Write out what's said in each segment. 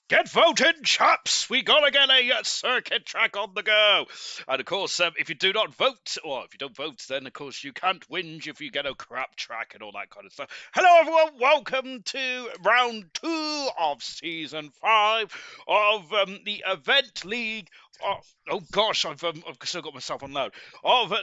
Get voted, chaps! We gotta get a circuit track on the go. And of course, if you do not vote, or if you don't vote, then of course you can't whinge if you get a crap track and all that kind of stuff. Hello, everyone. Welcome to round 2 of season 5 of the Event League oh gosh, I've still got myself on loud. Of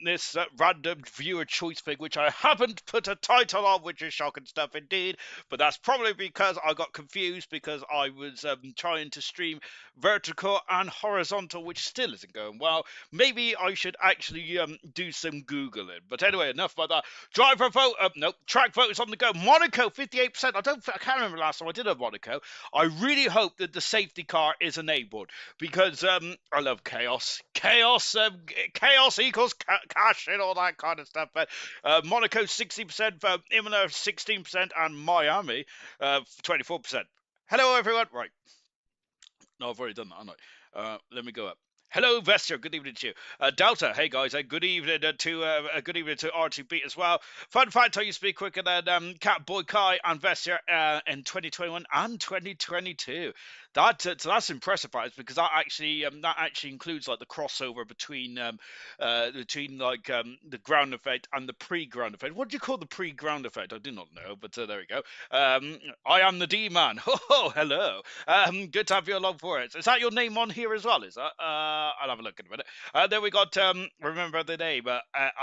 this random viewer choice thing, which I haven't put a title on, which is shocking stuff indeed. But that's probably because I got confused because I was trying to stream vertical and horizontal, which still isn't going well. Maybe I should actually do some googling. But anyway, enough about that. Driver vote, nope. Track vote is on the go. Monaco, 58%. I can't remember last time I did a Monaco. I really hope that the safety car is enabled because I love chaos. Chaos equals cash and all that kind of stuff. But Monaco 60%, Imola 16%, and Miami 24%. Hello, everyone. Right. No, I've already done that, haven't I? Let me go up. Hello, Vester. Good evening to you. Delta. Hey guys. Good evening good evening to R2B as well. Fun fact: I used to be quicker than Catboy Kai and Vester in 2021 and 2022. So that's impressive, guys, because that actually includes like the crossover between like the ground effect and the pre-ground effect. What do you call the pre-ground effect? I do not know, but there we go. I am the D-man. Oh, hello. Good to have you along for it. Is that your name on here as well? Is that? I'll have a look in a minute. Then we got remember the name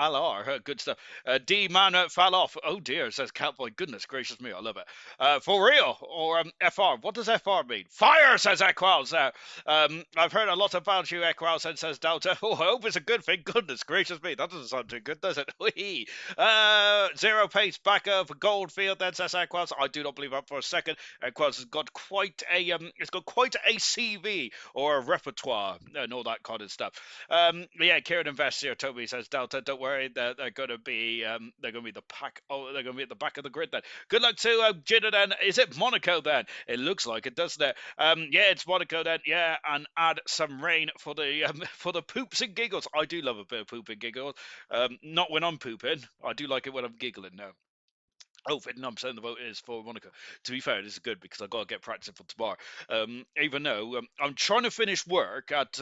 ALR. Good stuff. D-man fell off. Oh dear, says Cowboy. Goodness gracious me, I love it. For real or FR? What does FR mean? Fire, says Equals. I've heard a lot about you, Equals, and says Delta. Oh, I hope it's a good thing. Goodness gracious me, that doesn't sound too good, does it? Zero pace back of Goldfield. Then says Equals. I do not believe that for a second. Equals has got quite a CV or a repertoire and all that kind of stuff. Yeah, Kieran Investier, Toby says Delta. Don't worry, they're going to be the pack. Oh, they're going to be at the back of the grid then. Good luck to Jidda then. Is it Monaco then? It looks like it, doesn't it? Yeah, it's Monaco then. Yeah, and add some rain for the poops and giggles. I do love a bit of poop and giggles. Not when I'm pooping. I do like it when I'm giggling now. Oh, 59% of the vote is for Monaco. To be fair, this is good because I've got to get practicing for tomorrow. Even though I'm trying to finish work at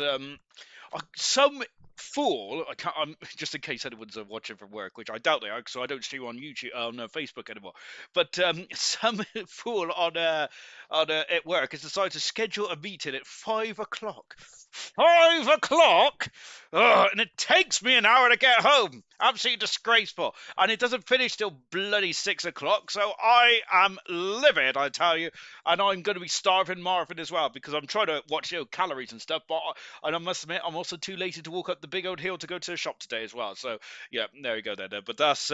some fool. I'm just in case anyone's watching from work, which I doubt they are, so I don't stream on YouTube on Facebook anymore. But some fool at work has decided to schedule a meeting at 5 o'clock. 5 o'clock, and it takes me an hour to get home. Absolutely disgraceful, and it doesn't finish till bloody 6 o'clock. So I am livid, I tell you, and I'm going to be starving Marvin as well because I'm trying to watch calories and stuff. But and I must admit, I'm also too lazy to walk up the big old hill to go to the shop today as well. So yeah, there you go then. But that's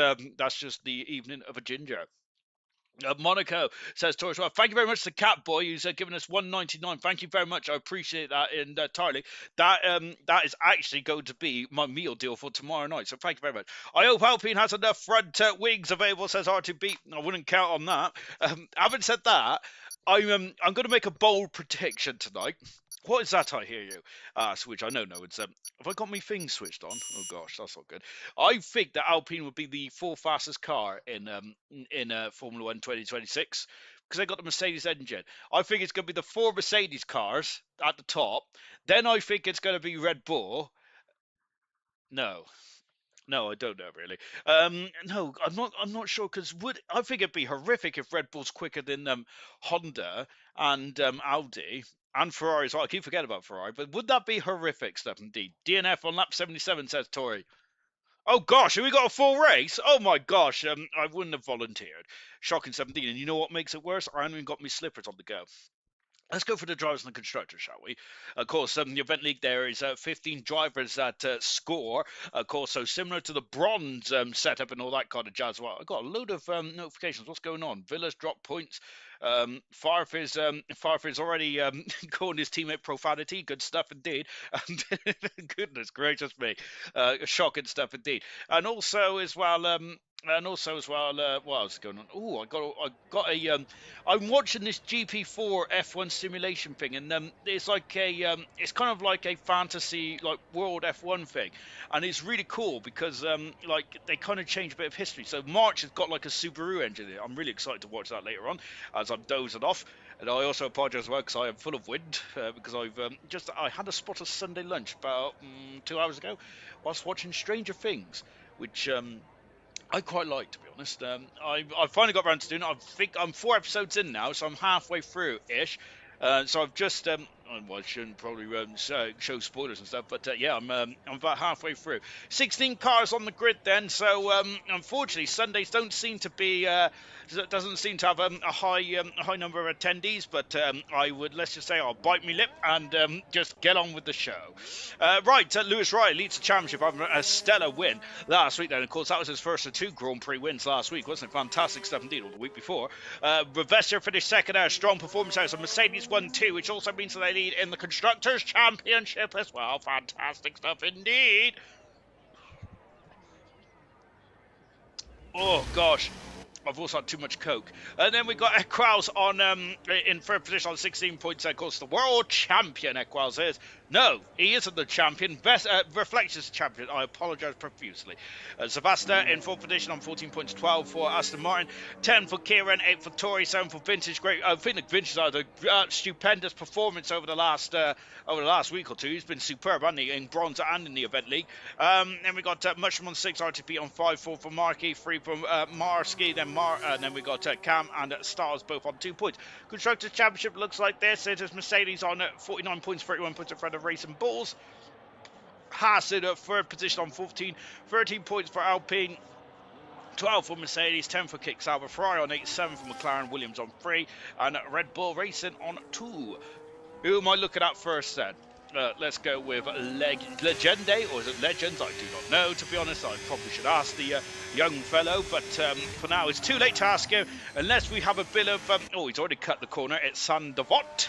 just the evening of a ginger. Monaco says Taurus. Well, thank you very much to Catboy who's given us 199. Thank you very much. I appreciate that entirely. That is actually going to be my meal deal for tomorrow night. So thank you very much. I hope Alpine has enough front wings available. Says R2B. I wouldn't count on that. Having said that, I'm going to make a bold prediction tonight. What is that I hear you? Switch. I know. It's have I got my thing switched on? Oh gosh, that's not good. I think that Alpine would be the fourth fastest car in Formula One 2026 because they got the Mercedes engine. I think it's going to be the four Mercedes cars at the top. Then I think it's going to be Red Bull. No, no, I don't know really. No, I'm not sure because I think it'd be horrific if Red Bull's quicker than Honda and Audi and Ferrari as well. I keep forgetting about Ferrari, but would that be horrific stuff indeed? DNF on lap 77 says Tori. Oh gosh, have we got a full race? Oh my gosh, I wouldn't have volunteered. Shocking 17, and you know what makes it worse? I haven't even got my slippers on the go. Let's go for the drivers and the constructors, shall we? Of course, the event league there is 15 drivers that score. Of course, so similar to the bronze setup and all that kind of jazz. Well, I've got a load of notifications. What's going on? Villa's drop points. Farf's already calling his teammate profanity. Good stuff indeed. Goodness gracious me. Shocking stuff indeed. And also as well, what else is going on? Oh, I'm watching this GP4 F1 simulation thing, and it's like it's kind of like a fantasy like world F1 thing, and it's really cool because like they kind of change a bit of history. So March has got like a Subaru engine. I'm really excited to watch that later on as I'm dozing off. And I also apologise as well because I am full of wind because I had a spot of Sunday lunch about 2 hours ago whilst watching Stranger Things, which I quite like, to be honest. I finally got around to doing it. I think I'm 4 episodes in now, so I'm halfway through ish. So I've just well, I shouldn't probably show spoilers and stuff, but yeah, I'm about halfway through. 16 cars on the grid then, so unfortunately Sundays don't seem to be doesn't seem to have a high number of attendees, but I would, let's just say, I'll bite my lip and just get on with the show. Right, Lewis Riley leads the championship after a stellar win last week then. Of course, that was his first of 2 Grand Prix wins last week, wasn't it? Fantastic stuff indeed, or the week before. Ravesser finished second there, strong performance out, so Mercedes won 2, which also means that they lead in the Constructors' Championship as well. Fantastic stuff indeed. Oh, gosh. I've also had too much Coke. And then we got Equals on in third position on 16 points. Of course, the world champion Equals is. No, he isn't the champion. Reflects as champion. I apologise profusely. Sebasta in fourth position on 14 points. 12 for Aston Martin. 10 for Kieran. 8 for Tori. 7 for Vintage. Great. I think the Vintage had a stupendous performance over the last week or two. He's been superb, hasn't he, in bronze and in the event league. Then we got Mushroom on 6. RTP on 5. 4 for Markey. 3 for Marski. Then we got Cam and Stars both on 2 points. Constructors' Championship looks like this. It is Mercedes on 49 points, 31 points in front of Racing Bulls. Haas in third position on 14, 13 points for Alpine. 12 for Mercedes, 10 for Kick Sauber, Ferrari on 8, 7 for McLaren, Williams on 3, and Red Bull Racing on 2. Who am I looking at first then? Let's go with Legende, or is it Legends? I do not know, to be honest. I probably should ask the young fellow, but for now it's too late to ask him, unless we have a bit of... oh, he's already cut the corner. It's Sandevot,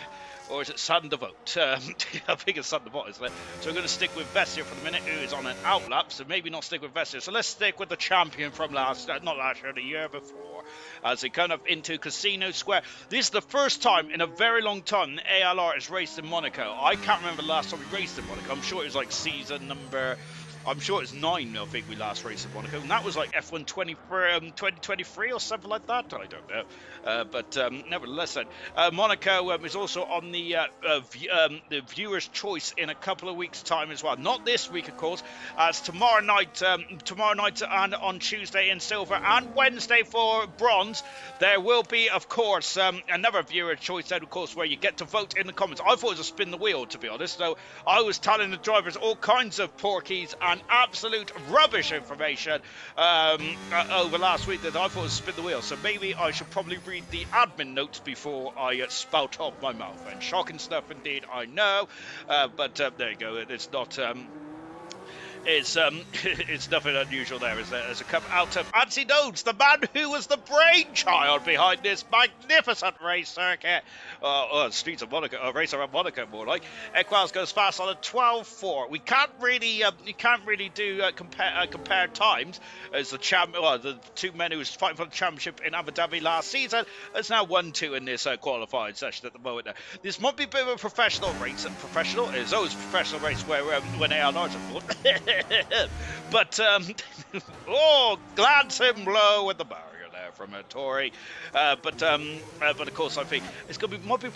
or is it Sandevot? I think it's Sandevot, isn't it? So we're going to stick with Vessia for the minute, who is on an outlap, so maybe not stick with Vessia. So let's stick with the champion from not last year, the year before, as they come up into Casino Square. This is the first time in a very long time ALR has raced in Monaco. I can't remember the last time we raced in Monaco. I'm sure it was like season number... I'm sure it's 9, I think we last raced in Monaco, and that was like F1 2023 or something like that. I don't know, but nevertheless, Monaco is also on the viewer's choice in a couple of weeks' time as well. Not this week, of course, as tomorrow night and on Tuesday in silver and Wednesday for bronze, there will be, of course, another viewer's choice then, of course, where you get to vote in the comments. I thought it was a spin the wheel, to be honest, so I was telling the drivers all kinds of porkies and absolute rubbish information over last week that I thought was spin the wheel. So maybe I should probably read the admin notes before I spout off my mouth. And shocking stuff indeed, I know. But there you go. It's not... it's nothing unusual there, is there? There's a couple out of Anthony Nodes, the man who was the brainchild behind this magnificent race circuit. Streets of Monaco, race around Monaco, more like. Equals goes fast on a 12.4. We can't really do compare times, as the two men who was fighting for the championship in Abu Dhabi last season has now 1-2 in this qualifying session at the moment. This might be a bit of a professional race, and professional is always a professional race where when ALR's involved. But glancing blow with the barrier there from Tori. But of course I think it's going to be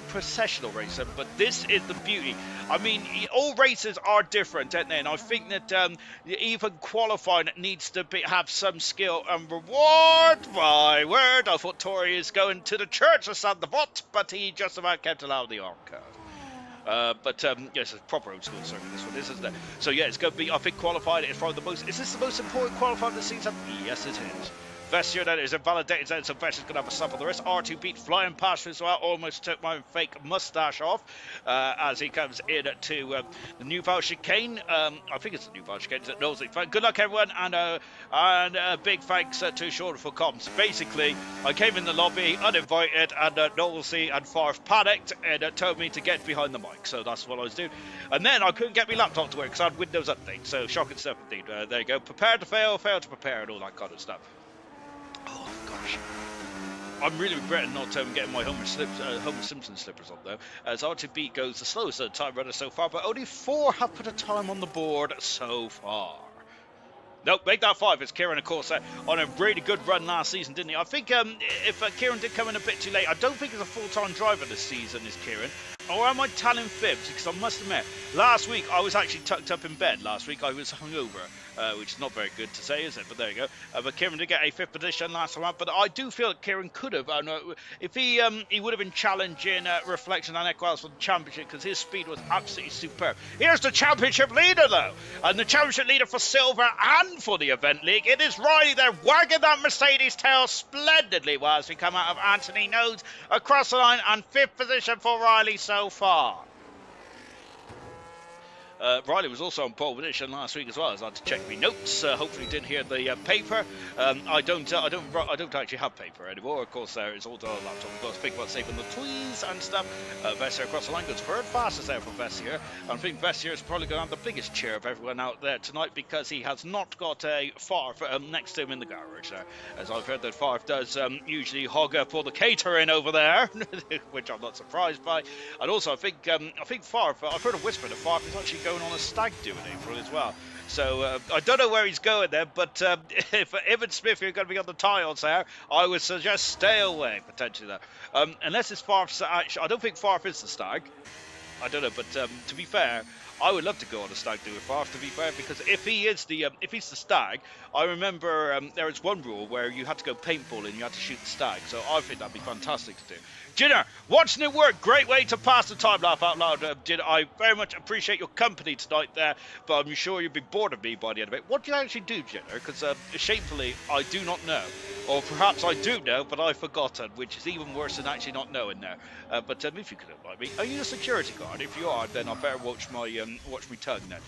processional racing. But this is the beauty. I mean, all races are different, aren't they? And I think that even qualifying needs to have some skill and reward. My word, I thought Tori is going to the church of San Devot, but he just about kept allowed the arm card. Yes, it's proper old school circuit, this one is, isn't it? So yeah, it's going to be, I think, qualified. It's probably the most... Is this the most important qualifying of the season? Yes, it is. Vestia then is invalidated then, so Vestia's going to have a sub on the wrist. R2 beat flying past as well, almost took my fake mustache off as he comes in to the New Val Chicane. I think it's the New Val Chicane, is it? No, good luck, everyone, and big thanks to Sean for comms. Basically, I came in the lobby uninvited, and Knowlesy and Farf panicked and told me to get behind the mic, so that's what I was doing. And then I couldn't get my laptop to work because I had Windows Update, so shocking stuff indeed. There you go. Prepare to fail, fail to prepare, and all that kind of stuff. Oh, gosh. I'm really regretting not getting my Homer Simpson slippers on, though, as R2B goes the slowest time runner so far, but only 4 have put a time on the board so far. Nope, make that 5. It's Kieran, of course, on a really good run last season, didn't he? I think if Kieran did come in a bit too late, I don't think he's a full-time driver this season, is Kieran. Or am I telling fibs? Because I must admit, last week I was actually tucked up in bed. Last week I was hungover, which is not very good to say, is it? But there you go. But Kieran did get a 5th position last time out. But I do feel that Kieran could have, if he would have been challenging Reflection and Equals for the championship, because his speed was absolutely superb. Here's the championship leader, though. And the championship leader for Silver and for the Event League. It is Riley there, wagging that Mercedes tail splendidly as we come out of Anthony Nodes across the line. And 5th position for Riley so far. Riley was also on pole position last week as well. As I had to check my notes. Hopefully, you didn't hear the paper. I don't actually have paper anymore. Of course, there is all the laptop. We've got to think about saving the tweets and stuff. Vessier across the line goes third fastest there for Vessier. I think Vessier is probably going to have the biggest cheer of everyone out there tonight because he has not got a Farf next to him in the garage there. As I've heard that Farf does usually hog up all the catering over there, which I'm not surprised by. And also, I think Farf. I've heard a whisper that Farf is actually going on a stag do in April as well. So I don't know where he's going there, but if Evan Smith you're going to be on the tiles there, I would suggest stay away potentially there. Unless it's Farf's actually, I don't think Farf is the stag. I don't know, but to be fair, I would love to go on a stag do with Farf, to be fair, because if he's the stag, I remember there was one rule where you had to go paintballing and you had to shoot the stag, so I think that'd be fantastic to do. Jinner, watching it work, great way to pass the time, laugh out loud. Jinner, I very much appreciate your company tonight there, but I'm sure you'll be bored of me by the end of it. What do you actually do, Jinner? Because shamefully, I do not know. Or perhaps I do know, but I've forgotten, which is even worse than actually not knowing now. But if you could like me, are you a security guard? If you are, then I better watch my tongue then.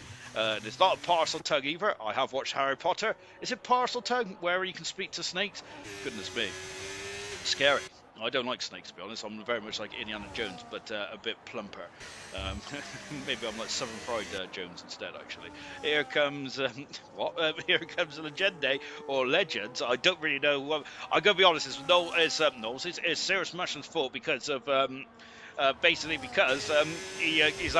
It's not a parcel tongue either. I have watched Harry Potter. Is it parcel tongue where you can speak to snakes? Goodness me. Scary. I don't like snakes, to be honest. I'm very much like Indiana Jones, but a bit plumper. Maybe I'm like Southern Fried Jones instead, actually. Here comes here comes Legende or Legends. I don't really know. I'm gonna be honest. It's Serious Mushroom's fault because of basically because he's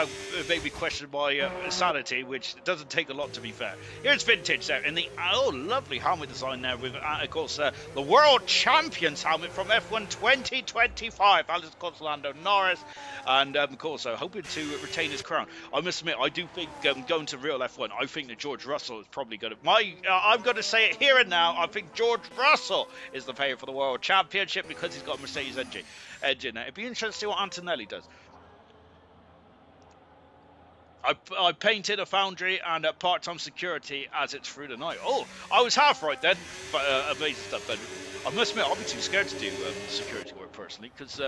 made me question my sanity, which doesn't take a lot, to be fair. Here's Vintage there in the lovely helmet design there with of course the World Champions helmet from F1 2025. That is, of course, Lando Norris, and of course hoping to retain his crown. I must admit, I do think going to real F1, I think that George Russell is probably going to I'm going to say it here and now. I think George Russell is the favourite for the World Championship because he's got a Mercedes engine. It'd be interesting to see what Antonelli does. I painted a foundry and a part-time security as it's through the night. Oh, I was half right then, but amazing stuff. But I must admit, I'll be too scared to do security work personally, because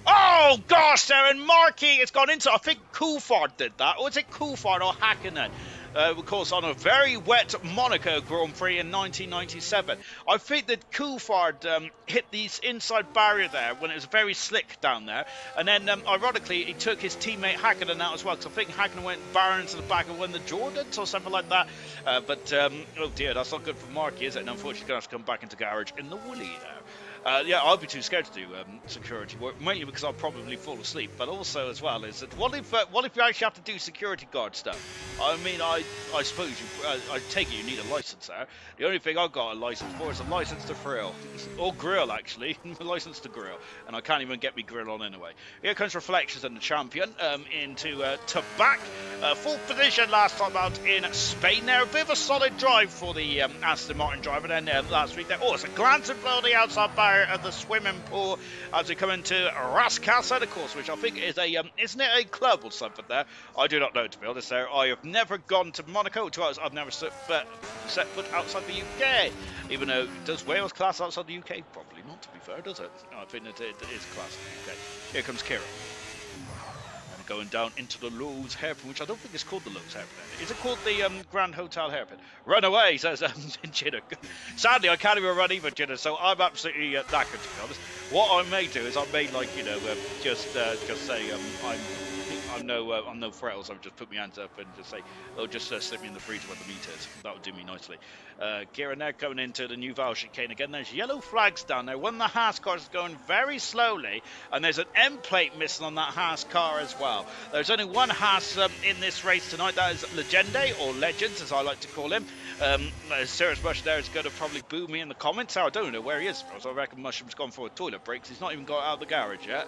oh gosh, there and Markey, it's gone into. I think Coulthard did that, or was it Coulthard or Hakkinen? Of course, on a very wet Monaco Grand Prix in 1997. I think that Coulthard hit the inside barrier there when it was very slick down there. And then, ironically, he took his teammate Hakkinen out as well. Because I think Hakkinen went barren into the back of one of the Jordans or something like that. Oh dear, that's not good for Marky, is it? And unfortunately, going to have to come back into garage in the Woolly now. Yeah, I'll be too scared to do security work, mainly because I'll probably fall asleep. But also, as well, is that what if you actually have to do security guard stuff? I mean, I suppose I take it you need a license there. The only thing I've got a license for is a license to grill, or grill actually, a license to grill, and I can't even get me grill on anyway. Here comes Reflections and the champion into Tabac, 4th position last time out in Spain. There, a bit of a solid drive for the Aston Martin driver. Then last week there, it's a glancing blow the outside barrier of the swimming pool as we come into Rascasa, of course, which I think is a isn't it a club or something there? I do not know, to be honest. There, I have never gone to Monaco. I've never set foot outside the UK, even though does Wales class outside the UK? Probably not, to be fair, does it? No, I think it is class in the UK. Here comes Kira. Going down into the Lowe's hairpin, which I don't think is called the Lowe's hairpin. Is it called the Grand Hotel hairpin? Run away, says Jinner. Sadly, I can't even run either, Jinner, so I'm absolutely knackered, to be honest. What I may do is I may, like, just say I I'm no frettles. I'll just put my hands up and just say, oh, just slip me in the freezer where the meat is. That would do me nicely. Kieran there coming into the new Val chicane again. There's yellow flags down there. One of the Haas cars is going very slowly, and there's an end plate missing on that Haas car as well. There's only one Haas in this race tonight. That is Legende, or Legends, as I like to call him. Serious Mush there is going to probably boo me in the comments. I don't know where he is. I reckon Mushroom's gone for a toilet break. He's not even got out of the garage yet.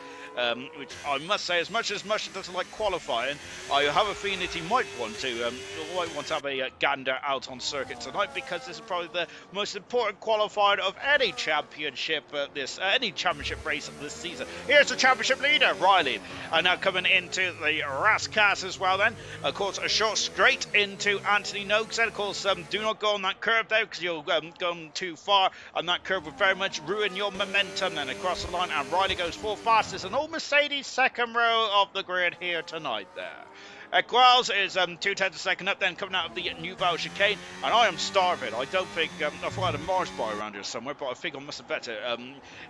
Which I must say, as much as Mushroom doesn't like qualifying, I have a feeling that he might want to have a gander out on circuit tonight, because this is probably the most important qualifier of any championship, any championship race of this season. Here's the championship leader, Riley, and now coming into the Rascas as well. Then, of course, a short straight into Anthony Noakes. And of course, do not go on that curve there, because you'll go too far, and that curve would very much ruin your momentum. Then across the line, and Riley goes full fastest, and all Mercedes second row of the grid here tonight there. Equals is 2/10 a second up, then coming out of the New Val chicane, and I am starving. I don't think I thought I had a Mars bar around here somewhere, but I think I must have better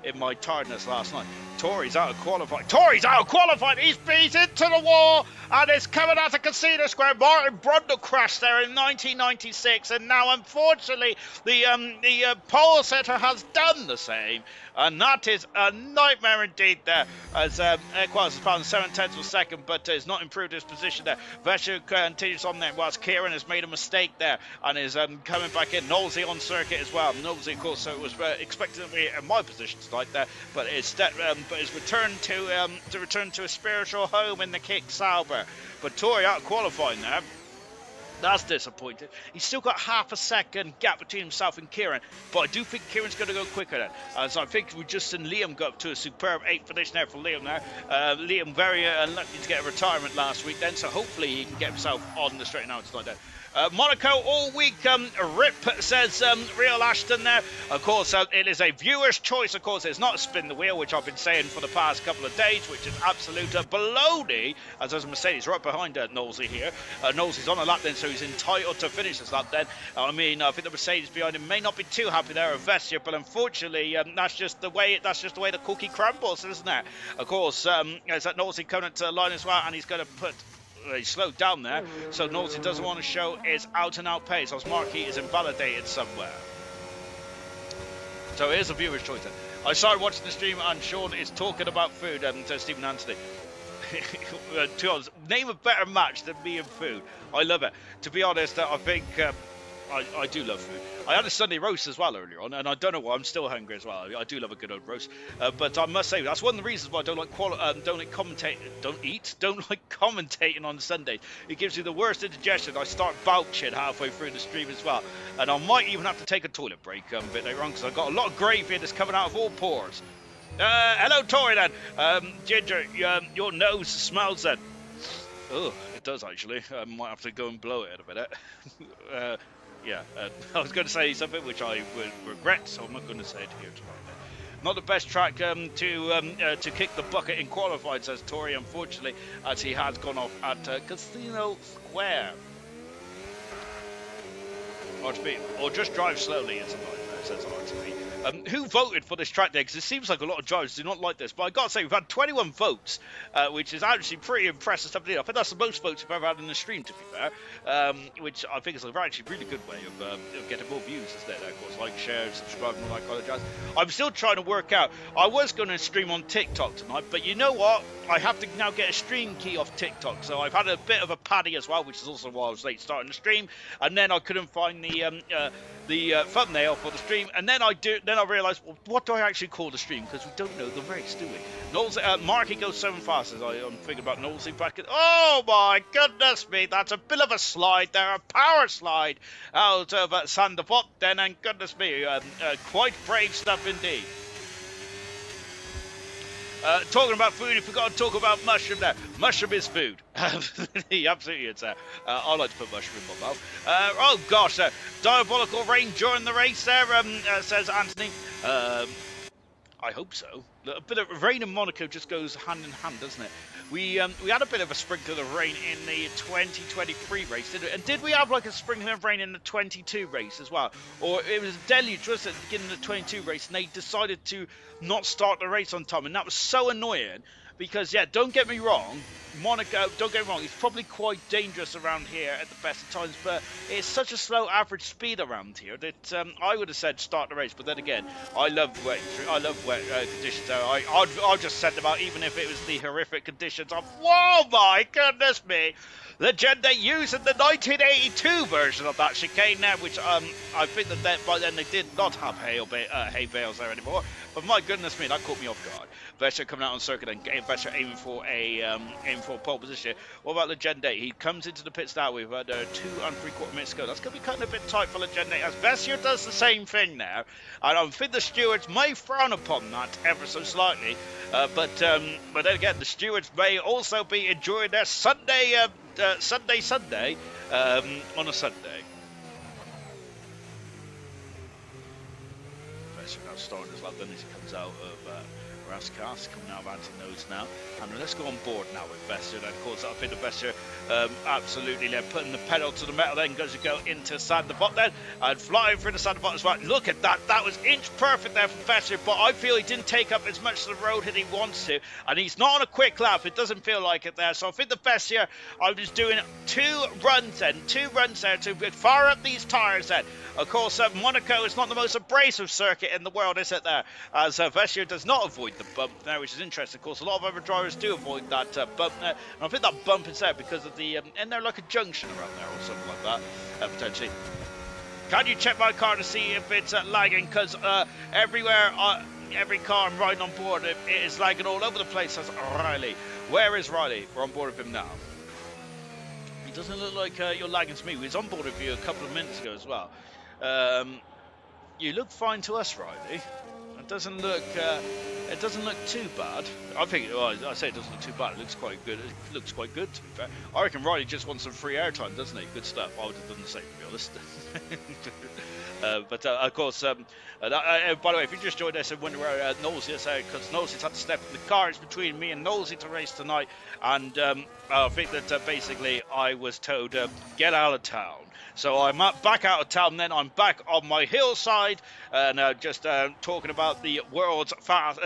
in my tiredness last night. Tori's out of qualifying. He's beat into the wall, and it's coming out of Casino Square. Martin Brundle crashed there in 1996, and now unfortunately the pole setter has done the same. And that is a nightmare indeed there, as Equals has found 7/10 of a second, but has not improved his position there. Vesher continues on there, whilst Kieran has made a mistake there and is coming back in. Knowlesy on circuit as well. Knowlesy, of course, was expected to be in my position tonight there, but is returned to return to a spiritual home in the Kick Sauber. But Tori out qualifying there. That's disappointing. He's still got half a second gap between himself and Kieran, but I do think Kieran's going to go quicker then. As I think we just seen Liam go up to a superb 8th finish there for Liam there. Liam very unlucky to get a retirement last week then, so hopefully he can get himself on the straight and out tonight then. Monaco all week, Rip says Real Ashton there. Of course, it is a viewer's choice. Of course, it's not spin the wheel, which I've been saying for the past couple of days, which is absolute baloney, as there's a Mercedes right behind Knowlesy here. Knowlesy's on a lap then, so he's entitled to finish this lap then. I mean, I think the Mercedes behind him may not be too happy there of Vestia, but unfortunately, that's just the way the cookie crumbles, isn't it? Of course, there's that Knowlesy coming to the line as well, and he's going to put... He slowed down there, so Knowlesy doesn't want to show his out-and-out pace, as Marquis is invalidated somewhere. So here's a viewer's choice then. I started watching the stream and Sean is talking about food, to Stephen Anthony. To be honest, name a better match than me and food. I love it. To be honest, I think... I do love food. I had a Sunday roast as well earlier on, and I don't know why, I'm still hungry as well. I do love a good old roast, but I must say that's one of the reasons why I don't like commentating on Sundays. It gives you the worst indigestion. I start vouching halfway through the stream as well, and I might even have to take a toilet break a bit later on, because I've got a lot of gravy that's coming out of all pores. Hello, Tori then. Ginger, your nose smells then. Oh, it does actually. I might have to go and blow it in a minute. Yeah, I was going to say something which I would regret, so I'm not going to say it here tonight. Not the best track to kick the bucket in qualified, says Tori, unfortunately, as he has gone off at Casino Square. RTB, or just drive slowly, it's a nightmare, says RTB. Who voted for this track there? Because it seems like a lot of drivers do not like this. But I got to say, we've had 21 votes, which is actually pretty impressive stuff. I think that's the most votes we've ever had in the stream, to be fair. Which I think is a actually really good way of getting more views, isn't it? Of course, like, share, subscribe, and all that kind of jazz. I'm still trying to work out. I was going to stream on TikTok tonight, but you know what? I have to now get a stream key off TikTok. So I've had a bit of a paddy as well, which is also why I was late starting the stream. And then I couldn't find the thumbnail for the stream, and then I realised, well, what do I actually call the stream? Because we don't know the race, do we? Knowles, Marky goes 7 fast, as I'm thinking about Knowlesy back. Oh my goodness me, that's a bit of a slide there, a power slide out of Sanderford then, and goodness me, quite brave stuff indeed. Talking about food, you forgot to talk about mushroom there. Mushroom is food. Absolutely, it's I like to put mushroom in my mouth. Oh gosh, diabolical rain during the race there, says Anthony. I hope so. A bit of rain in Monaco just goes hand in hand, doesn't it? We had a bit of a sprinkle of rain in the 2023 race, didn't we? And did we have like a sprinkling of rain in the 22 race as well? Or it was a deluge, wasn't it, at the beginning of the 22 race, and they decided to not start the race on time, and that was so annoying. Because, yeah, don't get me wrong, Monaco, don't get me wrong, he's probably quite dangerous around here at the best of times, but it's such a slow average speed around here that I would have said start the race. But then again, I love wet conditions. So I'll just send them out, even if it was the horrific conditions of. Whoa, my goodness me! Legende using the 1982 version of that chicane now, which I think that by then they did not have hay bales there anymore. But my goodness me, that caught me off guard. Vetcher coming out on circuit and Vetcher aiming for a pole position. What about Legende? He comes into the pits now with 2 and 3/4 minutes to go. That's going to be kind of a bit tight for Legende, as Vetcher does the same thing now. And I think the stewards may frown upon that ever so slightly. But then again, the stewards may also be enjoying their Sunday on a Sunday. Now starting as well, then as he comes out of Raskas, coming out of anti-nose now. And let's go on board now with Vester. And of course, I think the Vester absolutely putting the pedal to the metal, then goes to go into Sandbot then, and flying through the Sandbot as well. Look at that, that was inch perfect there for Vester, but I feel he didn't take up as much of the road as he wants to, and he's not on a quick lap, it doesn't feel like it there. So I think the Vester, I was doing 2 runs there to fire up these tyres then. Of course, Monaco is not the most abrasive circuit in the world, is it there? As Vester does not avoid the bump there, which is interesting. Of course, a lot of other drivers do avoid that bump there. And I think that bump is there because of the, isn't there like a junction around there or something like that, potentially? Can you check my car to see if it's lagging? Because everywhere, every car I'm riding on board, it is lagging all over the place. That's Riley. Where is Riley? We're on board with him now. He doesn't look like you're lagging to me. We was on board with you a couple of minutes ago as well. You look fine to us, Riley. It doesn't look too bad. I think, well, I say it doesn't look too bad. It looks quite good. It looks quite good, to be fair. I reckon Riley just wants some free airtime, doesn't he? Good stuff. I would have done the same, to be honest. But of course, by the way, if you just joined us and wonder where Knowlesy is, because Knowlesy's had to step in the car. It's between me and Knowlesy to race tonight, and I think that basically I was told get out of town. So I'm back out of town. Then I'm back on my hillside and just talking about the world's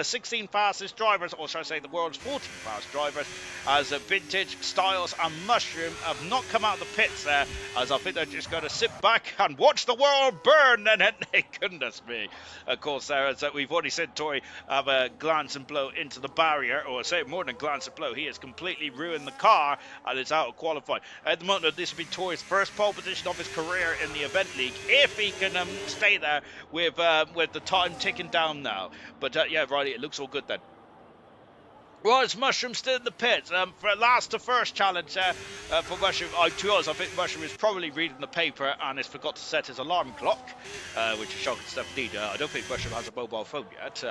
16 fastest drivers, or should I say the world's 14 fastest drivers, as Vintage, Styles and Mushroom have not come out of the pits there, as I think they're just going to sit back and watch the world burn. And goodness me, of course, there is we've already said Tori have a glance and blow into the barrier, or say more than glance and blow. He has completely ruined the car and is out of qualifying. At the moment, this will be Tori's first pole position of his career in the event league, if he can stay there with the time ticking down now. But yeah, Riley, it looks all good then. Well, it's Mushroom still in the pits for last to first challenge for Mushroom. To be honest, I think Mushroom is probably reading the paper and has forgot to set his alarm clock, which is shocking stuff indeed. I don't think Mushroom has a mobile phone yet.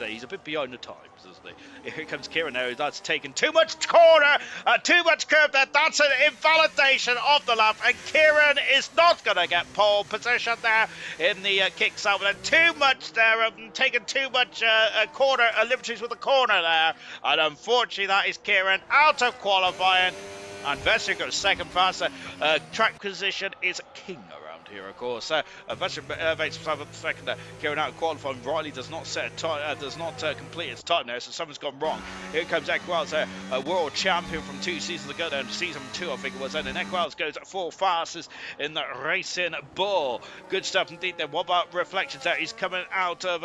He's a bit behind the times, isn't he? Here comes Kieran now. That's taking too much corner, too much curve there. That's an invalidation of the lap, and Kieran is not going to get pole position there in the kicks out. Too much there, taking too much corner liberties with the corner there. And unfortunately, that is Kieran out of qualifying. And Vester goes second faster. Track position is king around here, of course. Vester makes himself up second. Kieran out of qualifying. Riley does not set time, does not complete his time there, so something's gone wrong. Here comes Equals, a world champion from 2 seasons ago. Then season 2, I think it was. And then Equals goes 4 fastest in the Racing Bull. Good stuff indeed. Then what about Reflections there? He's coming out of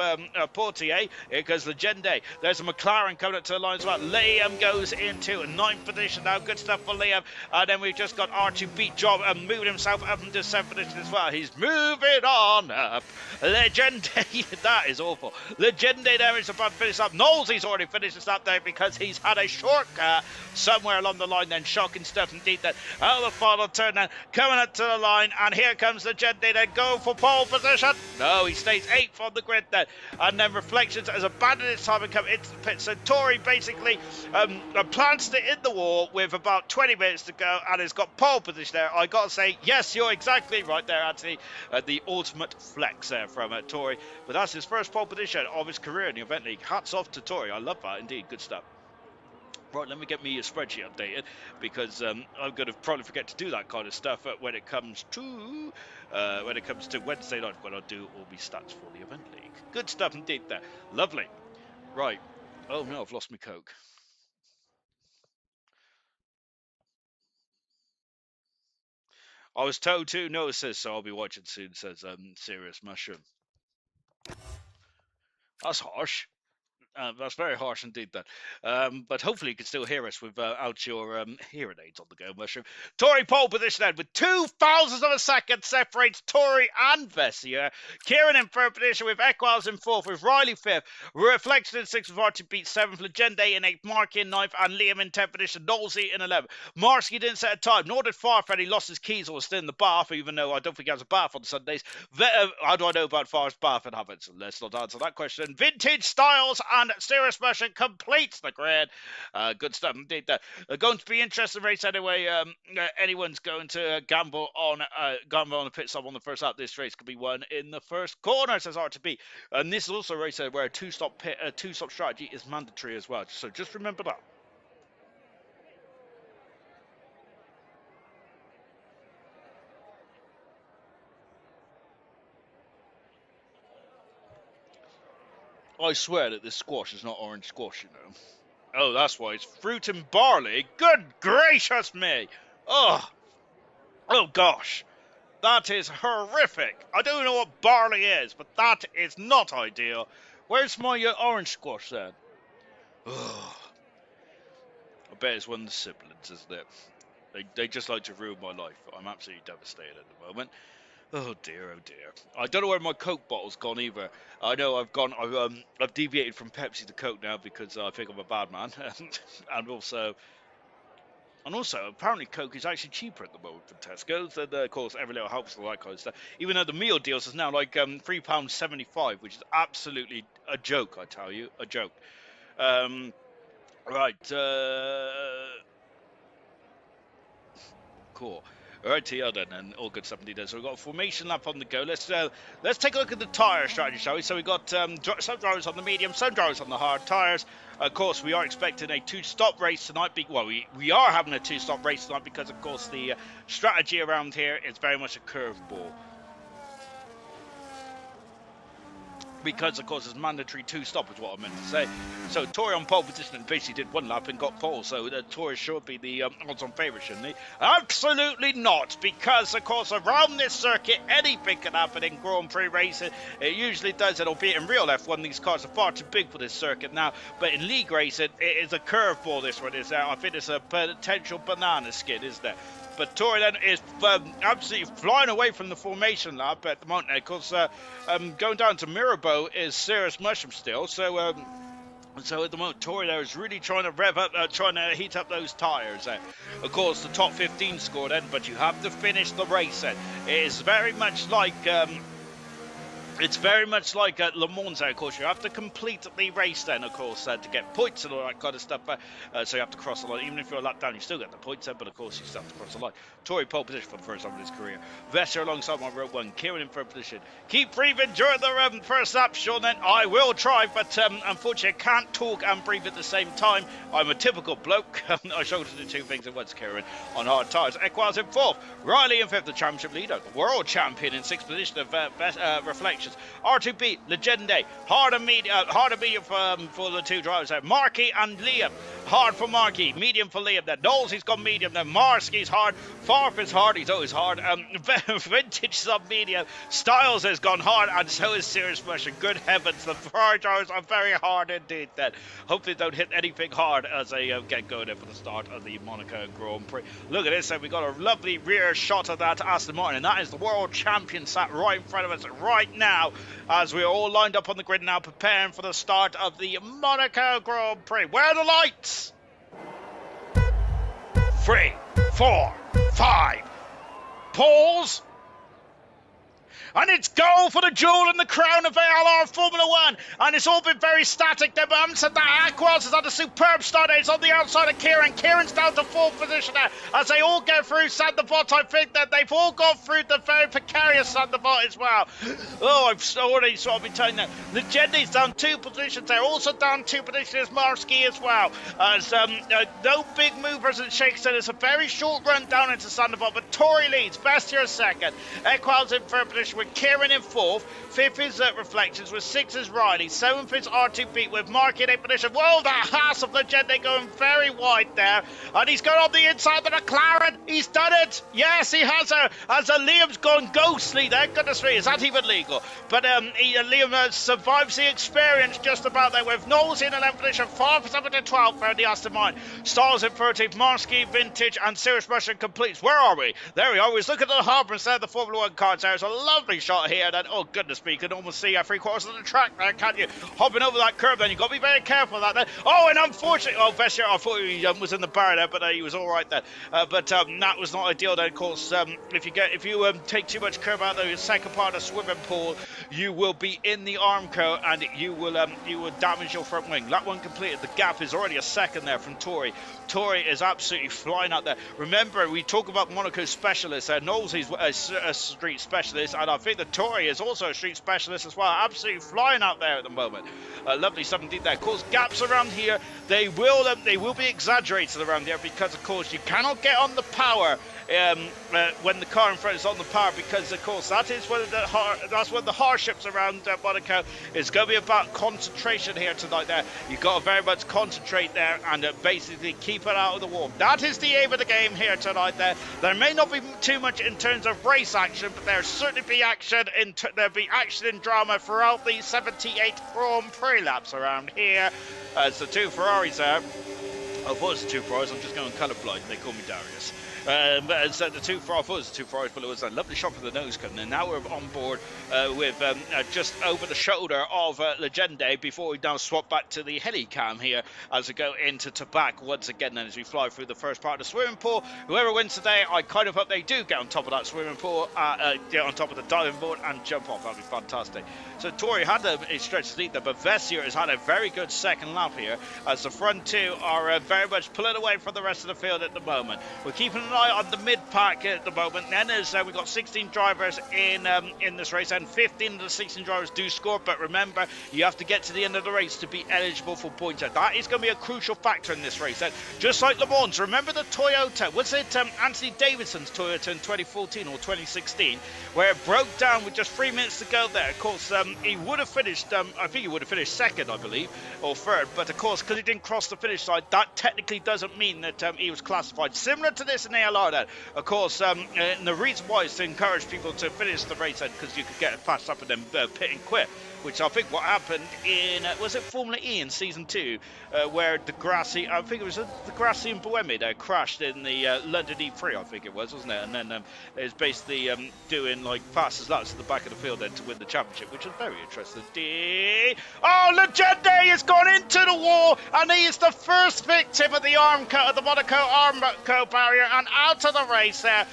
Portier. Here goes Legende. There's a McLaren coming up to the line as well. Liam goes into 9th position now. Good stuff for Liam. And then we've just got R2 beat Job and moving himself up into 7th position as well. He's moving on up. Legende, that is awful. Legende there is about to finish up. Knowles, he's already finished this up there because he's had a shortcut somewhere along the line. Then shocking stuff indeed. Then out of the final turn then coming up to the line, and here comes Legende then going for pole position. No, he stays 8th on the grid then. And then Reflections has abandoned its time and come into the pit. So Tori basically plants it in the wall with about 20 minutes to go and has got pole position there. I gotta say, yes, you're exactly right there, Anthony. The ultimate flex there from Tori. But that's his first pole position of his career in the event league. Hats off to Tori. I love that indeed. Good stuff. Right, let me get me a spreadsheet updated, because I'm going to probably forget to do that kind of stuff when it comes to Wednesday night, when I do all my stats for the event league. Good stuff indeed there. Lovely. Right. Oh no, I've lost my Coke. I was told to notice this, so I'll be watching soon, says Serious Mushroom. That's harsh. That's very harsh indeed, then. But hopefully you can still hear us without your hearing aids on the go, Mushroom. Tory pole position then with 0.02 of a second separates Tory and Vessier. Kieran in third position with Equals in fourth, with Riley fifth. Reflection in sixth with Archie beat seventh. Legende in eighth, Marky in ninth, and Liam in 10th position. Knowlesy in 11th. Marsky didn't set a time, nor did Farfred. He lost his keys or was still in the bath, even though I don't think he has a bath on Sundays. How do I know about Far's bath and habits? Let's not answer that question. Vintage Styles and Serious Motion completes the grid. Good stuff indeed. Going to be interesting race anyway. Anyone's going to gamble on a pit stop on the first lap. This race could be won in the first corner, says R2B. And this is also a race where a two-stop strategy is mandatory as well. So just remember that. I swear that this squash is not orange squash, you know. Oh, that's why. It's fruit and barley. Good gracious me. Oh gosh. That is horrific. I don't know what barley is, but that is not ideal. Where's my orange squash then? Oh, I bet it's one of the siblings, isn't it? They just like to ruin my life. I'm absolutely devastated at the moment. Oh dear, oh dear. I don't know where my Coke bottle's gone either. I know I've deviated from Pepsi to Coke now because I think I'm a bad man, and also apparently Coke is actually cheaper at the moment from Tesco's, and of course every little helps and all that kind of stuff. Even though the meal deals is now like £3.75, which is absolutely a joke, I tell you, a joke. Right. Cool. Right here then, and all good stuff indeed. So we've got a formation lap on the go. Let's take a look at the tyre strategy, shall we? So we've got some drivers on the medium, some drivers on the hard tyres. Of course, we are expecting a two-stop race tonight. We are having a two-stop race tonight because, of course, the strategy around here is very much a curveball. Because, of course, it's mandatory two-stop is what I meant to say. So, Tory on pole position and basically did one lap and got pole. So, Tory should be the odds-on favourite, shouldn't he? Absolutely not. Because, of course, around this circuit, anything can happen in Grand Prix racing. It usually does, and albeit in real F1, these cars are far too big for this circuit now. But in league racing, it is a curveball, this one is. I think it's a potential banana skin, isn't it? But Tory then is absolutely flying away from the formation lap at the moment. Of course, going down to Mirabeau is Serious Mushroom still. So at the moment, Tory there is really trying to rev up, trying to heat up those tyres. Of course, the top 15 score then, but you have to finish the race. It is very much like... It's very much like at Le Mans, of course. You have to complete the race then, of course, to get points and all that kind of stuff. So you have to cross the line. Even if you're a lap down, you still get the points then, but of course you still have to cross the line. Tory pole position for the first time in his career. Vesser alongside my row one. Kieran in third position. Keep breathing during the first lap, Sean, then. I will try, but unfortunately I can't talk and breathe at the same time. I'm a typical bloke. I struggle to do two things at once, Kieran, on hard tyres. Equals in fourth. Riley in fifth, the championship leader. The world champion in sixth position of Reflections. R2B, Legende, hard and medium for the two drivers there. Marky and Liam, hard for Marky, medium for Liam. Then Knowles, gone medium. Then Marsky's hard. Farf is hard. He's always hard. Vintage sub medium. Styles has gone hard, and so is Serious Motion. Good heavens, the far drivers are very hard indeed. Then hopefully they don't hit anything hard as they get going there for the start of the Monaco Grand Prix. Look at this. We got a lovely rear shot of that Aston Martin, and that is the world champion sat right in front of us right now, as we're all lined up on the grid now, preparing for the start of the Monaco Grand Prix. Where are the lights? 3, 4, 5. Pause. And it's goal for the jewel and the crown of ALR Formula 1. And it's all been very static there, but Amsterdam Aquas has had a superb start. It's on the outside of Kieran. Kieran's down to fourth position there as they all go through Sandebot. I think that they've all gone through the very precarious Sandebot as well. Oh, I've already sort of been telling them. Legendi's down 2 positions. They're also down 2 positions. Marsky as well. As no big movers and shakes. So it's a very short run down into Sandebot, but Tory leads. Bestier second. Equals in third position with Kieran in 4th. 5th is Reflections with 6th is Riley. 7th is R2Beat with Mark in 8th position. Whoa, the Haas of Legende going very wide there. And he's gone on the inside of the McLaren. He's done it. Yes, he has as Liam's gone ghostly there. Goodness me, is that even legal? But Liam survives the experience just about there with Knowles in 11th position. 4th up to 12th for the Aston Martin. Stars in 13th. Marsky, Vintage and Serious Russian completes. Where are we? There we are. We're looking at the harbour instead of the Formula 1 cars. There's a lovely shot here. Then, oh goodness me, you can almost see 3/4 of the track there, can't you? Hopping over that curve then. You've got to be very careful of that then. Oh, and unfortunately, Vessier, I thought he was in the bar there, but he was all right then. But that was not ideal then, of course. If you take too much curve out of the second part of the swimming pool, you will be in the Armco and you will damage your front wing. Lap 1 completed. The gap is already a second there from Tori. Tori is absolutely flying out there. Remember, we talk about Monaco specialists. Knowles is a street specialist, and I think that Tori is also a street specialist as well. Absolutely flying out there at the moment. Lovely 17th there. Of course, gaps around here, they will be exaggerated around here because, of course, you cannot get on the power when the car in front is on the power, because of course that's one of the hardships around Monaco. It's going to be about concentration here tonight there. You've got to very much concentrate there and basically keep it out of the wall. That is the aim of the game here tonight there. There may not be too much in terms of race action, but there'll certainly be action there'll be action and drama throughout the 78 Grand Prix laps around here. It's the two Ferraris there. Oh, it was the two Ferraris. I'm just going colourblind. They call me Darius. So the two Ferraris, but it was a lovely shot for the nose cone. And now we're on board with just over the shoulder of Legende before we now swap back to the heli cam here as we go into Tabac once again. And as we fly through the first part of the swimming pool, whoever wins today, I kind of hope they do get on top of that swimming pool, get on top of the diving board and jump off. That'd be fantastic. So Tori had a stretch lead there, but Vessier has had a very good second lap here as the front two are very much pulling away from the rest of the field at the moment. We're keeping an eye on the mid-pack at the moment. Then as we've got 16 drivers in this race, and 15 of the 16 drivers do score, but remember, you have to get to the end of the race to be eligible for points. That is going to be a crucial factor in this race. And just like Le Mans, remember the Toyota, was it Anthony Davidson's Toyota in 2014 or 2016, where it broke down with just 3 minutes to go there? Of course, he would have finished, I think he would have finished second, I believe, or third, but of course, because he didn't cross the finish line, that technically doesn't mean that he was classified. Similar to this in ALR then, of course, and the reason why is to encourage people to finish the race then, because you could get passed up and then pit and quit, which I think what happened in, was it Formula E in Season 2, where the Grassi, I think it was the Grassi and Buemi that crashed in the London E3, I think it was, wasn't it? And then it was basically doing like fastest laps at the back of the field then to win the championship, which was very interesting. Oh, Legende has gone into the wall, and he is the first victim of the Monaco Armco barrier, and out of the race there.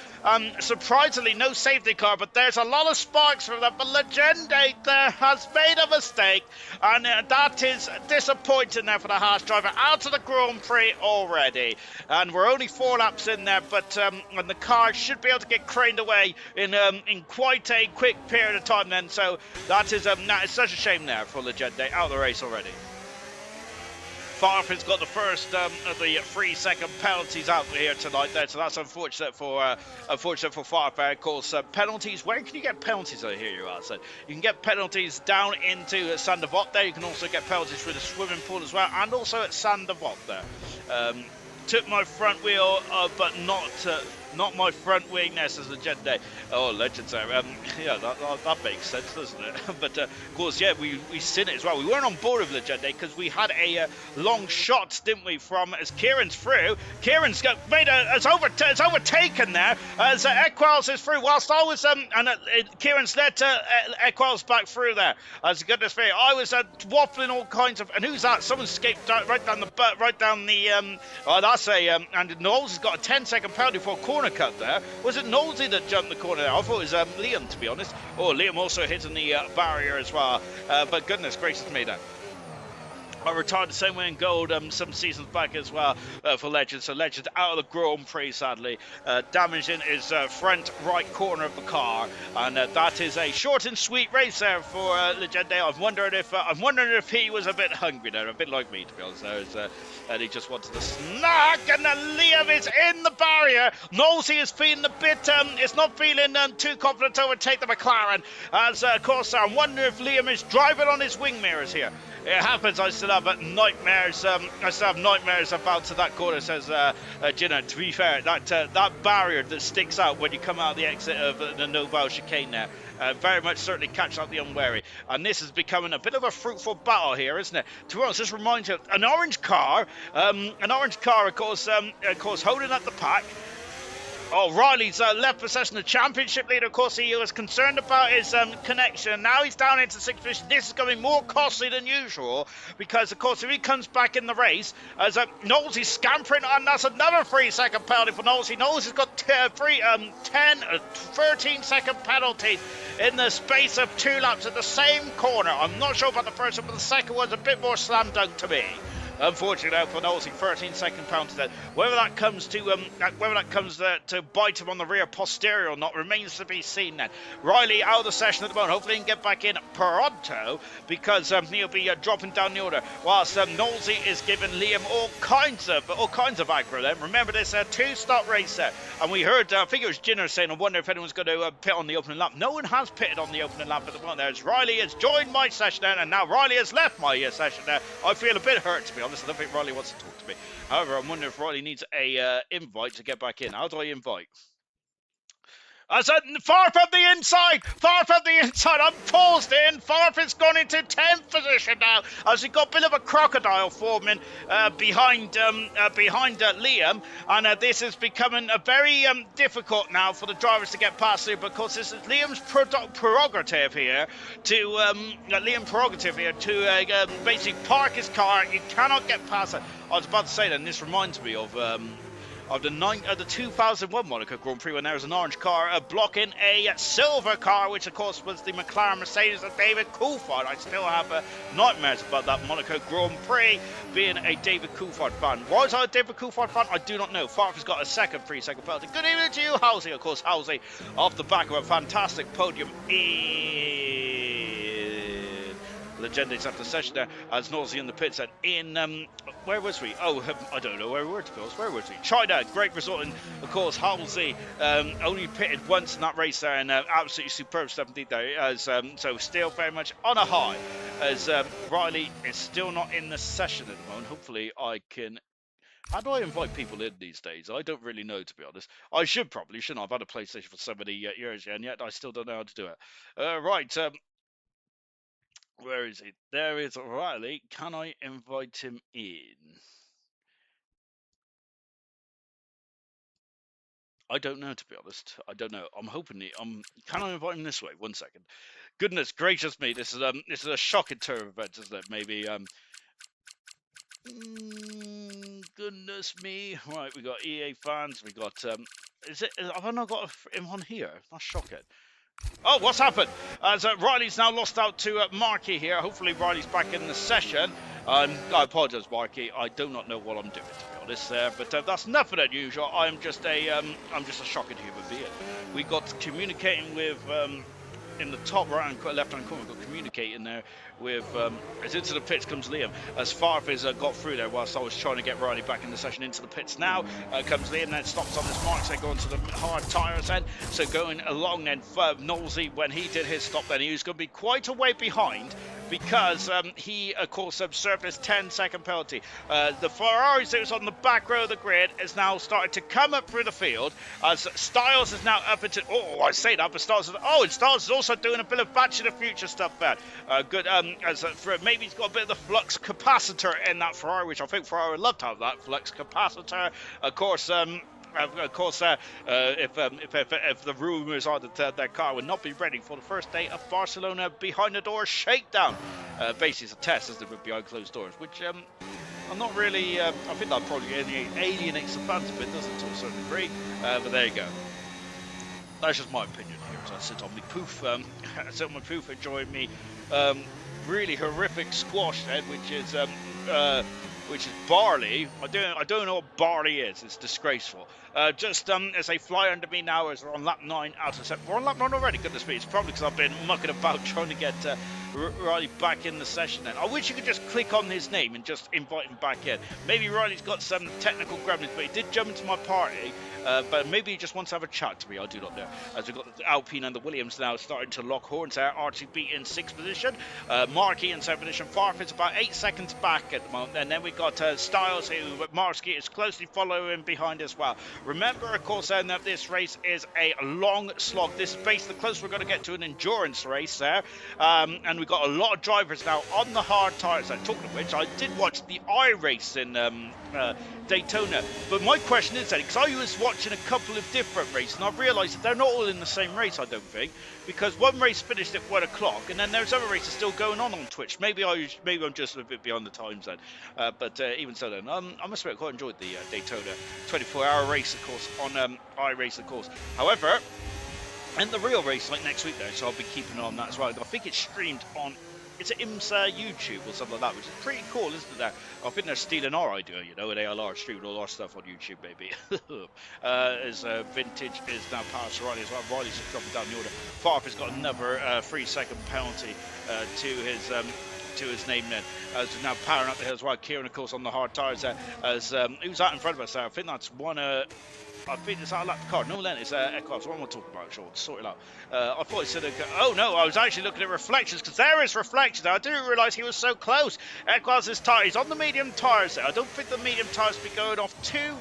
Surprisingly, no safety car, but there's a lot of sparks from that. But Legende there has made a mistake, and that is disappointing there for the Haas driver. Out of the Grand Prix already, and we're only 4 laps in there, but and the car should be able to get craned away in quite a quick period of time then. So that is such a shame there for Legende, out of the race already. Farford's got the first of the 3-second penalties out here tonight there, so that's unfortunate for Farford. Of course, penalties, where can you get penalties out here, you ask? You can get penalties down into Saint Devote there. You can also get penalties through the swimming pool as well, and also at Saint Devote there. Took my front wheel, but not my front wing. This is Legende. Oh, Legends there. Yeah, that makes sense, doesn't it? But of course, yeah, we've seen it as well. We weren't on board with Legende because we had a long shot, didn't we? From as Kieran's through. Kieran's has overtaken there as Equals is through. Whilst I was Kieran's led Equals back through there. As goodness me, I was waffling all kinds of. And who's that? Someone escaped right down the. Oh, that's and Knowles has got a 10-second penalty for a corner cut there. Was it Knowlesy that jumped the corner there? I thought it was Liam, to be honest. Oh, Liam also hitting the barrier as well. But goodness gracious me then. I retired the same way in gold some seasons back as well for Legend. So Legend out of the Grand Prix, sadly, damaging his front right corner of the car, and that is a short and sweet race there for Legend. I'm wondering if he was a bit hungry there, a bit like me, to be honest. And he just wanted to snack, and Liam is in the barrier. Nosey is feeling a bit, it's not feeling too confident to overtake the McLaren. As of course, I'm wondering if Liam is driving on his wing mirrors here. It happens. I still have nightmares. I still have nightmares about that corner. Says Gina. To be fair, that barrier that sticks out when you come out the exit of the Noval chicane there, very much certainly catch out the unwary. And this is becoming a bit of a fruitful battle here, isn't it? To be honest, this reminds you of an orange car. Of course, holding up the pack. Oh, Riley's left possession of the championship leader. Of course, he was concerned about his connection. Now he's down into sixth position. This is going to be more costly than usual because, of course, if he comes back in the race, as Knowles is scampering, and that's another 3-second penalty for Knowles. Knowles has got 13-second penalties in the space of 2 laps at the same corner. I'm not sure about the first one, but the second one's a bit more slam dunk to me. Unfortunately, for Knowles, 13-second penalty there. Whether that comes to bite him on the rear posterior or not remains to be seen. Then Riley out of the session at the moment. Hopefully, he can get back in pronto because he'll be dropping down the order. Whilst Knowlesy is giving Liam all kinds of aggro. Then remember this 2-stop race there, and we heard I think it was Ginner saying, I wonder if anyone's going to pit on the opening lap. No one has pitted on the opening lap at the moment. There's Riley has joined my session there, and now Riley has left my session there. I feel a bit hurt, to be honest. I don't think Riley wants to talk to me. However, I'm wondering if Riley needs a invite to get back in. How do I invite? I said, far from the inside, I'm paused in. Farf's gone into 10th position now, as he got a bit of a crocodile forming behind Liam, and this is becoming a very difficult now for the drivers to get past here, because this is Liam's prerogative here to basically park his car. You cannot get past it. I was about to say that, and this reminds me of the 2001 Monaco Grand Prix, when there was an orange car blocking a silver car, which of course was the McLaren Mercedes of David Coulthard. I still have nightmares about that Monaco Grand Prix, being a David Coulthard fan. Was I a David Coulthard fan? I do not know. Farf's got a 3-second penalty. Good evening to you, Halsey. Of course, Halsey off the back of a fantastic podium Legendaries after session there, as Nosey in the pits, and in where was we? Oh, I don't know where we were, to be honest. Where was we? China, great result, and of course Halsey only pitted once in that race there, and absolutely superb stuff indeed there. As so still very much on a high, as Riley is still not in the session at the moment. Hopefully I can. How do I invite people in these days? I don't really know, to be honest. I shouldn't I? I've had a PlayStation for so many years, and yet I still don't know how to do it. Right. Where is he? There is Riley. Can I invite him in? I don't know, to be honest. I don't know. I'm hoping can I invite him this way? 1 second. Goodness gracious me! This is a shocking turn of events, isn't it? Maybe goodness me! Right, we got EA fans. We got have I not got him on here? That's shocking. Oh, what's happened? As Riley's now lost out to Marky here. Hopefully Riley's back in the session. I apologise, Marky. I do not know what I'm doing, to be honest. But that's nothing unusual. I'm just a shocking human being. We got communicating with in the top right and left-hand corner. We've got communicating there with as into the pits comes Liam, as Farf has got through there whilst I was trying to get Riley back in the session. Into the pits now comes Liam, then stops on this mark, so going to the hard tyres then, so going along then Knowlesy, when he did his stop then, he was going to be quite a way behind, because he of course observed his 10-second penalty. The Ferrari that was on the back row of the grid is now starting to come up through the field, as Styles is now up into, I say that, but Styles is also doing a bit of Back to the Future stuff there. Good, maybe he's got a bit of the flux capacitor in that Ferrari, which I think Ferrari would love to have, that flux capacitor. Of course, if the rumours are that their car would not be ready for the first day of Barcelona behind the doors shakedown. Basically, it's a test, isn't it, with behind closed doors, which I'm not really. I think that probably alienates the fans a bit, doesn't it, to a certain degree? But there you go. That's just my opinion here. As I sit on my poof, enjoying me really horrific squash then, which is barley. I don't know what barley is. It's disgraceful. Just as they fly under me now, as we're on lap 9 out of 7. We're on lap 9 already. Goodness me! It's probably because I've been mucking about trying to get Riley back in the session. Then I wish you could just click on his name and just invite him back in. Maybe Riley's got some technical gremlins, but he did jump into my party. But maybe he just wants to have a chat to me. I do not know. As we've got the Alpine and the Williams now starting to lock horns there. RTB in 6th position. Markey in 7th position. Farford's about 8 seconds back at the moment. And then we've got Styles, who Marsky is closely following behind as well. Remember, of course, that this race is a long slog. This is basically the closest we're going to get to an endurance race there. And we've got a lot of drivers now on the hard tyres. Talking of which, I did watch the I race in Daytona. But my question is, because I was watching a couple of different races, and I've realised that they're not all in the same race, I don't think. Because one race finished at 1 o'clock, and then there's other races still going on Twitch. Maybe I'm just a bit behind the times then. But even so then, I must admit I quite enjoyed the Daytona 24-hour race, of course, on iRace, of course. However, and the real race like next week though, so I'll be keeping an eye on that as well. I think it's streamed on, it's at IMSA YouTube or something like that, which is pretty cool, isn't it? I think they're stealing our idea, you know, at ALR, streaming all our stuff on YouTube, baby. As Vintage is now past Riley as well. Riley's just dropping down the order. Farford's got another 3-second penalty to his name then, as now powering up the hill as well. Kieran, of course, on the hard tyres there, as who's out in front of us there? I think that's one. I think it's our lap car. No, then it's Equals. What am I talking about? Sure, sort it out. I thought he said, oh no, I was actually looking at reflections, because there is reflections. I didn't realise he was so close. Equals' tyre, he's on the medium tyres there. I don't think the medium tyres will be going off too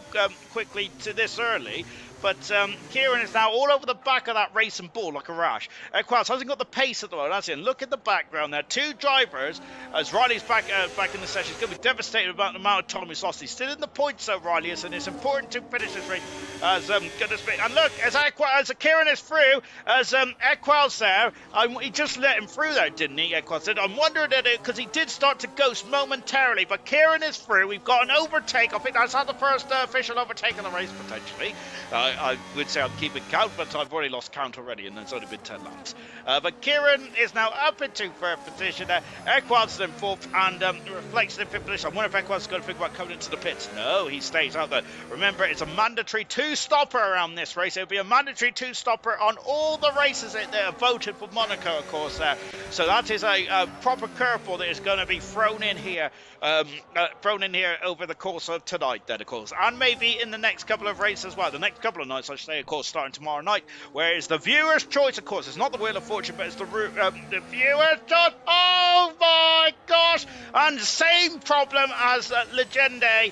quickly to this early. But Kieran is now all over the back of that racing ball like a rash. Equals hasn't got the pace at the moment. That's it. Look at the background there. 2 drivers as Riley's back in the session. He's going to be devastated about the amount of time he's lost. He's still in the points though, Riley is, and it's important to finish this race. As goodness me. And look, as Kieran is through, as Equals there, he just let him through there, didn't he? Equals did. I'm wondering because he did start to ghost momentarily, but Kieran is through. We've got an overtake. I think that's not the first official overtake in the race potentially. I would say I'm keeping count, but I've already lost count already, and there's only been 10 laps. But Kieran is now up into 3rd position. Equals in 4th, and Reflects in 5th position. I wonder if Equals is going to think about coming into the pits. No, he stays out there. Remember, it's a mandatory 2-stopper around this race. It'll be a mandatory 2-stopper on all the races that are voted for Monaco, of course. So that is a proper curveball that is going to be thrown in here over the course of tonight, then, of course, and maybe in the next couple of races as well. The next couple of nights, I should say, of course, starting tomorrow night, where it's the viewer's choice, of course. It's not the Wheel of Fortune, but it's the viewer's choice. Oh my gosh! And same problem as Legende,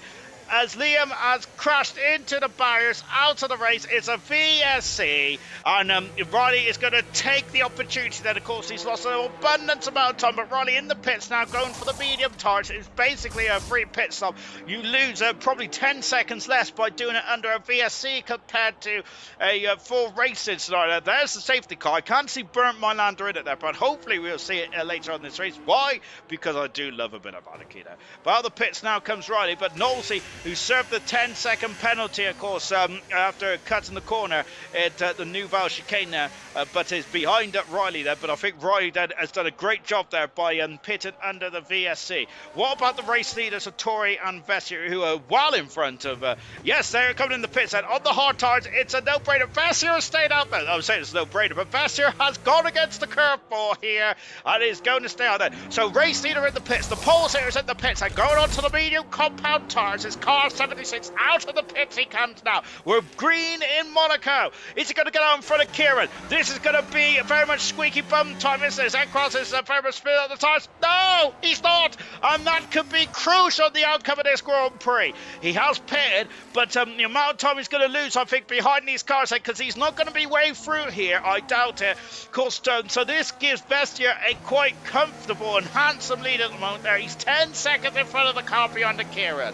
as Liam has crashed into the barriers out of the race. It's a VSC, and Riley is going to take the opportunity then. Of course, he's lost an abundance amount of time, but Riley in the pits now, going for the medium tyres. It's basically a free pit stop. You lose probably 10 seconds less by doing it under a VSC compared to a full racing scenario. There's the safety car. I can't see Burnt Mylander in it there, but hopefully we'll see it later on in this race. Why? Because I do love a bit of anarchy there. But out of the pits now comes Riley, but Knowlesy, who served the 10-second penalty, of course, after cutting the corner at the New Val chicane there, but is behind Riley there. But I think Riley has done a great job there by pitting under the VSC. What about the race leaders of Tori and Vessier, who are well in front of... yes, they're coming in the pits, and on the hard tyres, it's a no-brainer. Vessier has stayed out there. I was saying it's a no-brainer, but Vessier has gone against the curveball here, and is going to stay out there. So race leader in the pits, the pole sitters in the pits, and going on to the medium compound tyres. His car 76 out of the pits he comes now. We're green in Monaco. Is he going to get out in front of Kieran? This is going to be very much squeaky bum time, isn't it? Equals is very much spinning out the tyres. No, he's not. And that could be crucial in the outcome of this Grand Prix. He has pitted, but the amount of time he's going to lose, I think, behind these cars, because he's not going to be way through here. I doubt it. Of course, so this gives Bestia a quite comfortable and handsome lead at the moment there. He's 10 seconds in front of the car behind the Kieran.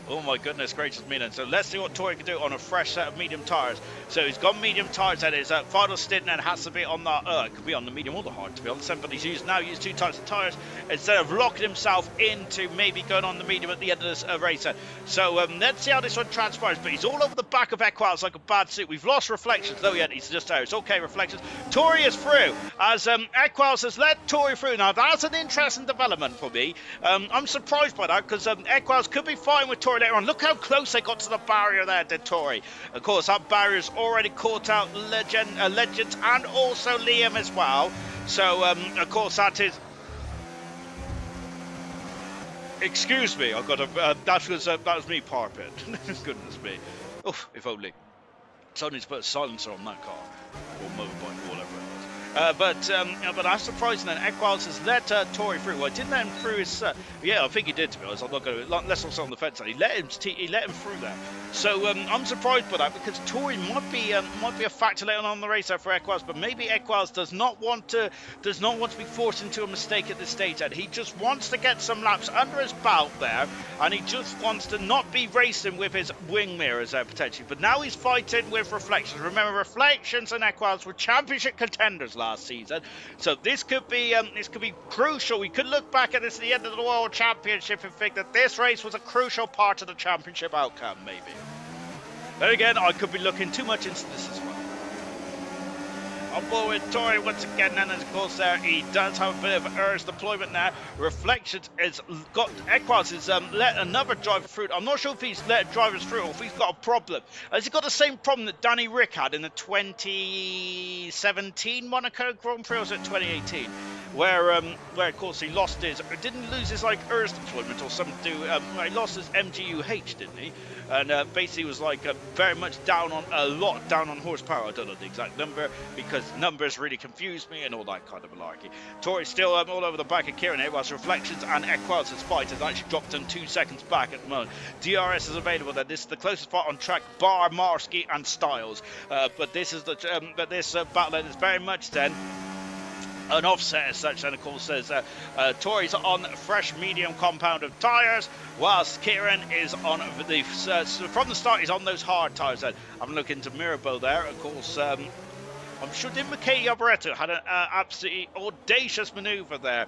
Oh my goodness gracious me then. So let's see what Tori can do on a fresh set of medium tyres. So he's got medium tyres and his final stint then has to be on the, it could be on the medium or the hard to be honest, but he's now used 2 types of tyres instead of locking himself into maybe going on the medium at the end of this race. So let's see how this one transpires, but he's all over the back of Equals like a bad suit. We've lost Reflections, though yet he's just there. It's okay, Reflections. Tori is through as Equals has let Tori through. Now that's an interesting development for me. I'm surprised by that because Equals could be fine with Tori later on. Look how close they got to the barrier there, did Tori. Of course, that barrier's already caught out Legends and also Liam as well. So, of course, that is... Excuse me, I've got a... that was me, Parpet. Goodness me. Oof, if only. So I need to put a silencer on that car. Or motorbike, or whatever it was. But that's surprising that Equals has let Tori through. Well, I didn't let him through his... yeah, I think he did, to be honest. I'm not going to... Let's also on the fence. He let him through there. So I'm surprised by that because Tori might be a factor later on the race there for Equals, but maybe Equals does not want to be forced into a mistake at this stage. And he just wants to get some laps under his belt there, and he just wants to not be racing with his wing mirrors there potentially. But now he's fighting with Reflections. Remember, Reflections and Equals were championship contenders last season, so this could be crucial. We could look back at this at the end of the World Championship and think that this race was a crucial part of the championship outcome, maybe. Then again, I could be looking too much into this as well. On board with Tori once again, and of course there he does have a bit of ERS deployment now. Reflections has got... Equals has let another driver through. I'm not sure if he's let drivers through or if he's got a problem. Has he got the same problem that Danny Rick had in the 2017 Monaco Grand Prix, or was it 2018? Where of course he lost his... Didn't lose his like ERS deployment or something to do... he lost his MGUH, didn't he? And basically was like very much down on horsepower. I don't know the exact number because numbers really confuse me and all that kind of malarkey. Tori's still all over the back of Kieran here, whilst Reflections and Equals' fight has actually dropped in 2 seconds back at the moment. DRS is available there. This is the closest fight on track, bar Marsky and Styles. But this is the battle is very much then an offset as such, and of course says Tori's on fresh medium compound of tyres, whilst Kieran is on the from the start he's on those hard tyres. Then I'm looking to Mirabeau there, of course. I'm sure didn't Katie Alboreto had an absolutely audacious manoeuvre there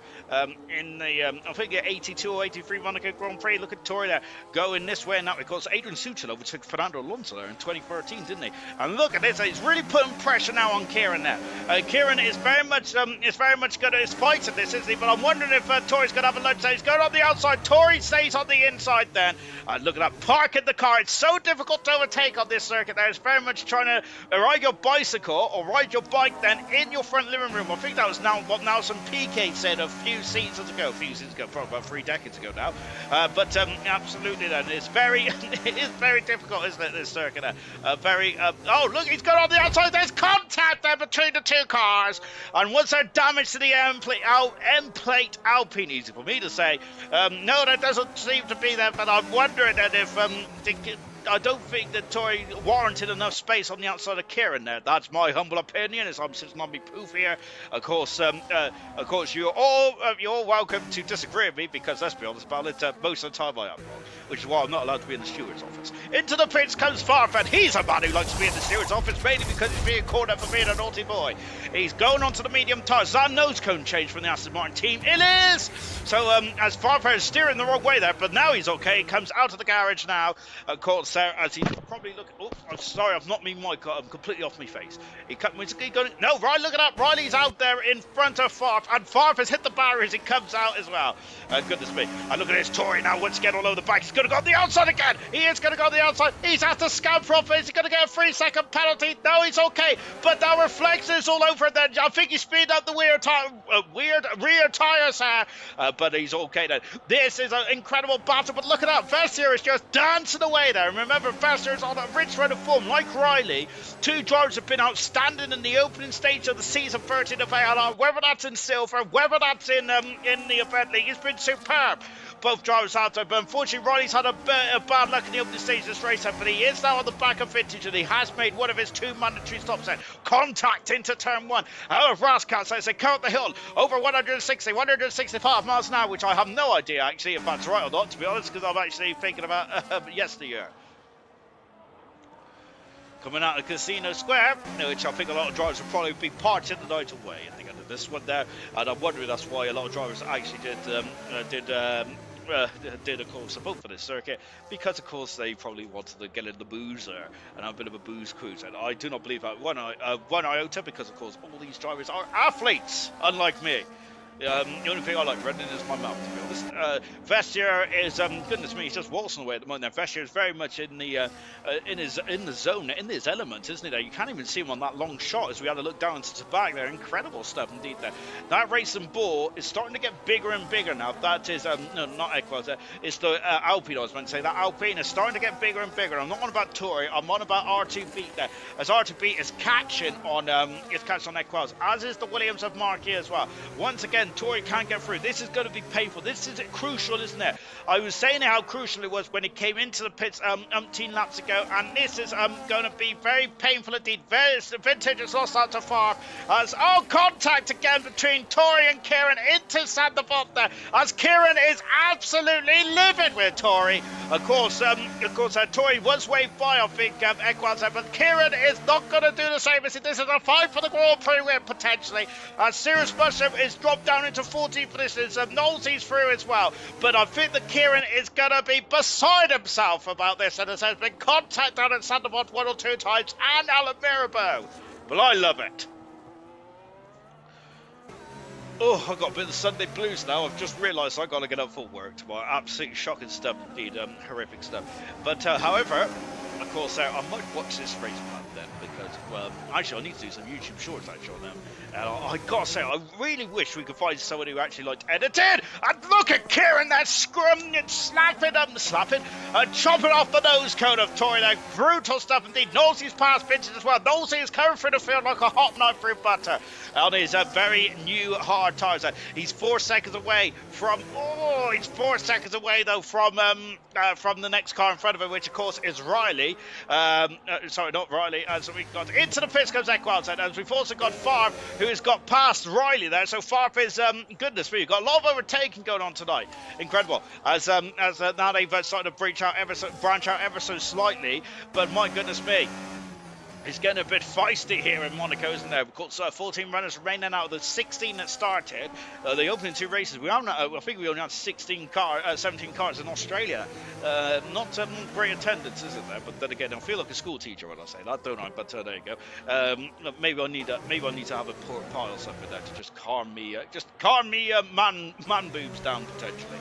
in the, I think, 82 or 83 Monaco Grand Prix. Look at Tori there going this way and that, because Adrian Sutil overtook Fernando Alonso there in 2013, didn't he? And look at this, he's really putting pressure now on Kieran there. Kieran is very much going to his fight at this, isn't he? But I'm wondering if Tori's going to have a lunch. He's going on the outside. Tori stays on the inside then. Look at that, parking the car. It's so difficult to overtake on this circuit there. It's very much trying to ride your bicycle or ride your bike then in your front living room. I think that was now some PK said a few seasons ago, probably about 3 decades ago now. But absolutely then, it's very it is very difficult, isn't it, this circuit there? Oh look, he's got on the outside. There's contact there between the 2 cars, and was there damage to the end plate Alpine? Easy for me to say. No, that doesn't seem to be there, but I'm wondering that if I don't think that Tori warranted enough space on the outside of Kieran there. That's my humble opinion, as I'm sitting on my poof here. Of course, you're all welcome to disagree with me, because let's be honest about it, most of the time I am wrong, which is why I'm not allowed to be in the steward's office. Into the pits comes Farfan. He's a man who likes to be in the steward's office, mainly because he's being called up for being a naughty boy. He's going onto the medium tyres. That nose cone change from the Aston Martin team. It is! So as Farfan is steering the wrong way there, but now he's okay. He comes out of the garage now. Of course, as he's probably looking... Oh, I'm sorry, I've knocked me mic. I'm completely off my face. No, Riley, look at that. Riley's out there in front of Farf, and Farf has hit the barrier as he comes out as well. Goodness me. And look at this Tori now, once again all over the back. He's going to go on the outside again. He is going to go on the outside. He's at the scamper off. Is he going to get a 3-second penalty? No, he's okay. But now Reflections all over then. I think he speeded up the rear tyres here. But he's okay then. This is an incredible battle. But look at that. Vessier is just dancing away there. And remember, Vessier is on a rich run of form. Like Riley, 2 drivers have been outstanding in the opening stage of the season 13 of ALR. Whether that's in silver, whether that's in the event league, it's been superb. both drivers out there. But unfortunately, Riley's had a bit of bad luck in the opening stage of this race, but he is now on the back of vintage, and he has made one of his 2 mandatory stops there. Contact into turn 1. Out of Rascal, as they come up the hill over 160, 165 miles an hour, which I have no idea actually if that's right or not, to be honest, because I'm actually thinking about yesteryear. Coming out of Casino Square, which I think a lot of drivers will probably be parting the night away. I think under this one there, and I'm wondering that's why a lot of drivers actually did of course a vote for this circuit, because of course they probably wanted to get in the boozer and have a bit of a booze cruise. And I do not believe that one iota, because of course all these drivers are athletes, unlike me. The only thing I like running is my mouth, to be honest. Vestier is, goodness me, he's just waltzing away at the moment. Vestier is very much in the zone, in his element, isn't he? There, you can't even see him on that long shot as we had a look down to the back there. Incredible stuff indeed there. That racing bull is starting to get bigger and bigger now. That is, no, not Equals. It's the Alpine. I was meant to say that Alpine is starting to get bigger and bigger. I'm not on about Tory. I'm on about R2B there, as R2B is catching on Equals, as is the Williams of Marquis as well. Once again, Tory can't get through. This is going to be painful. This is crucial, isn't it? I was saying how crucial it was when he came into the pits umpteen laps ago, and this is going to be very painful indeed. Vintage has lost out to Favre as contact again between Tory and Kieran into Sandevot there, as Kieran is absolutely livid with Tory. Of course, Tory was waved by, I think, Equals, but Kieran is not going to do the same. This is a fight for the Grand Prix win potentially, as Sirius Mushroom is dropped down into 14th position. Knowlesy's through as well, but I think that Kieran is going to be beside himself about this, and there's been contact down at Sandevot 1 or 2 times, and Alan Mirabeau. But I love it. Oh, I've got a bit of the Sunday blues now. I've just realised I've got to get up for work tomorrow. Absolutely shocking stuff indeed, horrific stuff. But however, of course, I might watch this race plan then, because, well, actually I need to do some YouTube shorts actually on them. And I gotta say, I really wish we could find someone who actually liked editing. And look at Kieran there, scrumming and chopping off the nose cone of Tory there. Brutal stuff indeed. Knowlesy's past pitches as well. Knowlesy is coming through the field like a hot knife through butter on his very new hard tyres. He's 4 seconds away from, he's 4 seconds away though from the next car in front of him, which of course is Riley. Sorry, not Riley. So we got into the pits comes Equals, and we've also got Favre, who has got past Riley there. So Favre is, goodness me, you've got a lot of overtaking going on tonight. Incredible. As now they've started to branch out ever so slightly, but my goodness me, it's getting a bit feisty here in Monaco, isn't there? Of course, 14 runners remaining out of the 16 that started. The opening 2 races, I think we only had 17 cars in Australia. Not great attendance, isn't there? But then again, I feel like a school teacher when I say that, don't I? But there you go. Maybe I need to have a pork pie or something there to just calm me man boobs down potentially.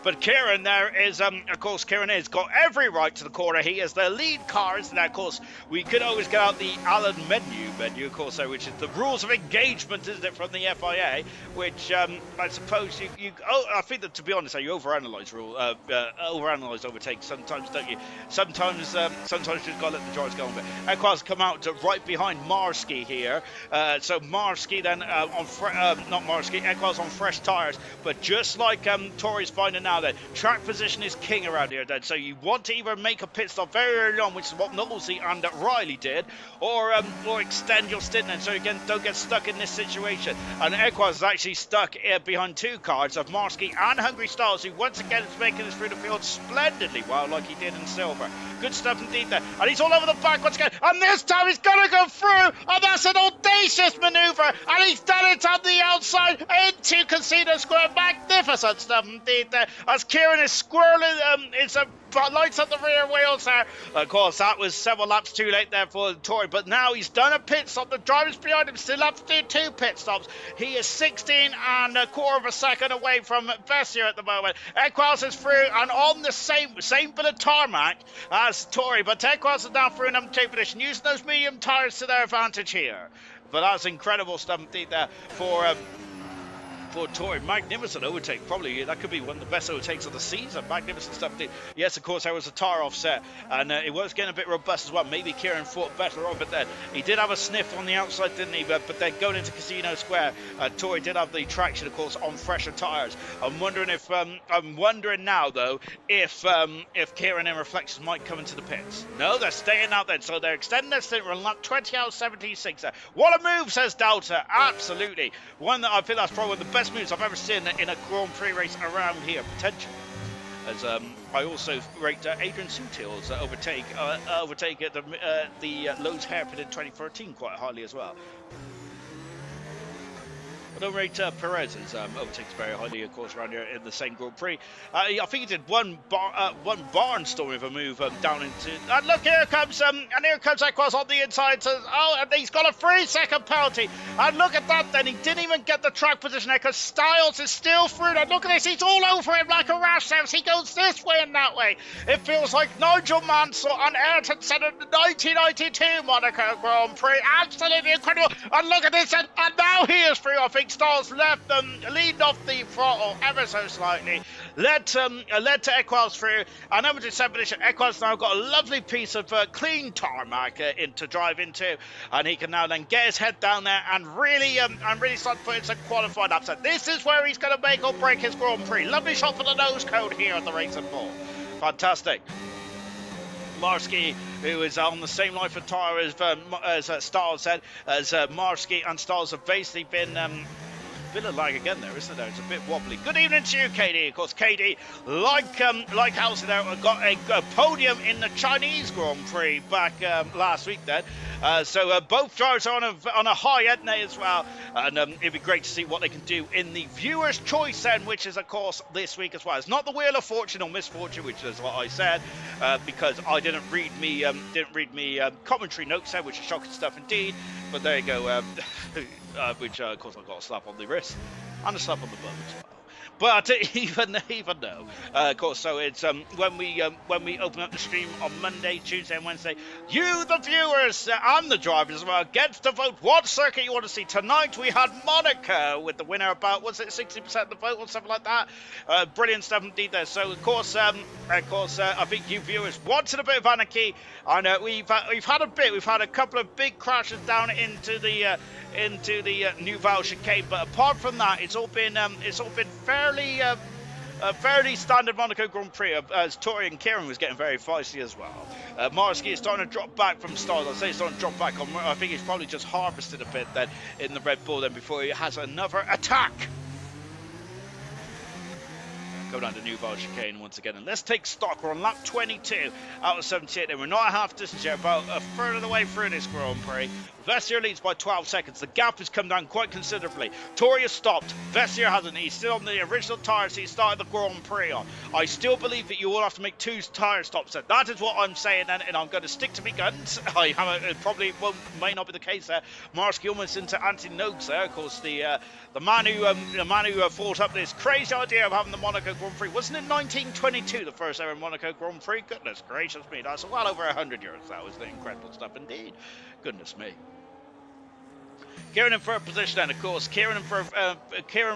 But Kieran there is, of course, Kieran has got every right to the corner. He is the lead car, isn't there? Of course, we could always get out the Alan menu, of course, which is the rules of engagement, isn't it, from the FIA, which I suppose I think that, to be honest, you overanalyze overtake sometimes, don't you? Sometimes you just got to let the drivers go on a bit. Equals come out right behind Marsky here. So Marsky then Equals on fresh tyres, but just like Tory's finding now, then track position is king around here then, so you want to either make a pit stop very early on, which is what Knowlesy and Riley did, or extend your stint then, so you don't get stuck in this situation. And Equals is actually stuck behind 2 cars of Marsky and Hungry Styles, who once again is making this through the field splendidly well, like he did in silver. Good stuff indeed there, and he's all over the back once again, and this time he's gonna go through, and that's an audacious maneuver, and he's done it on the outside into Casino Square. Magnificent stuff indeed there, as Kieran is squirreling lights up the rear wheels there. Of course, that was several laps too late there for Tory, but now he's done a pit stop. The drivers behind him still have to do 2 pit stops. He is 16 and a quarter of a second away from Vessier at the moment. Equals is through and on the same bit of tarmac as Tory, but Equals is now through in number 2 position, using those medium tyres to their advantage here. But that's incredible stuff indeed there for for Tory. Magnificent overtake. Probably that could be one of the best overtakes of the season. Magnificent stuff. Yes, of course, there was a tire offset, and it was getting a bit robust as well. Maybe Kieran fought better on, but then he did have a sniff on the outside, didn't he? But then going into Casino Square, Tory did have the traction, of course, on fresher tires. I'm wondering now though if Kieran and Reflections might come into the pits. No, they're staying out then, so they're extending their stint run lap 20 hours 76. What a move, says Delta. Absolutely, one that I feel that's probably one of the best moves I've ever seen in a Grand Prix race around here, potentially. As I also rate Adrian Sutil's overtake at the Lowe's hairpin in 2013 quite highly as well. I don't rate Perez's overtakes very highly, of course, around here in the same Grand Prix. I think he did one barnstorm of a move down into. And look, here comes Equals on the inside. And he's got a 3-second penalty. And look at that, then he didn't even get the track position there because Styles is still through. And look at this, he's all over him like a rash house. He goes this way and that way. It feels like Nigel Mansell and Ayrton Senna in the 1992 Monaco Grand Prix. Absolutely incredible. And look at this, and now he is through. I think Styles left them, leaned off the throttle ever so slightly, led to Equals through, and over to 7th position. Equals now got a lovely piece of clean tarmac to drive into, and he can now then get his head down there and really start putting some qualified laps. This is where he's going to make or break his Grand Prix. Lovely shot for the nose cone here at the Racing Ball. Fantastic. Marsky, who is on the same life of tire as Styles said, as Marsky and Styles have basically been a lag again there, isn't there? It's a bit wobbly. Good evening to you, KD. Of course, KD, like Halsey there, got a podium in the Chinese Grand Prix back last week then. So both drivers are on a high, aren't they, as well? And it'd be great to see what they can do in the Viewer's Choice then, which is, of course, this week as well. It's not the Wheel of Fortune or Misfortune, which is what I said, because I didn't read me commentary notes there, which is shocking stuff indeed. But there you go. Which, of course, I got a slap on the wrist and a slap on the bum as well. But even though, of course, so it's when we open up the stream on Monday, Tuesday, and Wednesday, you, the viewers, and the drivers as well, get to vote what circuit you want to see. Tonight we had Monaco with the winner about, was it 60% of the vote or something like that? Brilliant stuff indeed there. So of course, I think you viewers wanted a bit of anarchy, and we've had a couple of big crashes down into the New Val chicane, but apart from that, it's all been fairly standard Monaco Grand Prix, as Tory and Kieran was getting very feisty as well. Marsky is starting to drop back from Styles. I'd say he's starting to drop back on. I think he's probably just harvested a bit then in the Red Bull then before he has another attack. Go down to New Val chicane once again, and let's take stock. We're on lap 22 out of 78, and we're not half distance yet, about a third of the way through this Grand Prix. Vessier leads by 12 seconds. The gap has come down quite considerably. Tory has stopped. Vessier hasn't. He's still on the original tyres he started the Grand Prix on. I still believe that you will have to make 2 tyre stops. That is what I'm saying, and I'm going to stick to my guns. It probably may not be the case there. Marsky almost into anti-Noakes there. Of course, the man who thought up this crazy idea of having the Monaco Grand Prix. Wasn't it 1922, the first ever Monaco Grand Prix? Goodness gracious me, that's well over 100 years. That was the incredible stuff indeed. Goodness me. Kieran in third position then, of course. Kieran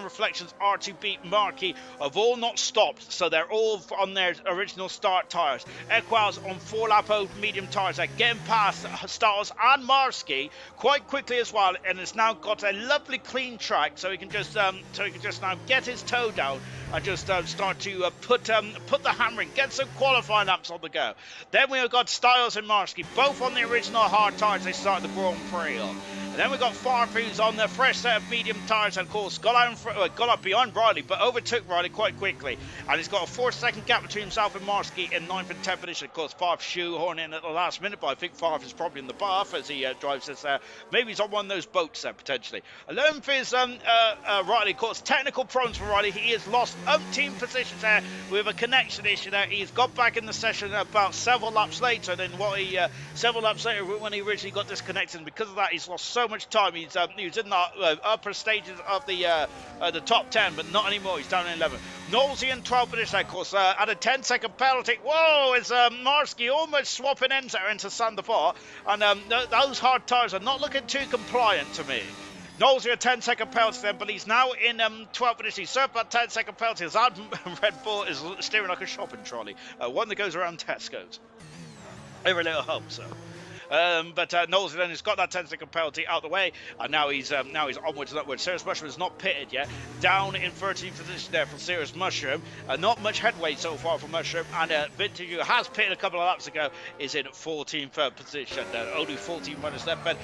Reflections R2B Marquis have all not stopped, so they're all on their original start tyres. Equals on 4-lap old medium tyres. They're getting past Styles and Marsky quite quickly as well, and it's now got a lovely clean track, so he can just now get his toe down and just start to put the hammer in, get some qualifying laps on the go. Then we've got Styles and Marsky, both on the original hard tyres they started the Grand Prix on. And then we've got Farfus on the fresh set of medium tyres, and of course got up behind Riley, but overtook Riley quite quickly. And he's got a 4-second gap between himself and Marsky in 9th and 10th position. Of course, Farf shoehorn in at the last minute, but I think Farf is probably in the bath as he drives this. Maybe he's on one of those boats there, potentially. 11th is Riley. Of course, technical problems for Riley. He has lost umpteen positions there with a connection issue there. He's got back in the session about several laps later than when he originally got disconnected. And because of that, he's lost so much time. He was in the upper stages of the top 10, but not anymore. He's down in 11th. Knowlesy in 12th position, of course, at a 10-second penalty. Whoa, is Marsky almost swapping into Sandefur, and those hard tyres are not looking too compliant to me. Knowles with a 10-second penalty then, but he's now in 12th position. He's served that 10-second penalty as Red Bull is steering like a shopping trolley, one that goes around Tesco's. Every little hub, so. But Knowles then has got that 10-second penalty out of the way, and now he's onwards and upwards. Serious Mushroom is not pitted yet. Down in 13th position there from Serious Mushroom. Not much headway so far from Mushroom, and Vintage, who has pitted a couple of laps ago, is in 14th position. Only 14 runners left, but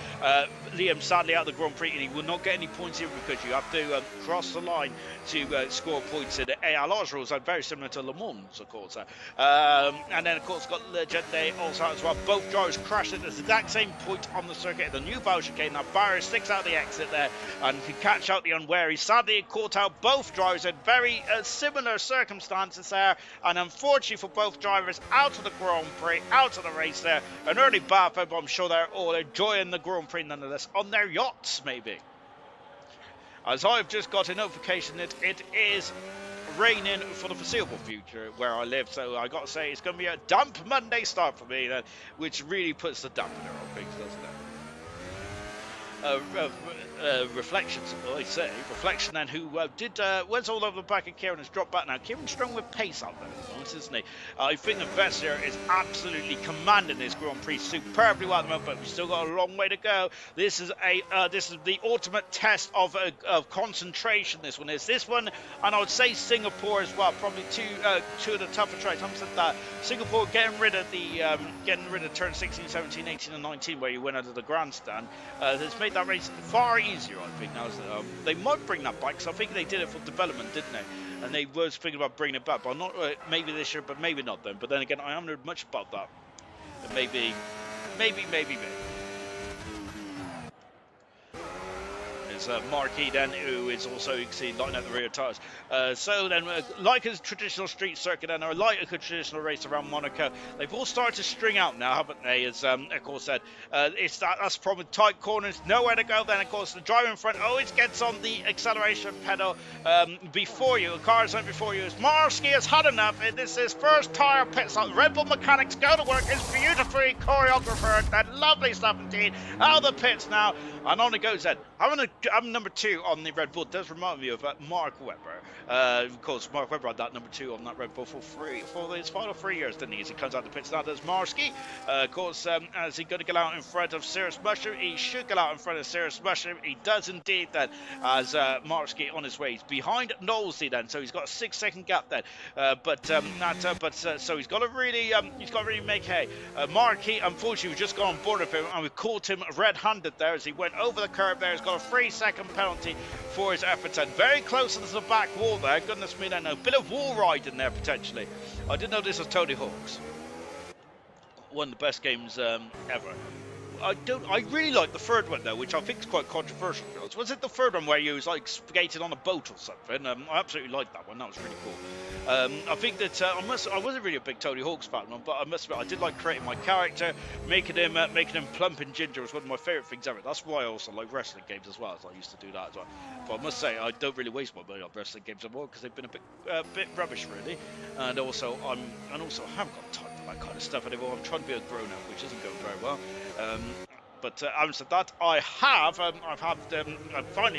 Liam sadly out of the Grand Prix, and he will not get any points here because you have to cross the line to score points in the ALR's rules. Are very similar to Le Mans, of course. And then, of course, got Legende also out as well. Both drivers crashed at the exact same point on the circuit. The new Bowser chicane. Now Barry sticks out the exit there and can catch out the unwary. Sadly, it caught out both drivers in very similar circumstances there, and unfortunately for both drivers, out of the Grand Prix, out of the race there. An early bath, but I'm sure they're all enjoying the Grand Prix nonetheless on their yachts, maybe. As I've just got a notification that it is raining for the foreseeable future where I live, so I got to say it's going to be a damp Monday start for me, which really puts the dampener on things, doesn't it? Reflections, I say. Reflection then, who was all over the back of Kieran, has dropped back now. Kieran's strong with pace out there at the moment, isn't he? I think the Vessier is absolutely commanding this Grand Prix superbly well at the moment, but we've still got a long way to go. This is the ultimate test of concentration. This one is. This one, and I would say Singapore as well, probably two of the tougher tracks. I'm saying that Singapore getting rid of turn 16, 17, 18 and 19 where you went out of the grandstand has made that race far easier, I think. Now they might bring that back, because I think they did it for development, didn't they? And they was thinking about bringing it back, but not maybe this year, but maybe not then. But then again, I haven't heard much about that. But maybe. Marquis then, who is also, you can see, lighting out the rear tyres. So then, like a traditional street circuit then, or like a traditional race around Monaco, they've all started to string out now, haven't they? As of course said, that's the problem with tight corners, nowhere to go. Then of course the driver in front always gets on the acceleration pedal before you. The cars went before you. As Marski has had enough. This is first tyre pit stop. Red Bull mechanics go to work. It's beautifully choreographed. That lovely stuff indeed. Out of the pits now, and on it goes then. I'm number 2 on the Red Bull. It does remind me of Mark Webber. Of course, Mark Webber had that number 2 on that Red Bull for his final 3 years, didn't he? As he comes out the pits now, does Marski. Of course, as he's going to get out in front of Serious Mushroom, he should get out in front of Serious Mushroom. He does indeed then, as Marski on his way. He's behind Knowlesy then, so he's got a 6-second gap then. So he's got to really make hay. Marquis, unfortunately, we've just gone on board of him, and we caught him red-handed there as he went over the curb there. He's got a 3-second penalty for his efforts, and very close to the back wall there. Goodness me, I know. A bit of wall riding there potentially. I didn't know this was Tony Hawk's. One of the best games ever. I really like the third one though, which I think is quite controversial. Was it the third one where you was like skating on a boat or something? I absolutely liked that one. That was really cool. I think that I wasn't really a big Tony Hawk's fan, but I must admit I did like creating my character, making him plump and ginger was one of my favourite things ever. That's why I also like wrestling games as well, as I used to do that as well. But I must say I don't really waste my money on wrestling games anymore because they've been a bit rubbish really, and also I haven't got time for that kind of stuff anymore. I'm trying to be a grown up, which isn't going very well. But having said that, I've finally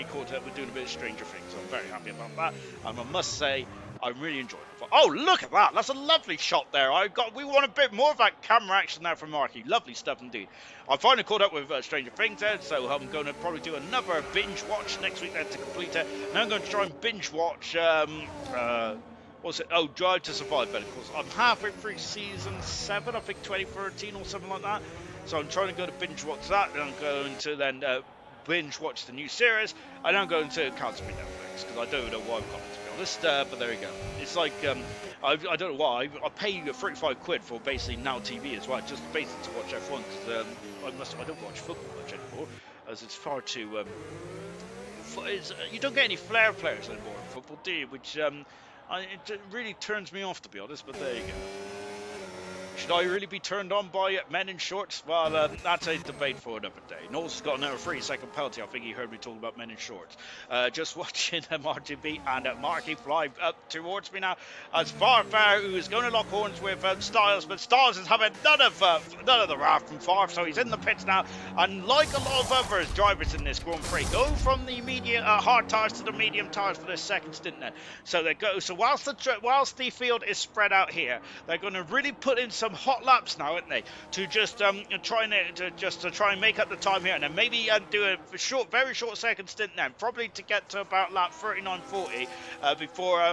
caught up with doing a bit of Stranger Things, so I'm very happy about that. And I must say, I'm really enjoying it. Oh, look at that! That's a lovely shot there. We want a bit more of that camera action there from Marky. Lovely stuff indeed. I finally caught up with Stranger Things there, so I'm going to probably do another binge watch next week then to complete it. Now I'm going to try and binge watch. What's it? Oh, Drive to Survive. But of course, I'm halfway through season 7. I think 2013 or something like that. So I'm trying to go to binge watch that, and I'm going to then binge watch the new series, and I'm going to cancel my Netflix because I don't know why I've got it, to be honest. But there we go. It's like I don't know why I pay you 35 quid for basically Now TV as well, just basically to watch F1 because I don't watch football much anymore, as it's far too. You don't get any flair players anymore in football, do you? Which it really turns me off, to be honest. But there you go. Should I really be turned on by men in shorts? Well, that's a debate for another day. Knowles has got another 3-second penalty. I think he heard me talking about men in shorts. Just watching RTB and Marky fly up towards me now. As Farfar, who is going to lock horns with Styles, but Styles is having none of the wrath from Farf, so he's in the pits now. And like a lot of other drivers in this Grand Prix, go from the hard tyres to the medium tyres for this second stint then. So they go. So whilst the field is spread out here, they're going to really put in some hot laps now, aren't they? To just try and make up the time here, and then maybe do a very short second stint then, probably to get to about lap 39:40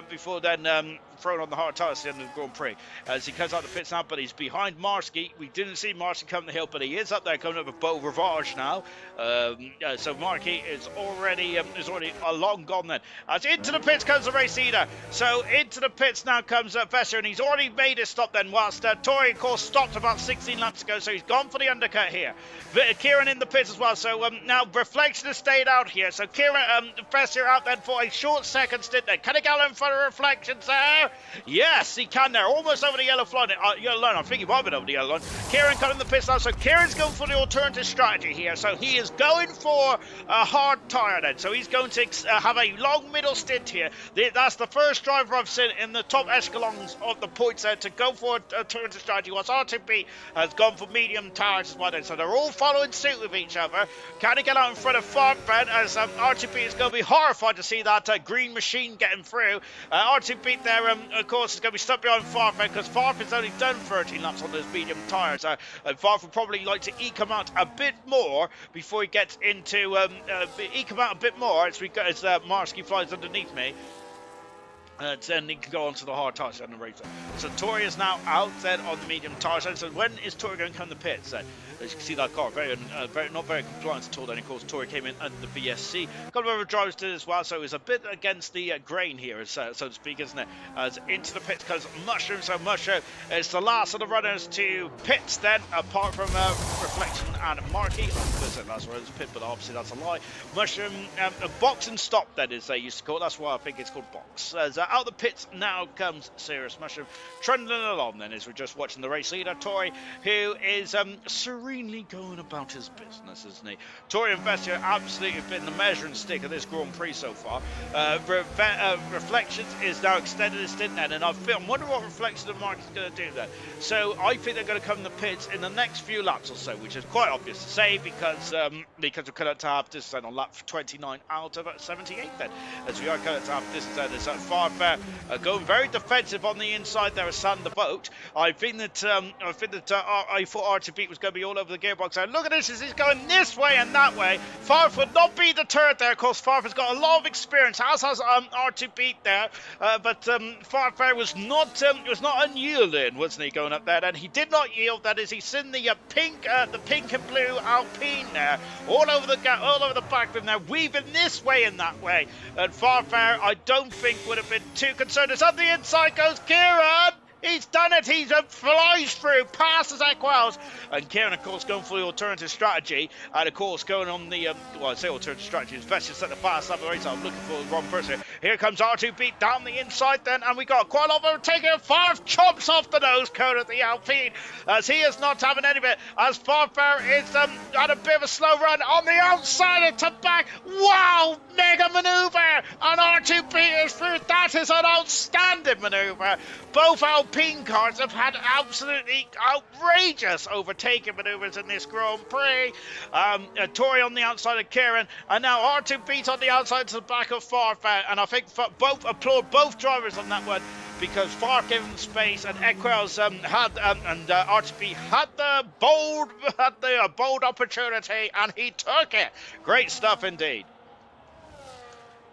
before then thrown on the hard tyres at the end of the Grand Prix. As he comes out the pits now, but he's behind Marsky. We didn't see Marsky come the hill, but he is up there coming up with Beau Rivage now. So Marky is already long gone then. As into the pits comes the race leader. So into the pits now comes Vesser, and he's already made his stop then, whilst Tori, of course, stopped about 16 laps ago, so he's gone for the undercut here. Kieran in the pits as well, so now Reflection has stayed out here. So Kieran, Vesser out then for a short second stint then. Can he go in for the Reflections there? Yes, he can there. Almost over the yellow line. I think he might have been over the yellow line. Kieran cut in the pits now, so Kieran's going for the alternative strategy here. So he is going for a hard tyre then. So he's going to have a long middle stint here. That's the first driver I've seen in the top echelons of the points there to go for a alternative strategy. Whilst R2B has gone for medium tyres as well then. So they're all following suit with each other. Can he get out in front of Fartbed, as R2B is going to be horrified to see that green machine getting through. R2B there, of course, is going to be stuck behind Farf because Farf has only done 13 laps on those medium tyres. And Farf would probably like to eke him out a bit more before he gets into eke him out a bit more as Marsky flies underneath me. Then he can go on to the hard tyres and the racer. So Tori is now out then on the medium tyres. So when is Tori going to come to the pits then? As you can see, that car not very compliant at all. Then of course Tori came in under the VSC. A couple of other drivers did as well, so it was a bit against the grain here, so to speak, isn't it? As into the pits comes Mushroom. So Mushroom is the last of the runners to pits then, apart from Reflection and Marky. I was going to say last runners pit, but obviously that's a lie. Mushroom, a box and stop, that is they used to call it. That's why I think it's called box. As out the pits now comes Serious Mushroom, trundling along then as we're just watching the race leader Tori, who is serenely going about his business, isn't he? Tori and Vestia absolutely have been the measuring stick of this Grand Prix so far. Reflections is now extended his stint then, and I'm wondering what Reflections and Mark is going to do then. So I think they're going to come in the pits in the next few laps or so, which is quite obvious to say because we're going to have this then on lap 29 out of 78 then, as we are going to have this then. It's far fair, going very defensive on the inside there, Sander Boat. I think that I thought R2B was going to be all over the gearbox. And look at this, as he's going this way and that way. Farf would not be deterred there. Of course, Farf has got a lot of experience, as has R2B there. But Farf was not unyielding, wasn't he, going up there? And he did not yield. That is, he's seen the pink and blue Alpine there, all over the back of him there, weaving this way and that way. And Farfare, I don't think would have been too concerned. As on the inside goes Kieran. He's done it. He flies through, passes Equals. And Kieran, of course, going for the alternative strategy. And, of course, going on the, I say alternative strategy. It's best to set the fast up the race. I'm looking for the wrong person. Here comes R2B down the inside then. And we got quite a lot of overtaking. Farf chomps off the nose cone of the Alpine. As he is not having any of it. As Farfare is at a bit of a slow run on the outside to back. Wow! Mega maneuver. And R2B is through. That is an outstanding maneuver. Both Alpine cars have had absolutely outrageous overtaking maneuvers in this Grand Prix. Tori on the outside of Kieran, and now R2B on the outside to the back of Farfan. And I think applaud both drivers on that one, because Farf gave him space, and Equels and R2B had the bold opportunity, and he took it. Great stuff indeed.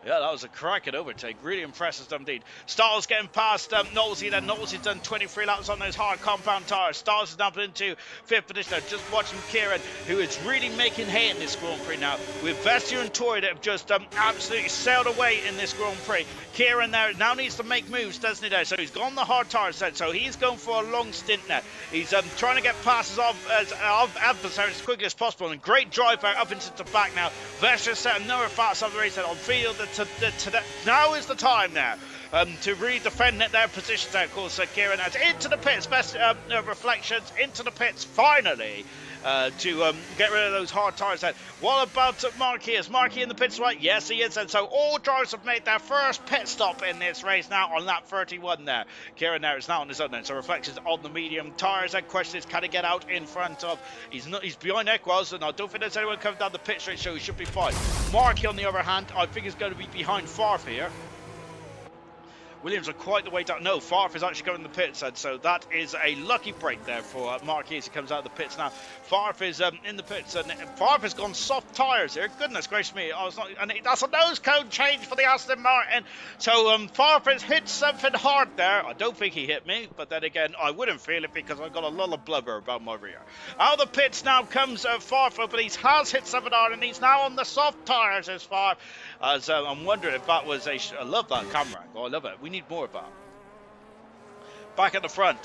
Yeah, that was a cracking overtake. Really impressive stuff indeed. Styles getting past Knowlesy. Then Knowlesy's done 23 laps on those hard compound tyres. Styles is now put into 5th position. Just watching Kieran, who is really making hay in this Grand Prix now, with Vestia and Tori that have just absolutely sailed away in this Grand Prix. Kieran there now needs to make moves, doesn't he there? So he's gone the hard tyre set. So he's going for a long stint now. He's trying to get passes off adversaries as quickly as possible. And great drive back up into the back now. Vestia set another fast on the race on field. Now is the time now. to redefend their positions there. Of course, Kieran has into the pits, best reflections into the pits finally. To get rid of those hard tyres then. What about Marquis? Is Marquis in the pits right? Yes, he is. And so all drivers have made their first pit stop in this race now on lap 31 there. Kieran there is now on his own then. So reflections on the medium tyres. And question is, can he get out in front of... He's behind Equals, and I don't think there's anyone coming down the pit straight, so he should be fine. Marquis, on the other hand, I think is going to be behind Farf here. Williams are quite the way down. No, Farf is actually going in the pits, and so that is a lucky break there for Marquis. He comes out of the pits now. Farf is in the pits, and Farf has gone soft tyres here. Goodness gracious me, I was not, and that's a nose cone change for the Aston Martin. So Farf has hit something hard there. I don't think he hit me, but then again, I wouldn't feel it because I've got a lot of blubber about my rear. Out of the pits now comes Farf, but he has hit something hard, and he's now on the soft tyres as Farf. As I'm wondering if that was I love that camera. Oh, I love it. We need more of that. Back at the front,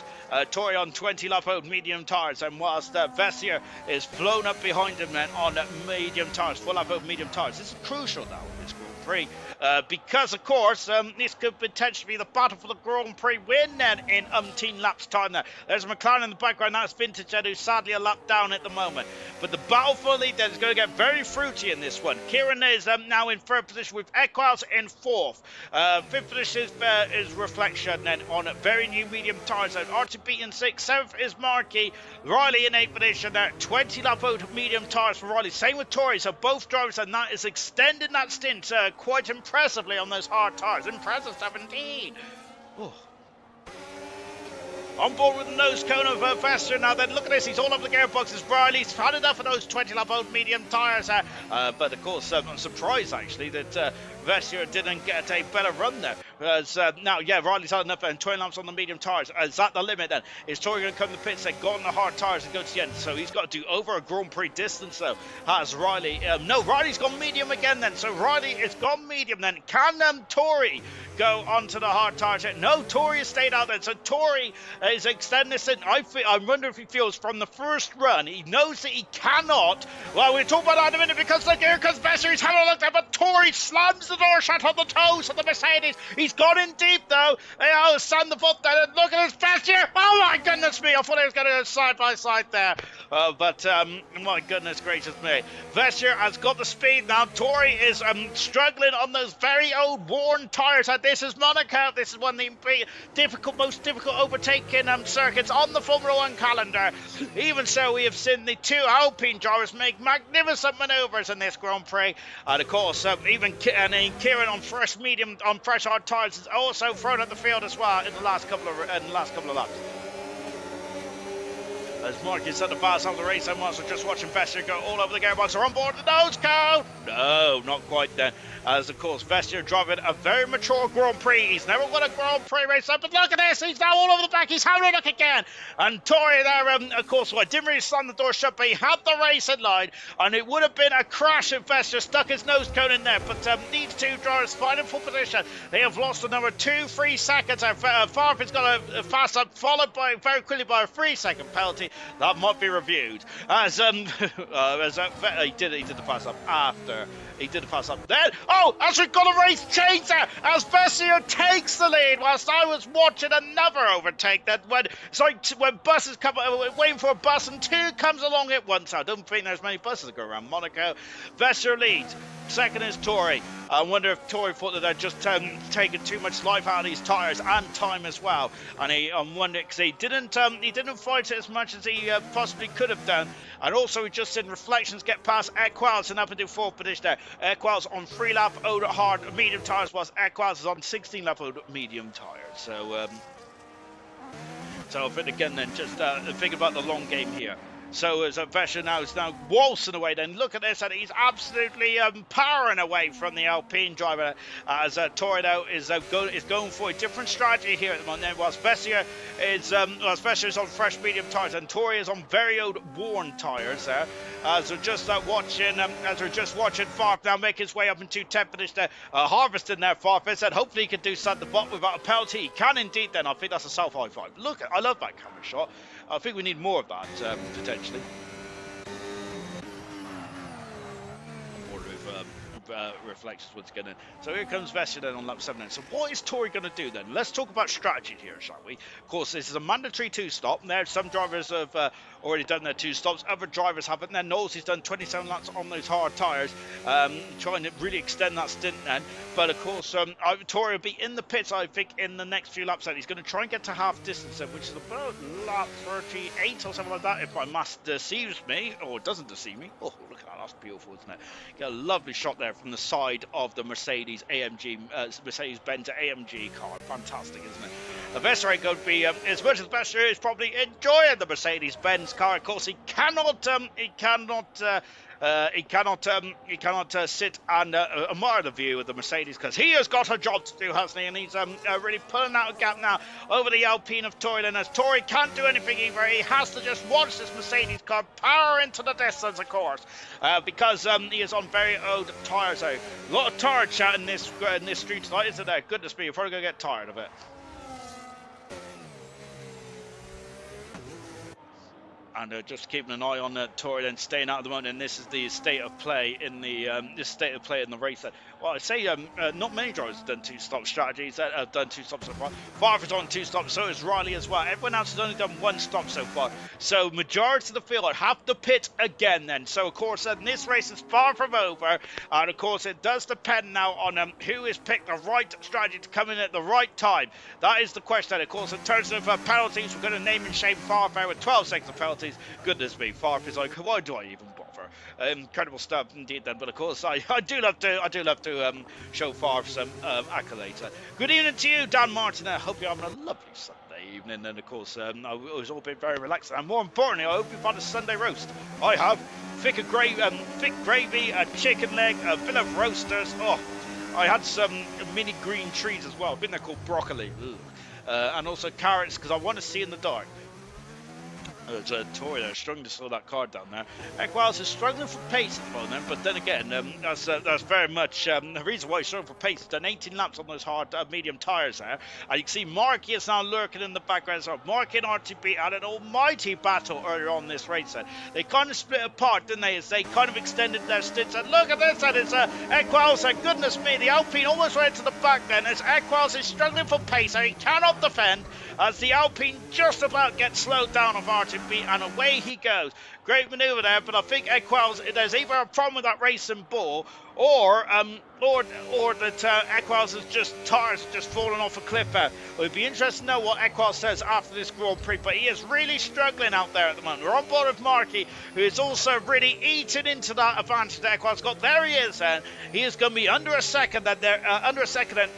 Tory on 20 lap old medium tyres, and whilst Vessier is flown up behind him then on medium tyres, full lap old medium tyres. This is crucial now in this Grand Prix, because of course this could potentially be the battle for the Grand Prix win then in umpteen laps time there. There's McLaren in the background, that's Vintage Ed, who's sadly a lap down at the moment. But the battle for the lead then is going to get very fruity in this one. Kieran is now in third position with Equals in fourth. Fifth position is Reflection then on very new medium tyres. RTP in sixth, seventh is Marquis. Riley in eighth position there. 20 lap old medium tyres for Riley. Same with Tory, so both drivers, and that is extending that stint quite impressively on those hard tyres. Impressive 17. Oh. On board with the nose cone of Vester now then. Look at this, he's all over the gearboxes. Riley's had enough of those 20 lap old medium tyres. But of course, I'm surprised actually that Vester didn't get a better run there. Now, yeah, Riley's had enough, and 20 laps on the medium tyres. Is that the limit then? Is Tory going to come to the pits and go on the hard tyres and go to the end? So he's got to do over a Grand Prix distance though. Has Riley? No, Riley's gone medium again then. So Riley is gone medium then. Can Tory go onto the hard tyres? No, Tory has stayed out there. So Tory is extending this in. I wonder if he feels from the first run, he knows that he cannot. Well, we'll talk about that in a minute because the gear comes Vester. He's having a look there, but Tory slams the door shut on the toes of the Mercedes. He's gone in deep though. Oh, Sam the foot there. Look at his Vester. Oh my goodness me. I thought he was going to go side by side there. But my goodness gracious me. Vester has got the speed now. Tory is struggling on those very old worn tyres. And this is Monaco. This is one of the most difficult overtaking circuits on the Formula 1 calendar. Even so, we have seen the two Alpine drivers make magnificent manoeuvres in this Grand Prix. And of course, even Kieran on fresh hard tyres is also thrown at the field as well in the last couple of laps. As Marcus at the pass of the race, and whilst we're just watching Vester go all over the gearbox, are on board the nose cone. No, not quite then. As of course Vester driving a very mature Grand Prix. He's never won a Grand Prix race, but look at this, he's now all over the back. He's having a look again. And Tory there, of course, well, didn't really slam the door shut, but he had the race in line, and it would have been a crash if Vester stuck his nose cone in there. But these two drivers fighting for position. They have lost another 2-3 seconds. Farf has got a fast up, followed by very quickly by a 3-second penalty. That might be reviewed. As he did the pass up after. He did the pass up then. Oh, as we've got a race change there, as Vessier takes the lead, whilst I was watching another overtake that when buses come, waiting for a bus and two comes along at once. I don't think there's many buses that go around Monaco. Vessier leads. Second is Tory. I wonder if Tory thought that they'd just taken too much life out of his tyres and time as well. And I'm wondering because he didn't fight it as much as he possibly could have done. And also we just seen Reflections get past Equals and up into fourth position there. Equals on 3 lap old hard medium tyres, whilst Equals is on 16 lap old medium tyres. So I think again then just think about the long game here. So as Vesha now is now waltzing away, then look at this, and he's absolutely powering away from the Alpine driver as Tory now is going for a different strategy here at the moment. Then whilst Vesha is on fresh medium tyres and Tory is on very old worn tyres there. As we're just watching Farf now make his way up into 10th position there, harvesting there. Farf said hopefully he can do something the bot without a penalty. He can indeed. Then I think that's a self high five. Look, I love that camera shot. I think we need more of that, potentially. reflections once again. So here comes Vestia then on lap 7. So what is Tori going to do then? Let's talk about strategy here, shall we? Of course, this is a mandatory 2-stop. Now, some drivers have already done their 2 stops. Other drivers haven't. Then Knowles has done 27 laps on those hard tyres, trying to really extend that stint then. But of course, Tori will be in the pits, I think, in the next few laps. And he's going to try and get to half distance then, which is about lap 38 or something like that, if my math deceives me, or doesn't deceive me. Oh, look at that. That's beautiful, isn't it? Get a lovely shot there from the side of the Mercedes Mercedes-Benz AMG car. Fantastic, isn't it? Vesser going to be, as much as Vesser is probably enjoying the Mercedes-Benz car, of course, he cannot sit and admire the view of the Mercedes, because he has got a job to do, hasn't he? And he's really pulling out a gap now over the Alpine of Tori. And as Tori can't do anything either, he has to just watch this Mercedes car power into the distance, of course, because he is on very old tyres. So a lot of tyre chat in this street tonight, isn't there? Goodness me, you're probably going to get tired of it. And just keeping an eye on Tori then staying out at the moment. And this is the state of play in the race. Well, I say not many drivers have done 2-stop strategies that have done 2 stops so far. Farford's on 2 stops, so is Riley as well. Everyone else has only done 1 stop so far. So majority of the field have to pit again then. So of course this race is far from over, and of course it does depend now on who has picked the right strategy to come in at the right time. That is the question. Of course, in terms of penalties, we're going to name and shame Farfar with 12 seconds of penalties. Goodness me, Farfar's like, why do I even bother? Incredible stuff indeed then. But of course, I do love to show Farf some accolades. Good evening to you, Dan Martin. I hope you're having a lovely Sunday evening. And of course, it's all been very relaxing. And more importantly, I hope you've had a Sunday roast. I have thick gravy, a chicken leg, a bit of roasters. Oh, I had some mini green trees as well. I think they're called broccoli. And also carrots, because I want to see in the dark. Tori there, struggling to slow that car down there. Equals is struggling for pace at the moment, but then again, that's very much the reason why he's struggling for pace. He's done 18 laps on those hard medium tyres there. And you can see Marky is now lurking in the background. So Marky and RTB had an almighty battle earlier on this race. They kind of split apart, didn't they, as they kind of extended their stints. And look at this, and it's Equals, and goodness me, the Alpine almost went to the back then, as Equals is struggling for pace, and he cannot defend, as the Alpine just about gets slowed down of RTB, and away he goes. Great manoeuvre there, but I think Equals, there's either a problem with that racing ball, or that Equals is just tyres just falling off a cliff there. It would be interesting to know what Equals says after this Grand Prix, but he is really struggling out there at the moment. We're on board with Marky, who is also really eating into that advantage that Equals got. There he is, and he is going to be under a second.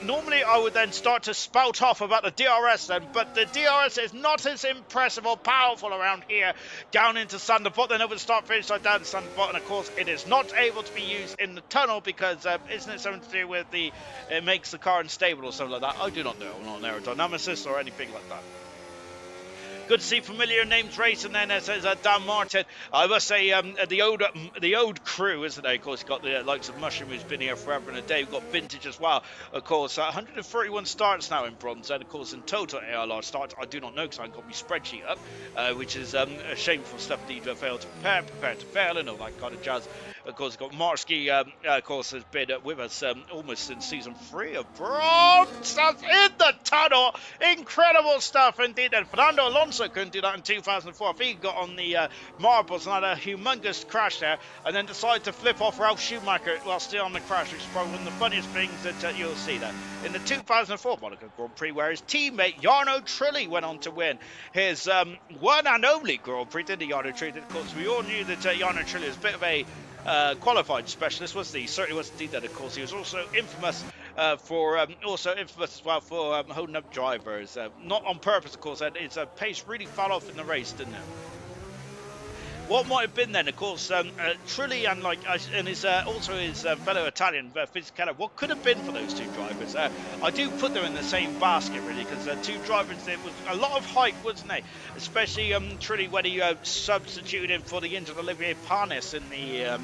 Normally I would then start to spout off about the DRS then, but the DRS is not as impressive or powerful around here down into Thunderbolt, then over the start-finish line down to Thunderbolt, and of course it is not able to be used in the tunnel because isn't it something to do with it makes the car unstable or something like that? I do not know. I'm not an aerodynamicist or anything like that. Good to see familiar names racing then, says Dan Martin. I must say, the old crew, isn't it? Of course, you've got the likes of Mushroom, who's been here forever and a day. We've got Vintage as well. Of course, 131 starts now in bronze. And of course, in total ALR starts, I do not know because I haven't got my spreadsheet up, which is shameful stuff indeed to fail to prepare to fail, and all that kind of jazz. Of course, we've got Marsky, of course, has been with us almost since season 3 of bronze. That's in the tunnel. Incredible stuff indeed. And Fernando Alonso couldn't do that in 2004. I think he got on the marbles and had a humongous crash there, and then decided to flip off Ralf Schumacher while still on the crash, which is probably one of the funniest things that you'll see there. In the 2004 Monaco Grand Prix, where his teammate Jarno Trulli went on to win his one and only Grand Prix, didn't he, Jarno Trulli? Of course, we all knew that Jarno Trulli was a bit of a qualified specialist, wasn't he? Certainly was indeed that. Of course, he was also infamous as well for holding up drivers, not on purpose, of course. And his pace really fell off in the race, didn't it? What might have been then, of course, Trulli and his also his fellow Italian Fisichella, what could have been for those two drivers? I do put them in the same basket, really, because two drivers, there was a lot of hype, wasn't there? Especially Trulli when he substituted him for the injured Olivier Panis in the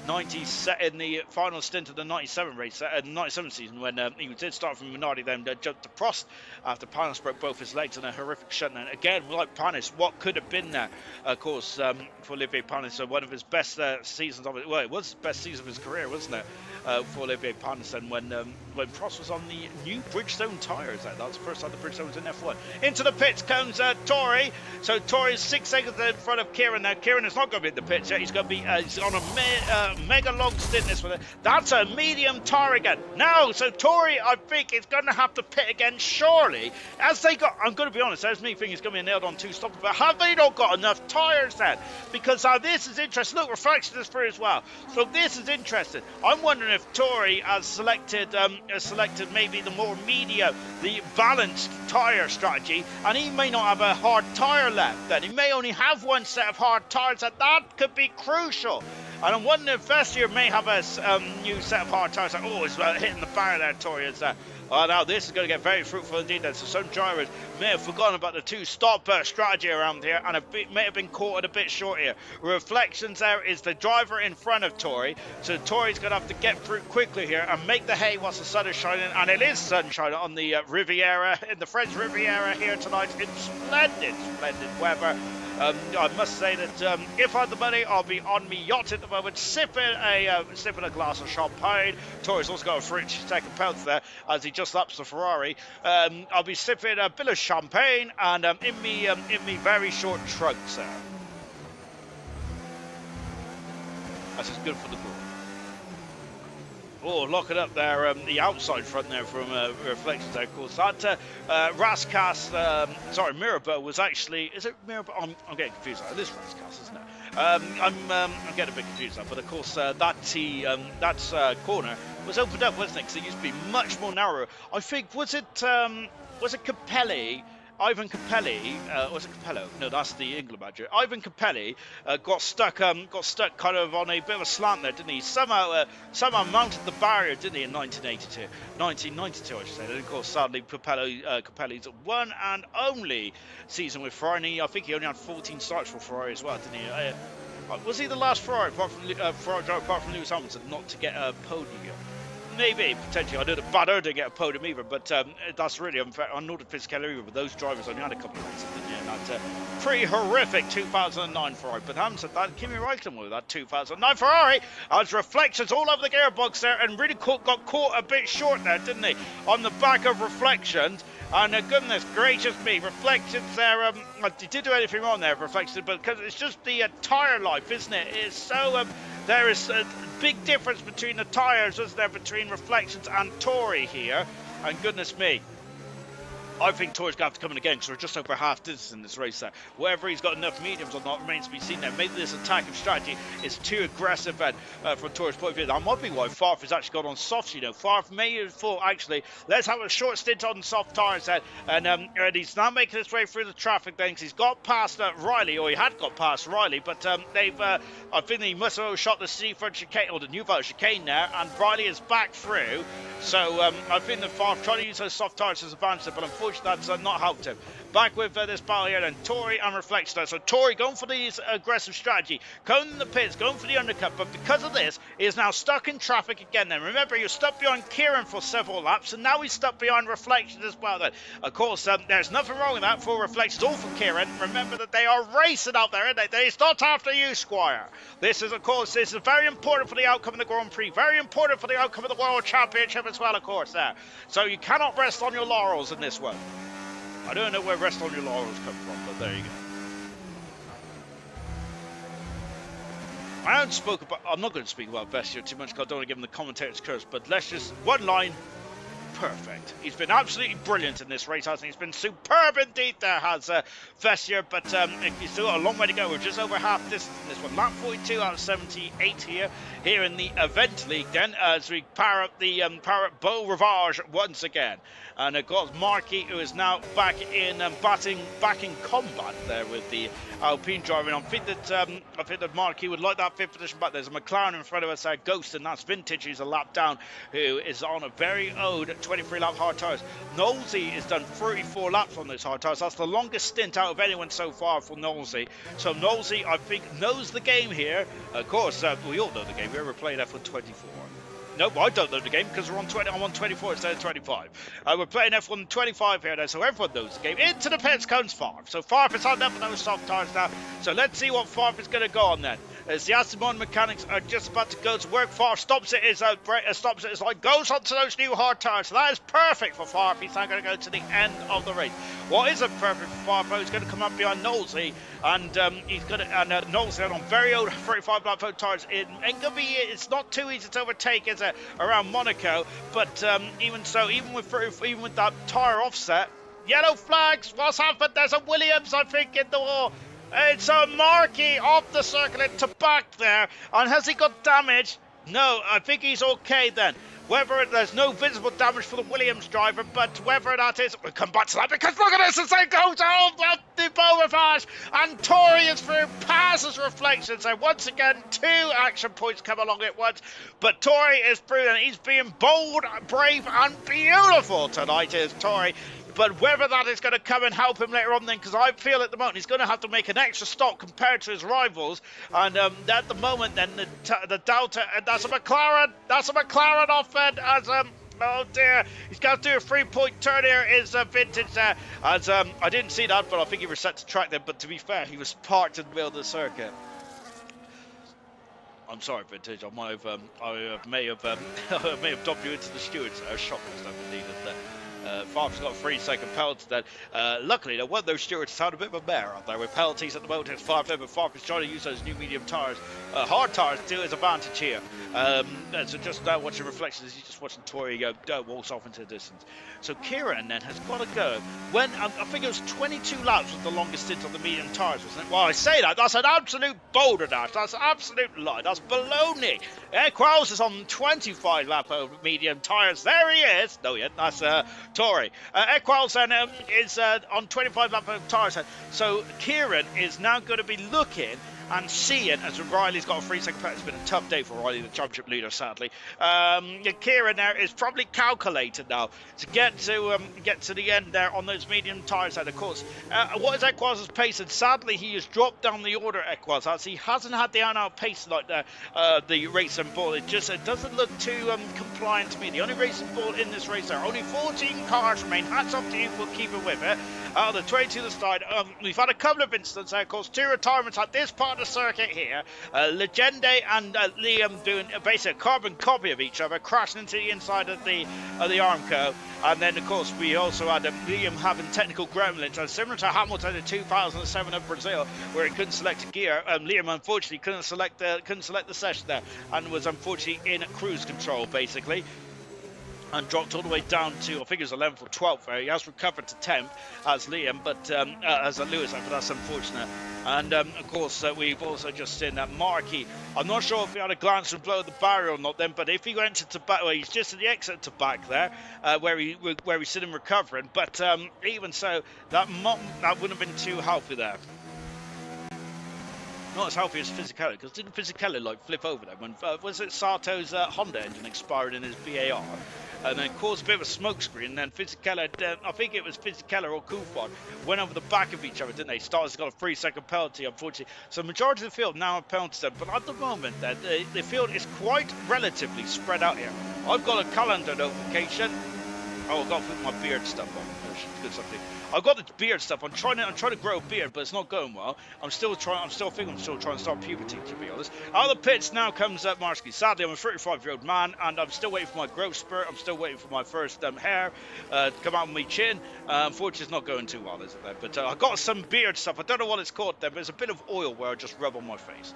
90 set in the final stint of the 97 race, 97 season, when he did start from Minardi, then jumped to Prost after Panis broke both his legs in a horrific shutdown. Again, like Panis, what could have been there, of course, for Olivier Panis, one of his best seasons of it. Well, it was the best season of his career, wasn't it, for Olivier Panis, and when Prost was on the new Bridgestone tyres. That was the first time the Bridgestone was in F1. Into the pits comes Tori. So Tori is 6 seconds in front of Kieran. Now Kieran is not going to be in the pits yet. He's going to be he's on a mega long stint this one. That's a medium tyre again. Now, so Tori, I think, is going to have to pit again, surely. As they got, I'm going to be honest, there's me thinking it's going to be nailed on 2 stops, but have they not got enough tyres then? Because this is interesting. Look, reflection is through as well. So this is interesting. I'm wondering if Tori has selected maybe the more medium, the balanced tyre strategy, and he may not have a hard tyre left then. He may only have one set of hard tyres, and that could be crucial. And I'm wondering if Vestier may have a new set of hard tyres. Like, oh, it's hitting the barrier there, Tori. Is oh, now this is going to get very fruitful indeed then. So some drivers may have forgotten about the 2-stop strategy around here, and may have been caught a bit short here. Reflections there is the driver in front of Tori. So Tori's going to have to get through quickly here and make the hay whilst the sun is shining. And it is sunshine on the Riviera, in the French Riviera here tonight. It's splendid, splendid weather. I must say that if I had the money, I'll be on me yacht at the moment, sipping a glass of champagne. Tori's also got a French second pounce there as he just laps the Ferrari. I'll be sipping a bit of champagne and in me very short trunks there. That's just good for the group. Oh, lock it up there, the outside front there from Reflections there, of course. That Rascas, sorry, Mirabeau was actually, is it Mirabeau? I'm getting confused. It is Rascas, isn't it? I'm getting a bit confused now, but of course that corner was opened up, wasn't it? Because it used to be much more narrow. I think, was it Capelli? Ivan Capelli, was it Capello? No, that's the England manager. Ivan Capelli got stuck kind of on a bit of a slant there, didn't he? Somehow mounted the barrier, didn't he, in 1992, I should say. And of course, sadly, Capelli's one and only season with Ferrari. I think he only had 14 starts for Ferrari as well, didn't he? Was he the last Ferrari, apart from Lewis Hamilton, not to get a podium? Maybe, potentially. I know that Badder didn't get a podium either, but that's really unfair. I know that Fisichella either, but those drivers only had a couple of races, didn't they? And that pretty horrific 2009 Ferrari. But having said that, Kimi Räikkönen with that 2009 Ferrari has reflections all over the gearbox there, and really got caught a bit short there, didn't he? On the back of Reflections. And goodness gracious me, Reflections there, he did do anything wrong there, Reflections, but because it's just the tyre life, isn't it? It's so, there is a big difference between the tyres, isn't there, between Reflections and Tori here, and goodness me. I think Tori's going to have to come in again because we're just over half distance in this race there. Whether he's got enough mediums or not remains to be seen there. Maybe this attacking strategy is too aggressive from Tori's point of view. That might be why Favre has actually gone on softs, you know. Favre may have thought, actually, let's have a short stint on soft tyres then. And he's now making his way through the traffic then because he's got past Riley, or he had got past Riley, but I think he must have shot the Seafront chicane, or the New Valley chicane there, and Riley is back through. So I think that Favre trying to use those soft tyres as a advantage, but unfortunately that's not helped him. Back with this battle here then, Tori and Reflection. So Tori going for the aggressive strategy, going in the pits, going for the undercut, but because of this, he is now stuck in traffic again then. Remember, he was stuck behind Kieran for several laps, and now he's stuck behind Reflections as well then. Of course, there's nothing wrong with that for Reflections or for Kieran. Remember that they are racing out there, aren't they? It's not after you, Squire. This is very important for the outcome of the Grand Prix, very important for the outcome of the World Championship as well, of course, there. So you cannot rest on your laurels in this one. I don't know where rest on your laurels come from, but there you go. I'm not going to speak about Vestiaire too much because I don't want to give him the commentator's curse, but let's just, one line, perfect. He's been absolutely brilliant in this race, hasn't he? He's been superb indeed there, has Vestiaire, but he's still got a long way to go. We're just over half distance in this one. Lap 42 out of 78 here in the event league then, as we power up Beau Rivage once again. And of course, Marquis, who is now back in combat there with the Alpine driver. And I think that Marquis would like that fifth position back. There's a McLaren in front of us, Ghost, and that's Vintage, who's a lap down, who is on a very old 23 lap hard tyres. Knowlesy has done 34 laps on those hard tyres. That's the longest stint out of anyone so far for Knowlesy. So Knowlesy, I think, knows the game here. Of course, we all know the game. We ever played F1 24. Nope, I don't know the game because we're on 20. I'm on 24 instead of 25. We're playing F1 25 here now, so everyone knows the game. Into the pits comes Farf. So Farf is on up with those soft tyres now. So let's see what Farf is going to go on then. As the Aston Martin mechanics are just about to go to work, Farf stops it. Stops it. It's like goes onto those new hard tyres. So that is perfect for Farf. He's now going to go to the end of the race. What isn't perfect for Farf, though, he's going to come up behind Knowlesy, and he's going to Knowlesy on very old 35 lap tyres. It ain't going to be. It's not too easy to overtake, is it? Around Monaco, but even so, even with that tyre offset, yellow flags. What's happened? There's a Williams, I think, in the wall. It's a Markey off the circle into back there, and has he got damage? No, I think he's okay then. Whether there's no visible damage for the Williams driver, but whether that is, we'll come back to that because look at this as they go down the Beauvais, and Tory is through, passes reflections, and once again 2 action points come along at once, but Tory is through and he's being bold, brave and beautiful tonight, is Tory. But whether that is going to come and help him later on then, because I feel at the moment he's going to have to make an extra stop compared to his rivals. And at the moment then, the Delta, and that's a McLaren off end as, oh dear, he's got to do a 3-point turn here, is Vintage there. As, I didn't see that, but I think he was set to track then. But to be fair, he was parked in the middle of the circuit. I'm sorry, Vintage. I may have dumped you into the stewards. I was shocked because I needed that. Farf's got a 3-second penalty then. Luckily, one of those stewards had a bit of a mare out there with penalties at the moment. It's Farf there, but Farf is trying to use those new medium tyres, hard tyres, to his advantage here. So just now watching reflections, he's just watching Tory walks off into the distance. So Kieran then has got to go. When I think it was 22 laps was the longest stint on the medium tyres, wasn't it? Well, I say that, that's an absolute boulder dash. That's an absolute lie. That's baloney. Equals is on 25 lap over medium tyres. There he is. No, yet. That's Tory. Equals then is on 25 lap over tyres. So Kieran is now going to be looking and seeing, as Riley's got a 3-second penalty. It's been a tough day for Riley, the championship leader, sadly. Kieran there is probably calculated now to get to the end there on those medium tyres. And of course, what is Equaz's pace? And sadly, he has dropped down the order, Equaz, as he hasn't had the out pace like the racing ball. It doesn't look too compliant to me. The only racing ball in this race, there are only 14 cars remain. Hats off to you for keeping with it. Out of the 22 to the side, we've had a couple of incidents there, of course, 2 retirements at this part of the circuit here. Legende and Liam doing basically a carbon copy of each other, crashing into the inside of the Armco. And then, of course, we also had Liam having technical gremlins, similar to Hamilton in 2007 of Brazil, where he couldn't select a gear. Liam, unfortunately, couldn't select the session there, and was unfortunately in cruise control, basically. And dropped all the way down to, I think it was 11th or 12th there. He has recovered to 10th as Liam, but as Lewis, but that's unfortunate. And of course, we've also just seen that Markey. I'm not sure if he had a glance and blow at the barrier or not then, but if he went to back, well, he's just at the exit to back there, where he's sitting recovering. But even so, that wouldn't have been too healthy there. Not as healthy as Fisichella, because didn't Fisichella like flip over there when was it Sato's Honda engine expired in his BAR, and then caused a bit of a smoke screen. And then Fisichella, I think it was Fisichella or Kufon, went over the back of each other, didn't they? Stars got a 3-second penalty, unfortunately. So the majority of the field now have penalties then, but at the moment the field is quite relatively spread out here. I've got a calendar notification. Oh, I've got to put my beard stuff on. Good something. I've got the beard stuff. I'm trying to grow a beard, but it's not going well. I'm still trying to start puberty, to be honest. Out of the pits now comes Marsky. Sadly, I'm a 35-year-old man, and I'm still waiting for my growth spurt. I'm still waiting for my first hair to come out of my chin. Unfortunately, it's not going too well, is it? There? But I've got some beard stuff. I don't know what it's called there, but it's a bit of oil where I just rub on my face.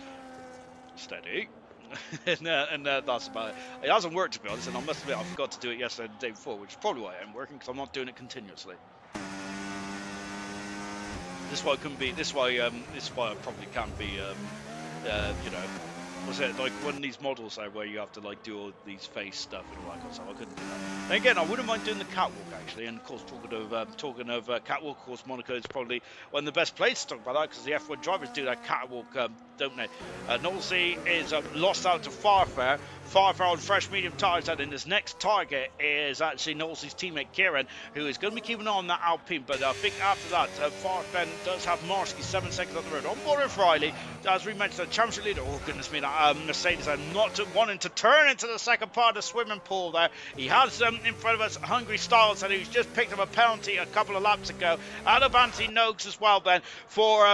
Steady. and that's about it. It hasn't worked, to be honest, and I must admit I forgot to do it yesterday and the day before, which is probably why it ain't working, because I'm not doing it continuously. This is why I couldn't be. This is why I probably can't be. You know, was it like one of these models there where you have to like do all these face stuff and all that kind of stuff? I couldn't do that. And again, I wouldn't mind doing the catwalk actually. And of course, talking of catwalk, of course, Monaco is probably one of the best places to talk about that, because the F1 drivers do that catwalk, don't they? Knowlesy is lost out to Farfare. Farfar on fresh medium tyres, and his next target is actually Knowles' teammate Kieran, who is going to be keeping an eye on that Alpine. But I think after that, Farfar does have Marsky 7 seconds on the road. On board with Riley, as we mentioned, the championship leader. Oh, goodness me, that Mercedes not wanting to turn into the second part of the swimming pool there. He has in front of us Hungry Styles, and he's just picked up a penalty a couple of laps ago. Out of Noakes as well then for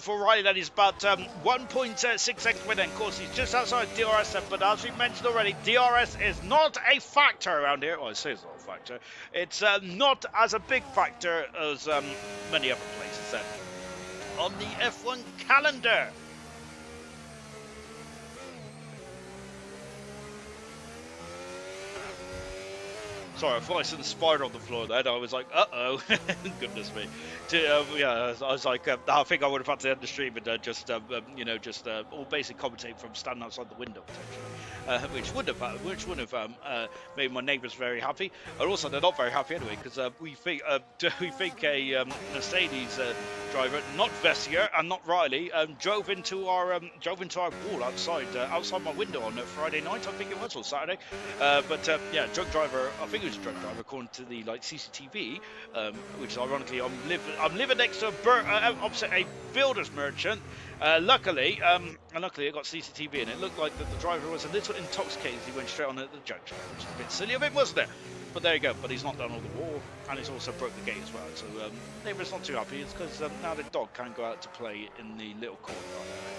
Riley. That is about 1.6 seconds within. Of course, he's just outside DRS then, but as we mentioned already, DRS is not a factor around here. Well, I say it's not a factor. It's not as a big factor as many other places then on the F1 calendar. Sorry, I thought I saw the spider on the floor then. I was like, uh-oh. Goodness me. Yeah, I was like, I think I would have had to end the stream and or basically commentate from standing outside the window, potentially. Which would have made my neighbours very happy. And also, they're not very happy anyway, because we think a Mercedes driver, not Vessier and not Riley, drove into our wall outside my window on Friday night, I think it was, or Saturday. Yeah, drunk driver, I think it was a drunk driver according to the CCTV, which ironically I'm living next to opposite a builder's merchant. Luckily it got CCTV, and it looked like that the driver was a little intoxicated as he went straight on at the junction, which is a bit silly of it, wasn't it? But there you go. But he's not done all the wall, and he's also broke the gate as well. So neighbour's not too happy. It's because now the dog can't go out to play in the little courtyard area.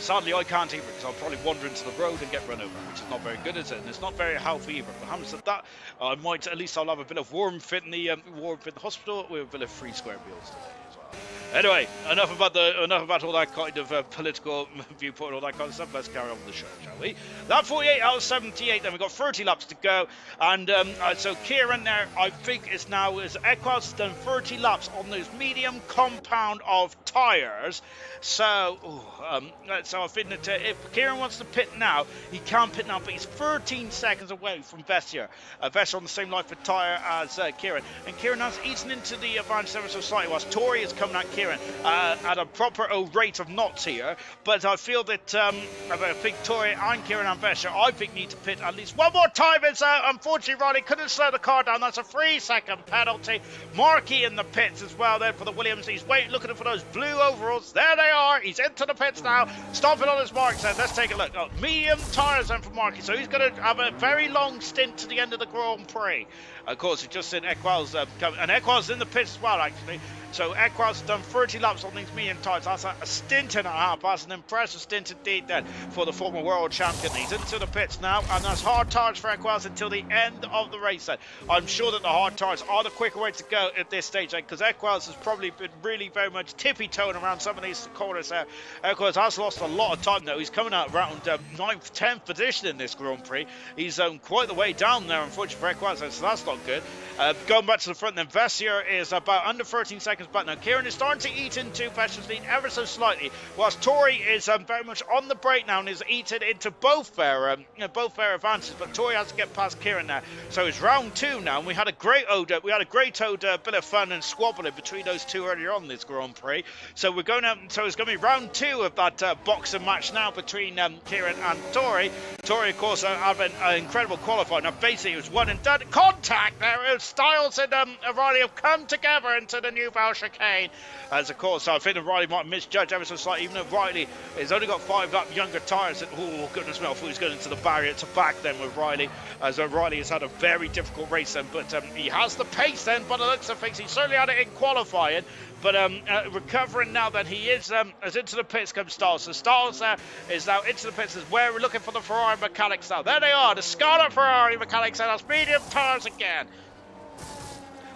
Sadly, I can't either, because I'll probably wander into the road and get run over, which is not very good, is it? And it's not very healthy either. But having said that, at least I'll have a bit of warmth in the hospital with a bit of free square meals today as well. Anyway, enough about all that kind of political viewpoint, all that kind of stuff. Let's carry on with the show, shall we? That 48 out of 78. Then we've got 30 laps to go, and so Kieran there, I think, is Equals has done 30 laps on those medium compound of tyres. So I think that if Kieran wants to pit now, he can pit now, but he's 13 seconds away from Vessier. Vessier on the same life of tyre as Kieran, and Kieran has eaten into the advantage ever so slightly, whilst Tory is coming at Kieran at a proper rate of knots here. But I feel that I think Tory and Kieran and Vessier, I think, need to pit at least one more time. It's unfortunately Riley couldn't slow the car down. That's a 3-second penalty. Markey in the pits as well then for the Williams. He's looking for those blue overalls. There they are. He's into the pits now, stopping on his mark. So let's take a look. Medium tyres then for Markey, so he's going to have a very long stint to the end of the Grand Prix. Of course, he's just seen Equals and Equals in the pits as well, actually. So Equals has done 30 laps on these medium tyres. That's a stint and a half. That's an impressive stint indeed then for the former world champion. He's into the pits now, and that's hard tyres for Equals until the end of the race then. I'm sure that the hard tyres are the quicker way to go at this stage, because Equals has probably been really very much tippy-toeing around some of these corners there. Equals has lost a lot of time though. He's coming out around 9th, 10th position in this Grand Prix. He's quite the way down there, unfortunately, for Equals, so that's not good. Going back to the front then, Vessier is about under 13 seconds back now. Kieran is starting to eat into Vessier's lead ever so slightly, whilst Tory is very much on the break now and is eaten into both their advances, but Tory has to get past Kieran now. So it's round 2 now, and we had a great old bit of fun and squabbling between those two earlier on this Grand Prix. So it's going to be round 2 of that boxing match now between Kieran and Tory. Tory, of course, having an incredible qualifying. Now, basically, it was one and done. Contact there. Styles and Riley have come together into the New Val chicane. As, of course, I think that Riley might misjudge ever so slightly, even though Riley has only got 5 lap younger tyres. Oh, goodness me, I thought he was going into the barrier to back then with Riley, as Riley has had a very difficult race then, but he has the pace then, by the looks of things. He certainly had it in qualifying. But recovering now that he is as into the pits comes Styles. So Styles is now into the pits, is where we're looking for the Ferrari mechanics now. There they are, the Scarlet Ferrari mechanics, and that's medium tyres again.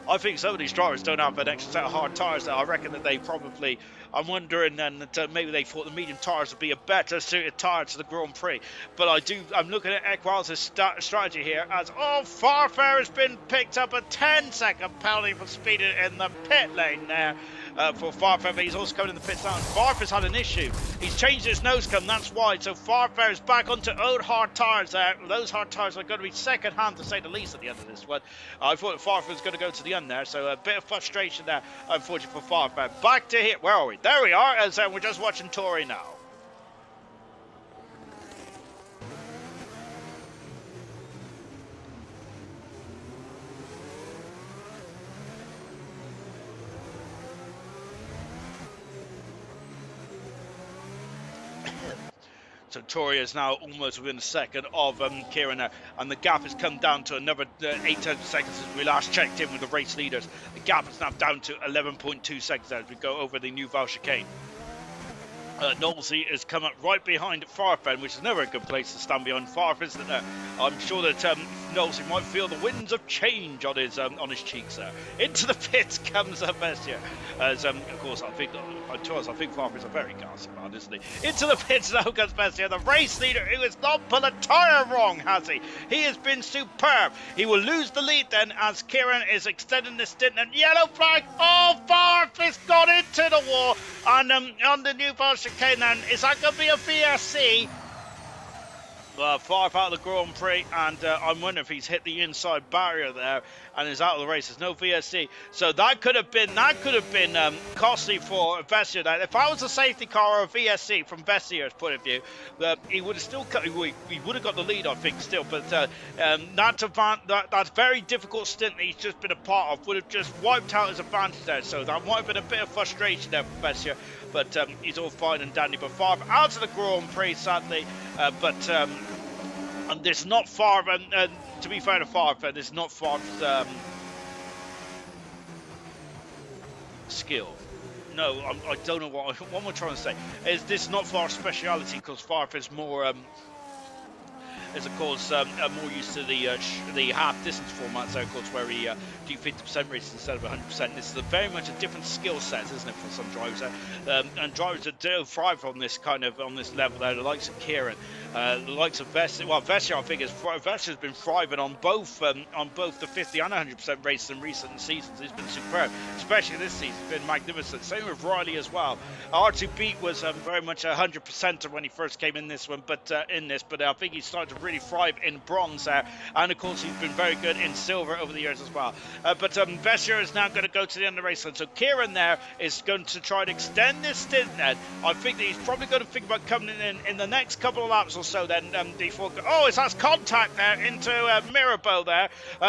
I think some of these drivers don't have an extra set of hard tyres there. I reckon that they probably, I'm wondering then that maybe they thought the medium tyres would be a better suited tyre to the Grand Prix. But I'm looking at Equals' strategy here as, Farfar has been picked up a 10-second penalty for speeding in the pit lane there. For Farfar, but he's also coming in the pits now. Farfar's had an issue. He's changed his nose cone, that's why. So Farfar is back onto old hard tyres there. Those hard tyres are going to be second hand, to say the least, at the end of this one. I thought Farfar was going to go to the end there, so a bit of frustration there, unfortunately, for Farfar. Back to here. Where are we? There we are, as we're just watching Tory now. So Tori is now almost within a second of Kieran there, and the gap has come down to another 8 seconds since we last checked in with the race leaders. The gap is now down to 11.2 seconds as we go over the New Val chicane. Knowlesy is coming right behind Farfen, which is never a good place to stand behind Farf, isn't it? I'm sure that Knowlesy might feel the winds of change on his cheeks there. Into the pits comes Bestia. As of course, I think Farf is a very gassy man, isn't he? Into the pits now comes Bestia, the race leader who has not put a tyre wrong, has he? He has been superb. He will lose the lead then as Kieran is extending the stint, and yellow flag. Oh, Farf has got into the wall, and on the New Val chicane then, is that going to be a VSC? Far out of the Grand Prix, and I'm wondering if he's hit the inside barrier there and is out of the race. There's no VSC, so that could have been costly for Vessier. Now, if I was a safety car or a VSC from Vessier's point of view, he would have still he would have got the lead, I think, still. But that very difficult stint that he's just been a part of would have just wiped out his advantage there. So that might have been a bit of frustration there for Vessier. But he's all fine and dandy. But far out of the Grand Prix, sadly. And there's not far, to be fair to Farf, there's not far skill. No, I don't know what am I trying to say. Is this not far speciality, because Farf is more is of course more used to the half distance format, so of course where he do 50% races instead of 100%. This is very much a different skill set, isn't it, for some drivers? And drivers that do thrive on this level there, the likes of Kieran, the likes of Vessier. Well, Vessier, I think Vessier's been thriving on both the 50 and 100% races in recent seasons. He's been superb, especially this season. He's been magnificent. Same with Riley as well. R2 was very much a 100%er when he first came in this one, but I think he's started to really thrive in bronze there, and of course he's been very good in silver over the years as well. But Vessier is now going to go to the end of the race, so Kieran there is going to try to extend this stint then. I think that he's probably going to think about coming in the next couple of laps or so then before... Oh, that's contact there into Mirabeau there,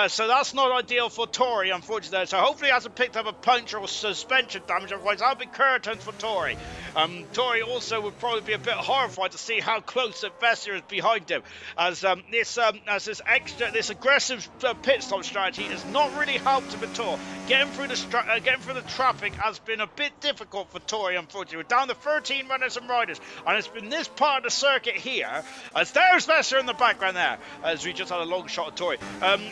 so that's not ideal for Tori, unfortunately. So hopefully he hasn't picked up a puncture or suspension damage, otherwise that'll be curtains for Tori. Tori also would probably be a bit horrified to see how close that Vessier is behind him, as this aggressive pit stop strategy has not really helped him at all. Getting through the traffic has been a bit difficult for Tori, unfortunately. We're down to 13 runners and riders, and it's been this part of the circuit here, as there's Vessier in the background there, as we just had a long shot of Tori.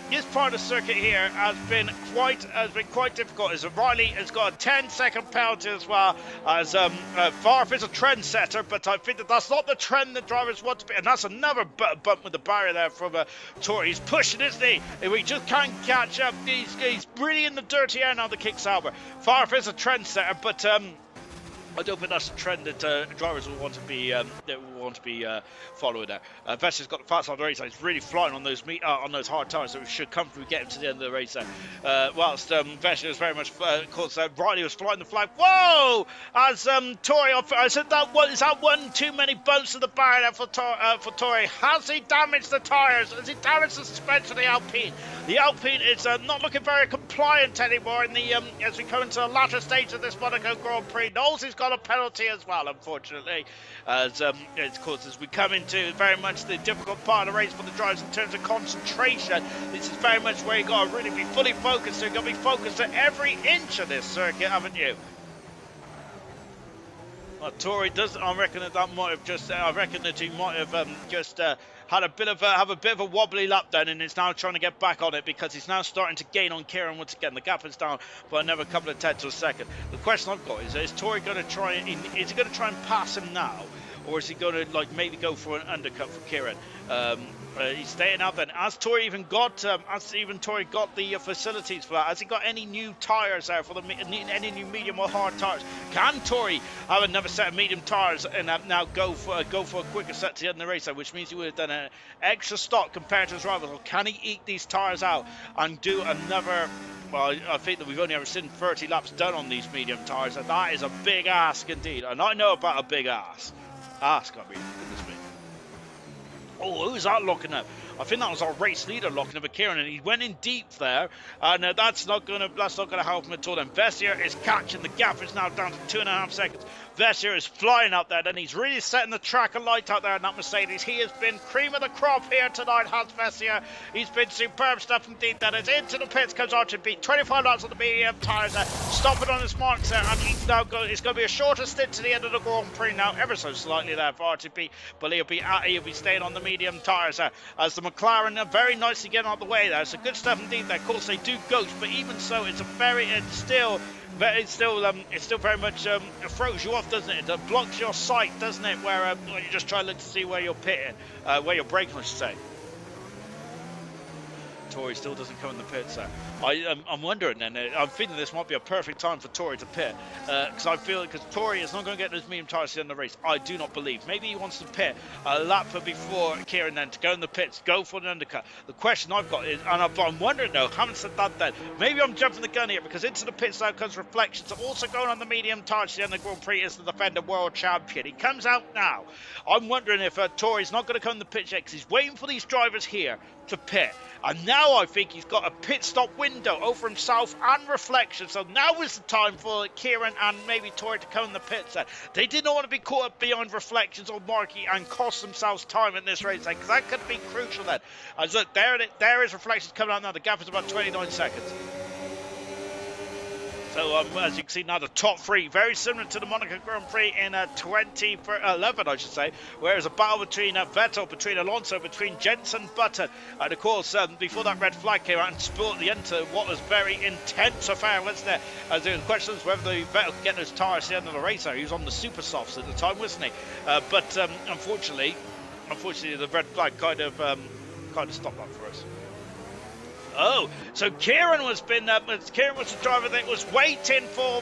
This part of the circuit here has been quite difficult, as Riley has got a 10-second penalty as well, as Farf is a trendsetter, but I think that's not the trend that drivers want to be, and that's another bump with the barrier there from Tori. He's pushing, isn't he? If he just can't catch up, he's really in the dirty air now, the kick Sauber. Farf is a trendsetter, but I don't think that's a trend that drivers will want to be following there. Vessier's got the fast side of the race, and he's really flying on those hard tires, so we should comfortably get him to the end of the race there. Whilst Vessier is very much, of course, Riley was flying the flag. Whoa! As Tori, I said is that one too many bumps to the barrier for Tori? Has he damaged the tyres? Has he damaged the suspension of the Alpine? The Alpine is not looking very compliant anymore in the as we come into the latter stage of this Monaco Grand Prix. Knowles got a penalty as well, unfortunately, as of course, as we come into very much the difficult part of the race for the drivers in terms of concentration. This is very much where you got to really be fully focused. So you've got to be focused at every inch of this circuit, haven't you? Well, Tori does. I reckon that might have just. I reckon that he might have just had a bit of a wobbly lap then, and is now trying to get back on it because he's now starting to gain on Kieran once again. The gap is down by another couple of tenths of a second. The question I've got is Tori going to try? Is he going to try and pass him now, or is he going to maybe go for an undercut for Kieran? He's staying out then. Has Tori got the facilities for that? Has he got any new tyres there for any new medium or hard tyres? Can Tori have another set of medium tyres and now go for a quicker set to the end of the race, which means he would have done an extra stop compared to his rivals? Or can he eke these tyres out and do another? Well, I think that we've only ever seen 30 laps done on these medium tyres, and that is a big ask indeed. And I know about a big ask. I mean, goodness me. Oh, who's that looking at? I think that was our race leader locking up with Kieran, and he went in deep there, and that's not gonna help him at all. And Vessier is catching the gap. It's now down to 2.5 seconds. Vessier is flying out there, and he's really setting the track alight out there in that Mercedes. He has been cream of the crop here tonight, has Vessier. He's been superb stuff indeed. That is into the pits, comes Archie beat 25 laps on the medium tyres there, stopping on his marks there, and he's now it's going to be a shorter stint to the end of the Grand Prix now, ever so slightly there for Archie beat, but he'll be staying on the medium tyres there, as the McLaren are very nicely getting out of the way there. So good stuff indeed there. Of course they do ghost, but even so, it's still very much throws you off, doesn't it? It blocks your sight, doesn't it? Where you just try to look to see where you're pitting, where you're braking, I should say. Tory still doesn't come in the pits there. I'm wondering then, I'm feeling this might be a perfect time for Tory to pit, because I feel because Tory is not going to get those medium tyres in the race. I do not believe. Maybe he wants to pit a lap before Kieran then to go in the pits, go for an undercut. The question I've got is, and I'm wondering though, haven't said that then, maybe I'm jumping the gun here, because into the pits now comes Reflections, also going on the medium tyres to the end of the Grand Prix is the defender world champion. He comes out now. I'm wondering if Tory's not going to come in the pits yet, because he's waiting for these drivers here to pit. And now I think he's got a pit stop window over himself and Reflection. So now is the time for Kieran and maybe Tory to come in the pits. They did not want to be caught up behind Reflections or Markey and cost themselves time in this race, because that could be crucial then. As look, there is Reflections coming out now. The gap is about 29 seconds. So as you can see now, the top three, very similar to the Monaco Grand Prix in 2011, I should say, whereas a battle between Vettel, between Alonso, between Jenson Button, and of course, before that red flag came out and spilled the end to what was very intense affair, wasn't there? As there were questions whether Vettel could get those tyres at the end of the race. He was on the super softs at the time, wasn't he? But unfortunately, the red flag kind of stopped that for us. Oh, so Kieran was the driver that was waiting for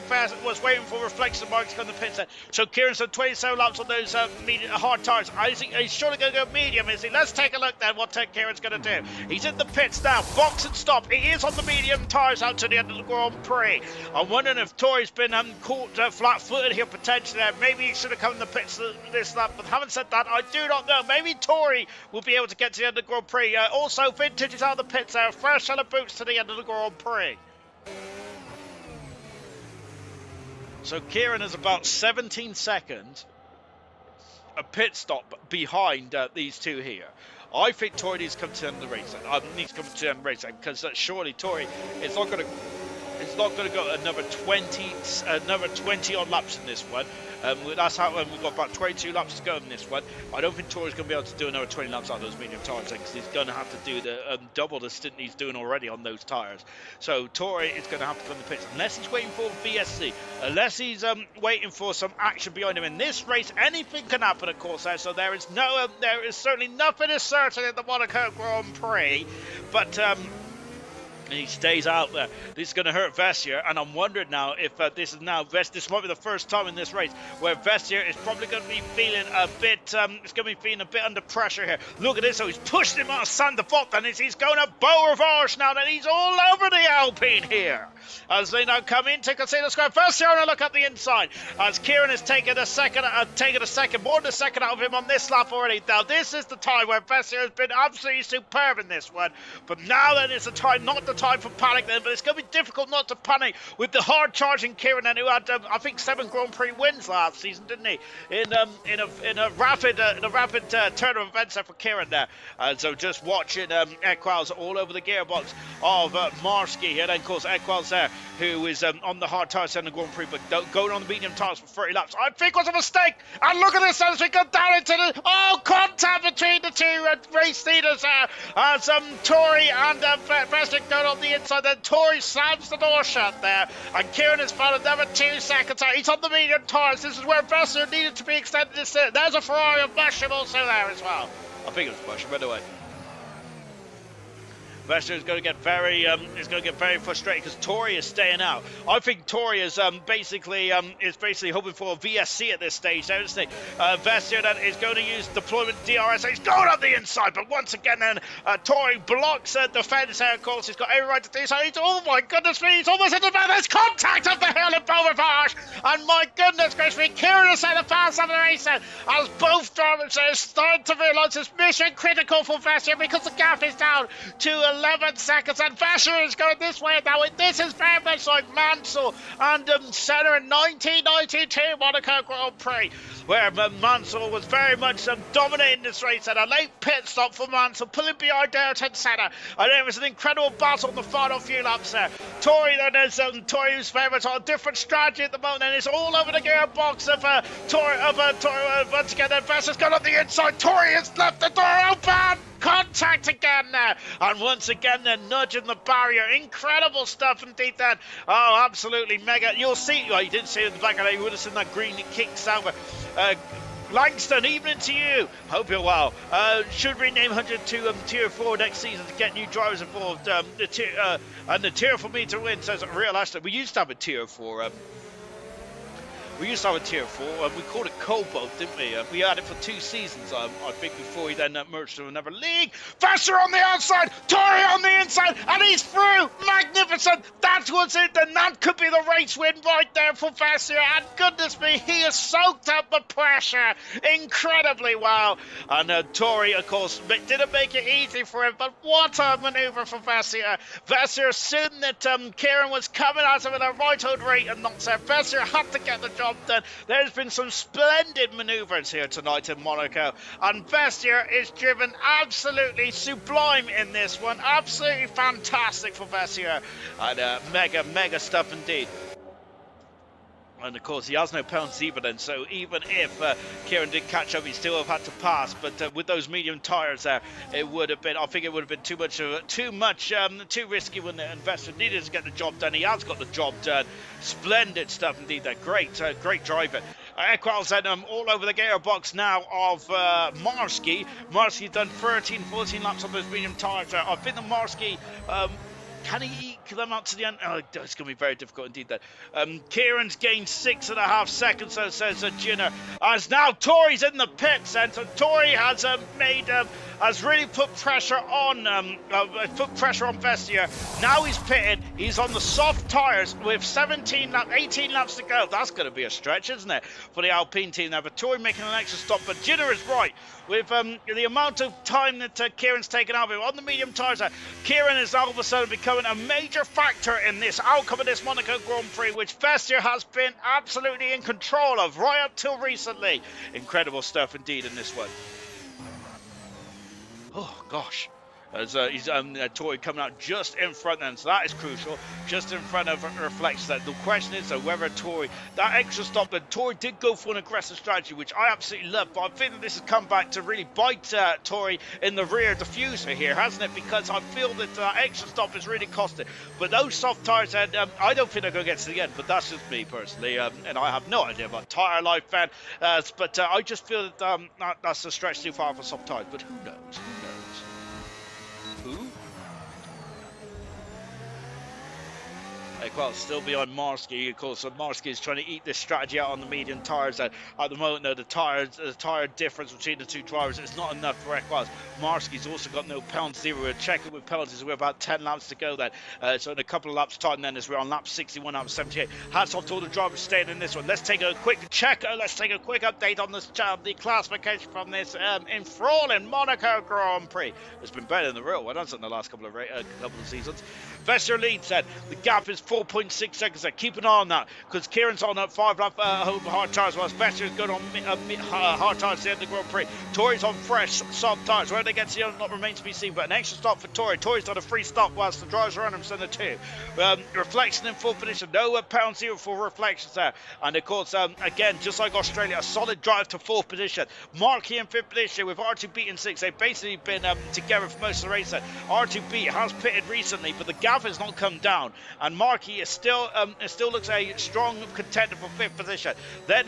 Reflection marks to come to the pit. So Kieran's done 27 laps on those hard tyres. He's surely going to go medium, is he? Let's take a look then what Kieran's going to do. He's in the pits now, box and stop. He is on the medium tyres out to the end of the Grand Prix. I'm wondering if Tory's been caught flat-footed here potentially there. Maybe he should have come in the pits this lap, but having said that, I do not know. Maybe Tory will be able to get to the end of the Grand Prix. Also, Vintage is out of the pits there. Fresh on the boots to the end of the Grand Prix. So Kieran is about 17 seconds a pit stop behind these two here. I think Tory needs to come to the end of the race. Because surely Tory is not going to go another 20 odd laps in this one. That's how we've got about 22 laps to go in this one. I don't think Tory's going to be able to do another 20 laps on those medium tyres, because he's going to have to do the double the stint he's doing already on those tyres. So Tory is going to have to come in the pits unless he's waiting for VSC, unless he's waiting for some action behind him. In this race, anything can happen, of course. So there is certainly nothing is certain in the Monaco Grand Prix, but. He stays out there. This is going to hurt Vessier, and I'm wondering now if this might be the first time in this race where Vessier is probably going to be feeling a bit under pressure here. Look at this, so he's pushing him out of Sainte Devote, and he's going a Beau Rivage now, and he's all over the Alpine here. As they now come into Casino Square, Vessier on a look up the inside, as Kieran has taken a second, more than a second out of him on this lap already. Now this is the time where Vessier has been absolutely superb in this one, but now then is the time, not the time for panic then, but it's going to be difficult not to panic with the hard charging Kieran, and who had I think 7 Grand Prix wins last season, didn't he? In a rapid turn of events there for Kieran there. So just watching Equals all over the gearbox of Marsky, and then of course Equals there, who is on the hard tyres in the Grand Prix, but going on the medium tyres for 30 laps. I think was a mistake, and look at this as we go down into the contact between the two race leaders there, as Tory and Vessier going on the inside. Then Tory slams the door shut there, and Kieran has found another 2 seconds out. He's on the medium tyres. This is where Vessier needed to be extended. There's a Ferrari of Basham also there as well. I think it was Basham, by the way. Vassar is going to get very frustrated because Tori is staying out. I think Tori is basically hoping for a VSC at this stage. There, isn't he? Vassar then is going to use deployment DRS. He's going on the inside, but once again then Tori blocks defense there. Of course, he's got every right to do so. Oh my goodness me! He's almost in the back. There's contact of the hill in Beaurivage, and my goodness gracious me, Kieran is at the fast of the race then, as both drivers are starting to realise it's mission critical for Vassar because the gap is down to 11 seconds, and Vassar is going this way now. This is very much like Mansell and Senna in 1992 Monaco Grand Prix, where Mansell was very much dominating this race, and a late pit stop for Mansell, pulling behind Ayrton Senna, and it was an incredible battle on the final few laps there. Tori then is Tori, who's very much on a different strategy at the moment, and it's all over the gearbox of Tori. Once again, then Vassar's got on the inside. Tori has left the door open. Contact again there, and once again they're nudging the barrier. Incredible stuff indeed then. Oh, absolutely mega. You'll see, well, you didn't see it in the back of you would have seen that green kicks over. Langston, evening to you. Hope you're well. Should rename 100 to Tier 4 next season to get new drivers involved. And the Tier for me to win, says Real Ashton. We used to have a Tier 4. We used to have a Tier 4, we called it Cobalt, didn't we? We had it for 2 seasons, I think, before he then merged to another league. Vassar on the outside, Tori on the inside, and he's through! Magnificent! That was it, and that could be the race win right there for Vassar, and goodness me, he has soaked up the pressure incredibly well. And Tori, of course, didn't make it easy for him, but what a manoeuvre for Vassar. Vassar assumed that Kieran was coming at him at a right-hand rate and not so. Vassar had to get the job done. There's been some splendid manoeuvres here tonight in Monaco, and Vassar is driven absolutely sublime in this one. Absolutely fantastic for Vassar, and mega stuff indeed. And of course, he has no pounds either then, so even if Kieran did catch up, he still have had to pass. But with those medium tyres there, it would have been, I think it would have been too risky, wouldn't it? And Vassar needed to get the job done. He has got the job done. Splendid stuff indeed there. Great driving. Equals then all over the gearbox now of Marsky. Marsky done 13-14 laps on those medium tyres there. I think the Marsky... can he eke them up to the end? Oh, it's going to be very difficult indeed then. Kieran's gained 6.5 seconds, so says Ginner. As now Tori's in the pits, and so Tori has has really put pressure on Vassar. Now he's pitted. He's on the soft tyres with 18 laps to go. That's going to be a stretch, isn't it, for the Alpine team now? But Tori making an extra stop, but Ginner is right. With the amount of time that Kieran's taken out of him on the medium tyres, Kieran is all of a sudden becoming a major factor in this outcome of this Monaco Grand Prix, which Vassar has been absolutely in control of right up till recently. Incredible stuff indeed in this one. Oh gosh. As he's Tori coming out just in front then, so that is crucial, just in front of Reflex. The question is whether Tori, that extra stop, that Tori did go for an aggressive strategy, which I absolutely love, but I think that this has come back to really bite Tori in the rear diffuser here, hasn't it? Because I feel that that extra stop is really costing. But those soft tyres, I don't think they're going to get to the end, but that's just me personally, and I have no idea about tyre life, fan, but I just feel that that's a stretch too far for soft tyres, but who knows? Who? Well, still behind Marsky, of course. So Marsky is trying to eat this strategy out on the medium tyres. At the moment, though, the tyre difference between the two drivers is not enough for Equals. Marsky's also got no pound zero. We're checking with penalties. We're about 10 laps to go then. So in a couple of laps time then, as we're on lap 61 out of 78. Hats off to all the drivers staying in this one. Let's take a quick check. Let's take a quick update on this the classification from this enthralling Monaco Grand Prix. It's been better than the real one, hasn't it, in the last couple of seasons. Vassar leads then. The gap is 4.6 seconds there. Keep an eye on that, because Kieran's on at 5 lap hard tyres, whilst Vassar's good on hard tyres at the end of the Grand Prix. Tori's on fresh soft tyres. Where they get to the end remains to be seen, but an extra stop for Tori. Tori's done a free stop whilst the drivers are on him, so the two. Reflection in full position. No pound zero for Reflections there. And of course, again, just like Australia, a solid drive to fourth position. Markey in fifth position with R2B in sixth. They've basically been together for most of the race. R2B has pitted recently, but the gap has not come down. And Markey Markey is still it still looks a strong contender for 5th position. Then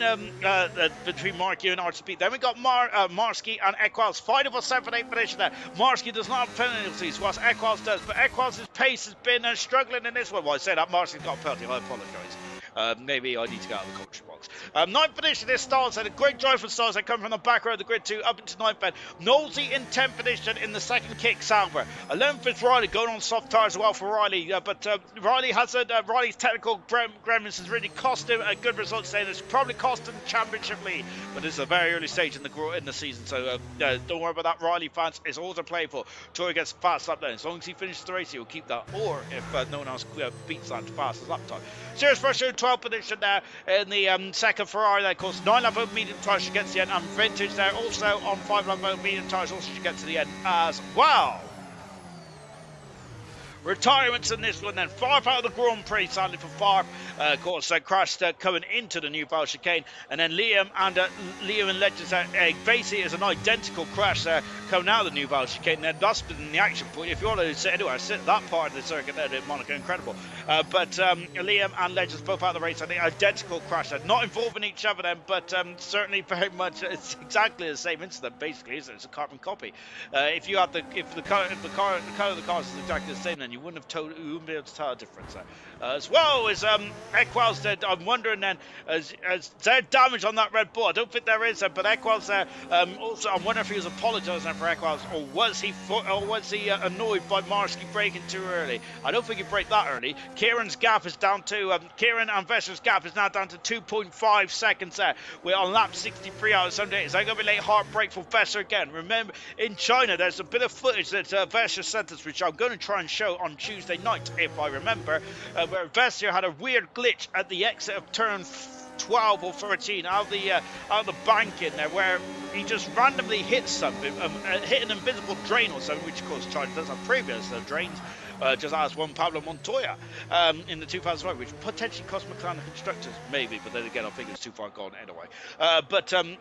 between Markey and RTP. Then we got Marsky and Equals fighting for 7th and 8th position there. Marsky does not have penalties, whilst Equals does, but Equals' pace has been struggling in this one. Well, I say that Marsky's got a penalty. I apologise. Maybe I need to get out of the commentary box. 9th position is Stars, and a great drive for Stars that come from the back row of the grid 2 up into 9th bed. Nosey in 10th position in the second kick, Sauber. 11th is Riley, going on soft tyres as well for Riley, but Riley hasn't. Riley's technical gremlins has really cost him a good result today. It's probably cost him the championship lead, but this is a very early stage in the season, so don't worry about that, Riley fans. It's all to play for. Troy gets fast up there. As long as he finishes the race, he'll keep that, or if no one else beats that to pass his lap time. Serious pressure, 12th position there in the second Ferrari there, of course. 9 lap over medium tyres, she gets to the end, and Vintage there also on 5 lap over medium tyres, also she gets to the end as well. Retirements in this one then. Farp out of the Grand Prix, sadly for Farp. Of course, crashed coming into the New Val chicane. And then Liam and Legends, basically is an identical crash there coming out of the New Val chicane. Then that's been the action point. If you want to say anyway, sit that part of the circuit there at Monaco, incredible. But Liam and Legends both out of the race. I think identical crash there. Not involving each other then, but certainly very much it's exactly the same incident, basically, isn't it? It's a carbon copy. If the color of the cars is exactly the same, then you wouldn't be able to tell a difference there. As well as Equals there, I'm wondering then, is there damage on that Red Bull? I don't think there is, but Equals there, also I'm wondering if he was apologising for Equals, or was he annoyed by Marsky braking too early? I don't think he braked that early. Kieran's gap is down to, Kieran and Vesser's gap is now down to 2.5 seconds there. We're on lap 63 out of 78. Is that going to be late hard break for Vesser again? Remember, in China, there's a bit of footage that Vesser sent us, which I'm going to try and show on Tuesday night, if I remember, where Vesser had a weird glitch at the exit of turn 12 or 13 out of the bank in there, where he just randomly hit something, hit an invisible drain or something, which of course China does have previous drains. Just as one Pablo Montoya in the 2005, which potentially cost McLaren constructors, maybe, but then again, I think it's too far gone anyway. But an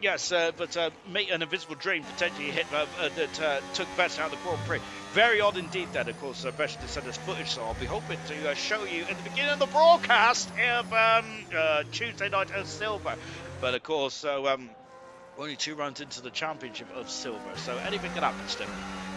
invisible drain potentially hit that took Vettel out of the Grand Prix. Very odd indeed that, of course, Vettel to send us footage, so I'll be hoping to show you at the beginning of the broadcast of Tuesday night as Silver. But of course, only 2 rounds into the championship of Silver, so anything can happen still.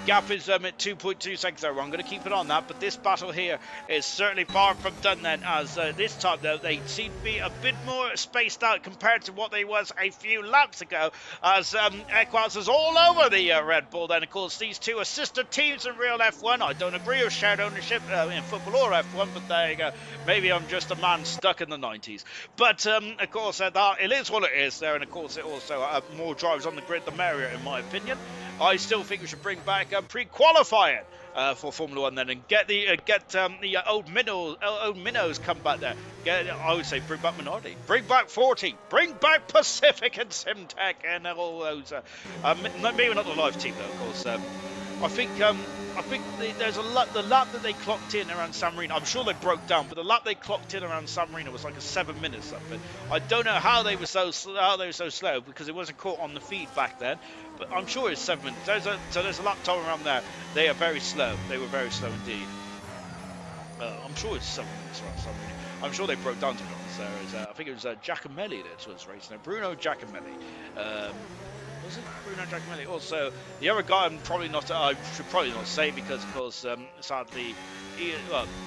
Gap is at 2.2 seconds there. I'm going to keep it on that, but this battle here is certainly far from done then, as this time though they seem to be a bit more spaced out compared to what they was a few laps ago, as Equals is all over the Red Bull then. Of course, these two are sister teams in real F1. I don't agree with shared ownership in football or F1, but there you go. Maybe I'm just a man stuck in the 90s. But of course, it is what it is there, and of course it also more drivers on the grid the merrier in my opinion. I still think we should bring back pre-qualifying for Formula 1 then, and get the old minnows come back there. I would say bring back Minardi, bring back 40, bring back Pacific and Simtech and all those. Maybe not the live team though, of course. I think there's a lot. The lap that they clocked in around San Marino, I'm sure they broke down, but the lap they clocked in around San Marino was like a 7 minute something. I don't know how they were so slow because it wasn't caught on the feed back then. But I'm sure it's 7 minutes. There's a lap time around there. They are very slow. They were very slow indeed. I'm sure it's 7 minutes around San Marino. I'm sure they broke down to be honest. I think it was Giacomelli that was racing there. Bruno Giacomelli. Was it Bruno Giacomelli? Also, the other guy I should probably not say because, of course, sadly,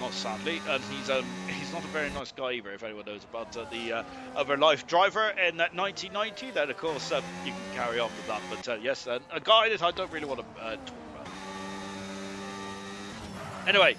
not sadly, he's not a very nice guy either, if anyone knows about the other life driver in that 1990. Then, of course, you can carry on with that. But, yes, a guy that I don't really want to talk about. Anyway,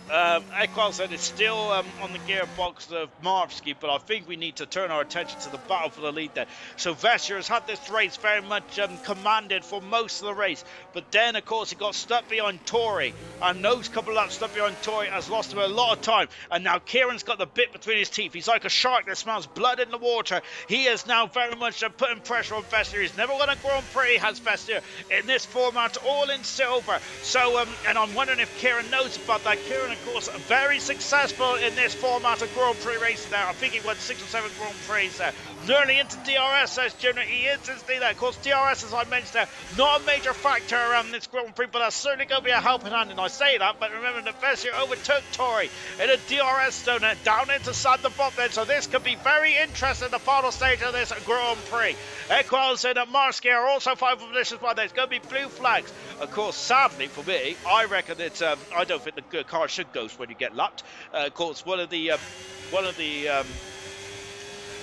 Equals said it's still on the gearbox of Marvsky, but I think we need to turn our attention to the battle for the lead there. So Vesser has had this race very much commanded for most of the race, but then of course he got stuck behind Tori, and those couple of laps stuck behind Tori has lost him a lot of time, and now Kieran's got the bit between his teeth. He's like a shark that smells blood in the water. He is now very much putting pressure on Vesser. He's never won a Grand Prix, has Vesser, in this format, all in silver. So, and I'm wondering if Kieran knows about that. Kieran, of course, very successful in this format of Grand Prix racing now. I think he won 6 or 7 Grand Prix there. Nearly into DRS, says Junior. He is instantly there. Of course, DRS, as I mentioned there, not a major factor around this Grand Prix, but that's certainly going to be a helping hand. And I say that, but remember, the Vessier overtook Tory in a DRS zone down into Santa Bob. So this could be very interesting, the final stage of this Grand Prix. Equals and Marsky are also 5 positions, but there's going to be blue flags. Of course, sadly for me, I reckon that I don't think the car should go when you get lapped. Of course,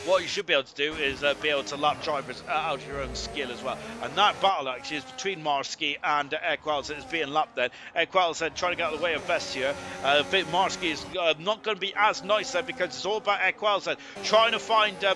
what you should be able to do is be able to lap drivers out of your own skill as well. And that battle actually is between Marsky and Equals that is being lapped then. Equals trying to get out of the way of Vestier. I think Marsky is not going to be as nice there because it's all about Equals trying to find a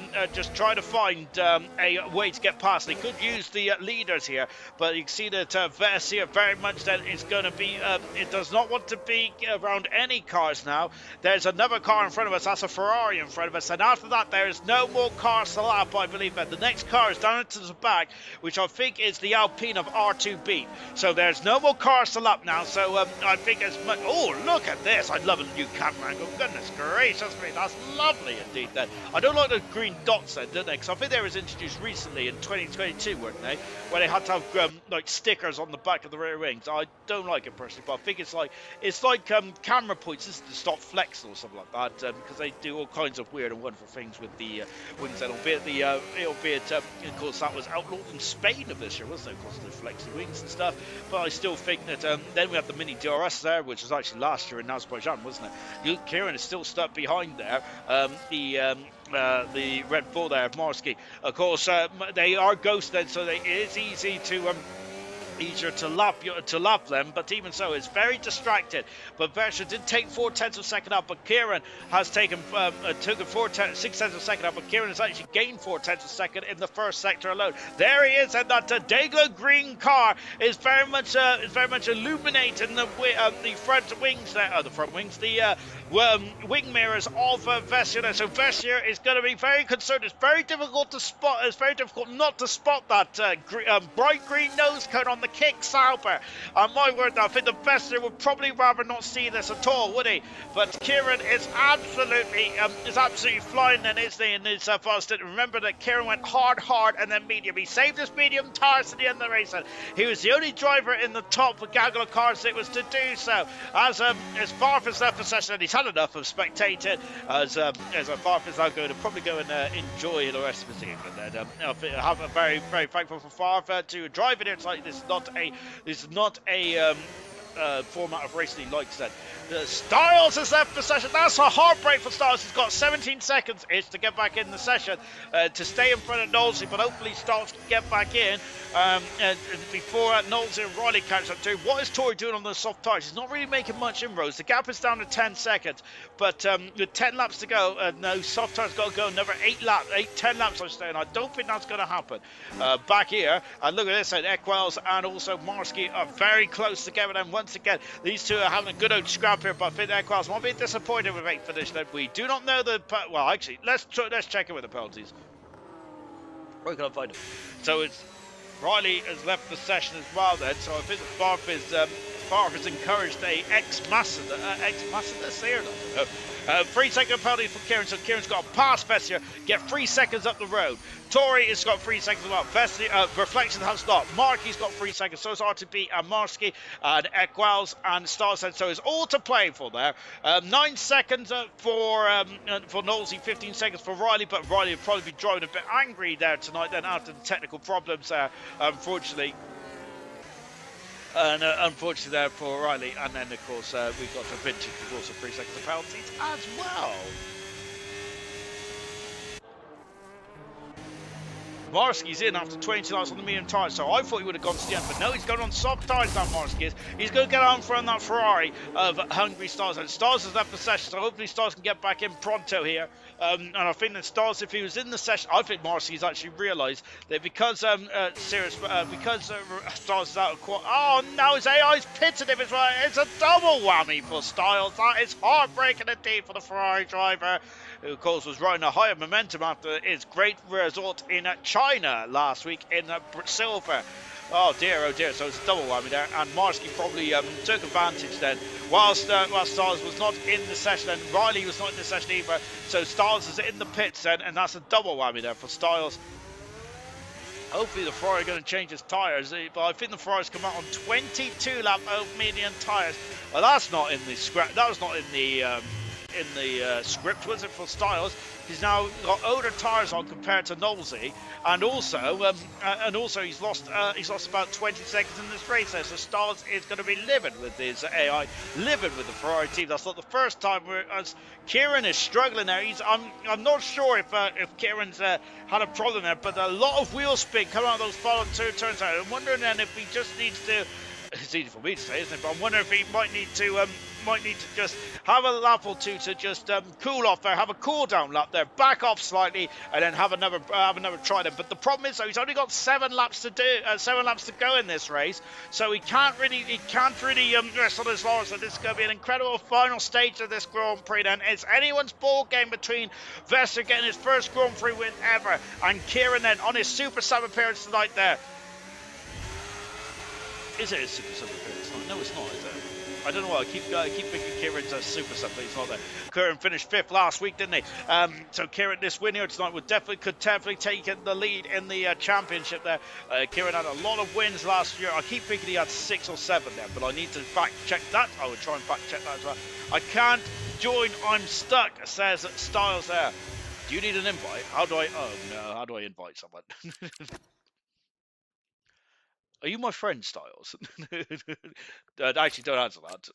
way to get past. They could use the leaders here, but you can see that Vestier very much then is going to be, it does not want to be around any cars now. There's another car in front of us, that's a Ferrari in front of us, and after that there is no more cars to lap, I believe. That the next car is down into the back, which I think is the Alpine of R2B. So there's no more cars to lap now. So I think as much. Oh, look at this! I love a new camera angle. Goodness gracious me, that's lovely indeed. Then I don't like the green dots then, don't they? Because I think they was introduced recently in 2022, weren't they? Where they had to have like stickers on the back of the rear wings. I don't like it personally, but I think it's like camera points. This is to stop flexing or something like that, because they do all kinds of weird and wonderful things with the wings. And of course that was outlawed in Spain of this year, wasn't it? Of course, the flexi wings and stuff. But I still think that then we have the mini DRS there, which was actually last year in Azerbaijan, wasn't it? Luke Kieran is still stuck behind there. The Red Bull there, Marsky. Of course, they are ghosted, so it is easy to easier to lap them, but even so, it's very distracted. But Versha did take 4/10 of a second up, but Kieran has taken 6/10 of a second up, but Kieran has actually gained 4/10 of a second in the first sector alone. There he is, and that Dayglow green car is very much illuminating the front wings there, the wing mirrors of Vessier there. So Vessier is going to be very concerned. It's very difficult to spot. It's very difficult not to spot that bright green nose cone on the kick Sauber. My word, I think the Vessier would probably rather not see this at all, would he? But Kieran is absolutely flying then, isn't he, in his fast stint. Remember that Kieran went hard, and then medium. He saved his medium tires to the end of the race. And he was the only driver in the top gaggle of cars that was to do so. As Farf is left for session, and he's had enough of spectating. As Farf is now going to probably go and enjoy the rest of his evening. Then I'm very, very thankful for Farf to drive it here. It's like this is not a format of racing he likes then. Styles has left the session. That's a heartbreak for Styles. He's got 17 seconds ish to get back in the session to stay in front of Knowlesy, but hopefully Styles can get back in before Knowlesy and Riley catch up too. What is Tory doing on the soft tires? He's not really making much inroads. The gap is down to 10 seconds, but with 10 laps to go, no, soft tires got to go another 10 laps I say, and I don't think that's going to happen. Back here, and look at this, Equels and also Marsky are very close together, and once again, these two are having a good old scrap here, but I think Equels might be disappointed with 8th finish. Then we do not know well, actually, let's check it with the penalties. Where can I find it? So it's Riley has left the session as well then, so I think Farf has encouraged a ex-Massada, say or not? 3-second penalty for Kieran, so Kieran's got to pass Vessier, get 3 seconds up the road. Tory has got 3 seconds as well. Reflection has stopped. Marky's got 3 seconds, so is R2B and Marsky and Equels and Starset, so it's all to play for there. 9 seconds for Knowlesy, 15 seconds for Riley, but Riley will probably be driving a bit angry there tonight then after the technical problems there, unfortunately. And unfortunately there for Riley, and then of course we got a Vintage with also 3 seconds of penalties as well. Marsky's in after 22 laps on the medium tyres, so I thought he would have gone to the end, but no, he's going on soft tyres now, Marsky is. He's going to get on from that Ferrari of Hungry Stars, and Stars has left the session, so hopefully Stars can get back in pronto here. And I think that Stars, if he was in the session, I think Marsky's actually realised that because Stars is out of quarter. Oh no, his AI's pitted him as well. It's a double whammy for Styles. That is heartbreaking indeed for the Ferrari driver, who of course was riding a higher momentum after his great result in China last week in silver. Oh dear, so it's a double whammy there, and Marsky probably took advantage then, whilst Styles was not in the session, and Riley was not in the session either, so Styles is in the pits then, and that's a double whammy there for Styles. Hopefully the Ferrari are going to change his tyres, but I think the Ferrari's come out on 22 lap medium tyres. Well, that's not in the script. That was not in the script, was it, for Styles? He's now got older tyres on compared to Knowlesy, and also he's lost about 20 seconds in this race there. So Styles is going to be living with his AI, living with the Ferrari team. That's not the first time as Kieran is struggling there. I'm not sure if Kieran's had a problem there, but a lot of wheel spin coming out of those final two turns out. I'm wondering then if he just needs to. It's easy for me to say, isn't it? But I'm wondering if he might need to just have a lap or two to just cool off there, have a cool down lap there, back off slightly, and then have another try there. But the problem is, though, he's only got 7 laps to go in this race, so he can't really rest on his laurels. So this is going to be an incredible final stage of this Grand Prix. Then it's anyone's ball game between Vettel getting his first Grand Prix win ever, and Kieran then on his Super Sub appearance tonight there. Is it a Super Sub appearance tonight? No, it's not, is it? I don't know why I keep thinking Kieran's a Super Sub, but he's not there. Kieran finished 5th last week, didn't he? So Kieran, this win here tonight could definitely take the lead in the championship there. Kieran had a lot of wins last year. I keep thinking he had 6 or 7 there, but I need to fact check that. I would try and fact check that as well. I can't join. I'm stuck, says Styles there. Do you need an invite? How do I invite someone? Are you my friend, Styles? Actually, don't answer that.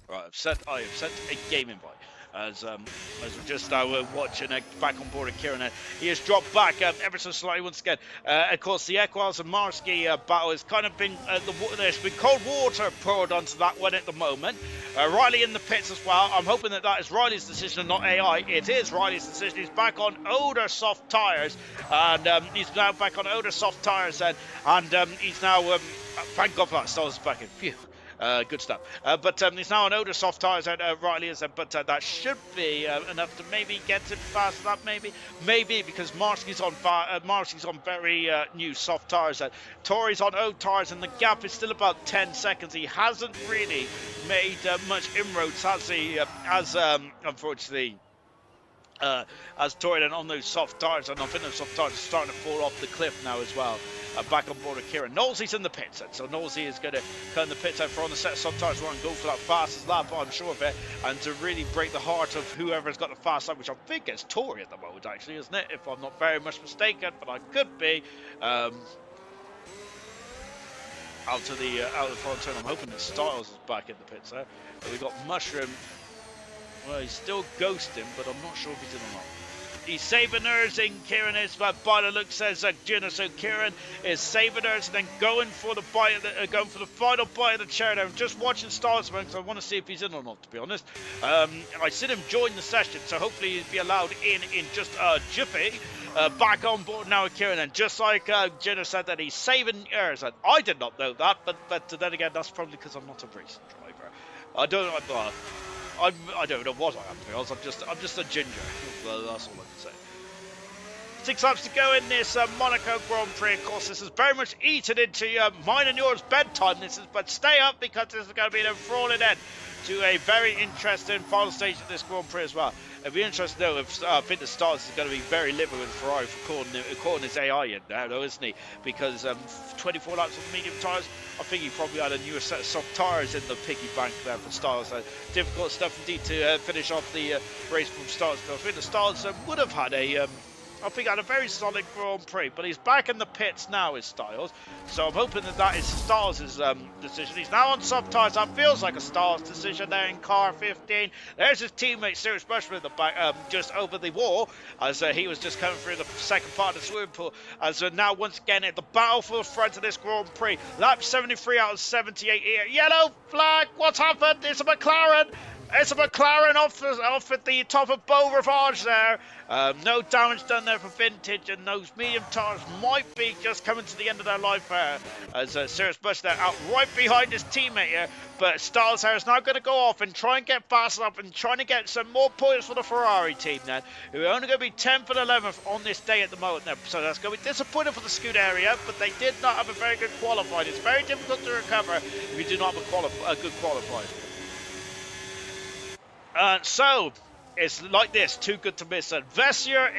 Right, I have sent a game invite. As we're just now watching back on board of Kieran. He has dropped back ever so slightly once again. Of course, the Equals and Marsky battle has kind of been, there's been cold water poured onto that one at the moment. Riley in the pits as well. I'm hoping that is Riley's decision and not AI. It is Riley's decision. He's back on older soft tyres, and he's now back on older soft tyres, and he's now, thank God for that, Styles is back in. Phew. Good stuff. But he's now on older soft tyres, Riley is, but that should be enough to maybe get him past that. Maybe because Marsky's on very new soft tyres. Tori's on old tyres, and the gap is still about 10 seconds. He hasn't really made much inroads, has he? Unfortunately. As Tori then on those soft tyres, and I think those soft tyres are starting to fall off the cliff now as well. Back on board of Kieran. Knowlesy's in the pits, so Knowlesy is going to come in the pits for on the set of soft tyres and go for that fastest lap, I'm sure of it, and to really break the heart of whoever's got the fast lap, which I think is Tori at the moment, actually, isn't it? If I'm not very much mistaken, but I could be. Out of the front turn, I'm hoping that Styles is back in the pits there. We've got Mushroom. Well, he's still ghosting, but I'm not sure if he's in or not. He's saving hers, and Kieran is, by the look, says Jenna. So Kieran is saving hers, and then going for the final bite of the chair there. I'm just watching Styles because I want to see if he's in or not, to be honest. I see him join the session, so hopefully he'll be allowed in just a jiffy. Back on board now with Kieran, and just like Jenna said that he's saving hers, and I did not know that, but then again, that's probably because I'm not a racing driver. I don't know. I don't know what I am, to be honest. I'm just a ginger. Well, that's all I can say. 6 laps to go in this Monaco Grand Prix. Of course, this is very much eaten into mine and yours bedtime. But stay up because this is going to be an enthralling end to a very interesting final stage of this Grand Prix as well. It'd be interesting to know if I think the Stars is going to be very livid with Ferrari for calling his AI in now, though, isn't he? Because 24 laps of medium tyres, I think he probably had a newer set of soft tyres in the piggy bank there for Stars. Difficult stuff indeed to finish off the race from Stars. I think the Stars would have had had a very solid Grand Prix, but he's back in the pits now, is Styles. So I'm hoping that is Styles' decision. He's now on soft tyres. That feels like a Styles decision there in car 15. There's his teammate, Sirius Bushman, in the back, just over the wall, as he was just coming through the second part of the swimming pool. As now, once again, at the battle for the front of this Grand Prix. Lap 73 out of 78 here. Yellow flag. What's happened? It's a McLaren. It's a McLaren off at the top of Beau Rivage there. No damage done there for Vintage, and those medium tires might be just coming to the end of their life there. As Sirius Bush there out right behind his teammate here. But Styles here is now going to go off and try and get fast up and trying to get some more points for the Ferrari team then, who are only going to be 10th and 11th on this day at the moment now. So that's going to be disappointing for the Scuderia, but they did not have a very good qualifying. It's very difficult to recover if you do not have a good qualifying. So it's like this, too good to miss. And Vessier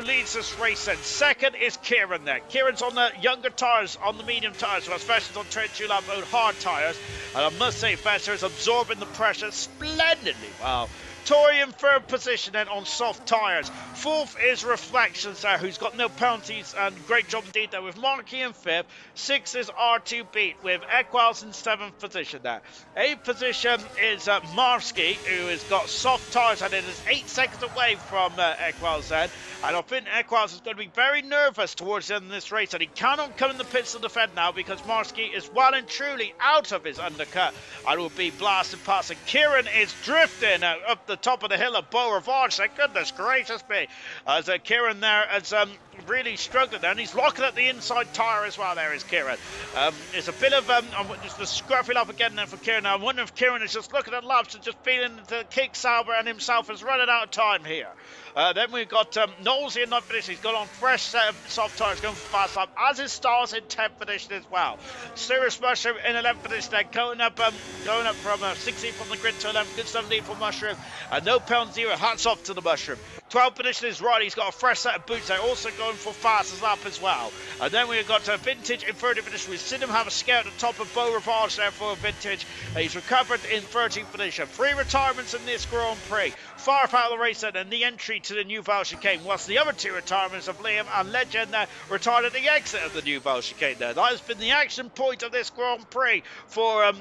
leads this race, and second is Kieran there. Kieran's on the younger tyres, on the medium tyres, whilst Vessier's on 22 lap old hard tyres. And I must say, Vessier is absorbing the pressure splendidly. Wow. Tori in third position then on soft tyres. Fourth is Reflections there, who's got no penalties, and great job indeed there with Markey in fifth. Sixth is R2 Beat with Equals in seventh position there. Eighth position is Marsky, who has got soft tyres and it is 8 seconds away from Equals then. And I think Equals is going to be very nervous towards the end of this race, and he cannot come in the pits to defend now because Marsky is well and truly out of his undercut and will be blasted past. And Kieran is drifting up the top of the hill of Beau Rivage. Thank goodness gracious me. As Kieran there has really struggled there, and he's locking at the inside tyre as well. There is Kieran. It's a bit of just a scruffy lap again there for Kieran. Now, I wonder if Kieran is just looking at laps and just feeling the kick Sauber and himself is running out of time here. Then we've got Knowlesy in 9th position. He's got on fresh set of soft tyres going for fast lap, as is Stars in 10th position as well. Sirius Mushroom in 11th position there, going up from 16th on the grid to 11th. Good stuff indeed for Mushroom. No pound zero. Hats off to the Mushroom. 12th position is Riley. He's got a fresh set of boots there, also going for fastest lap as well. And then we've got Vintage in 30th position. We've seen him have a scare at the top of Beau Rivage there for Vintage. He's recovered in 13th position. 3 retirements in this Grand Prix. Far out of the race then, and the entry to the New Val Chicane, whilst the other 2 retirements of Liam and Legend retired at the exit of the New Val Chicane there. That has been the action point of this Grand Prix for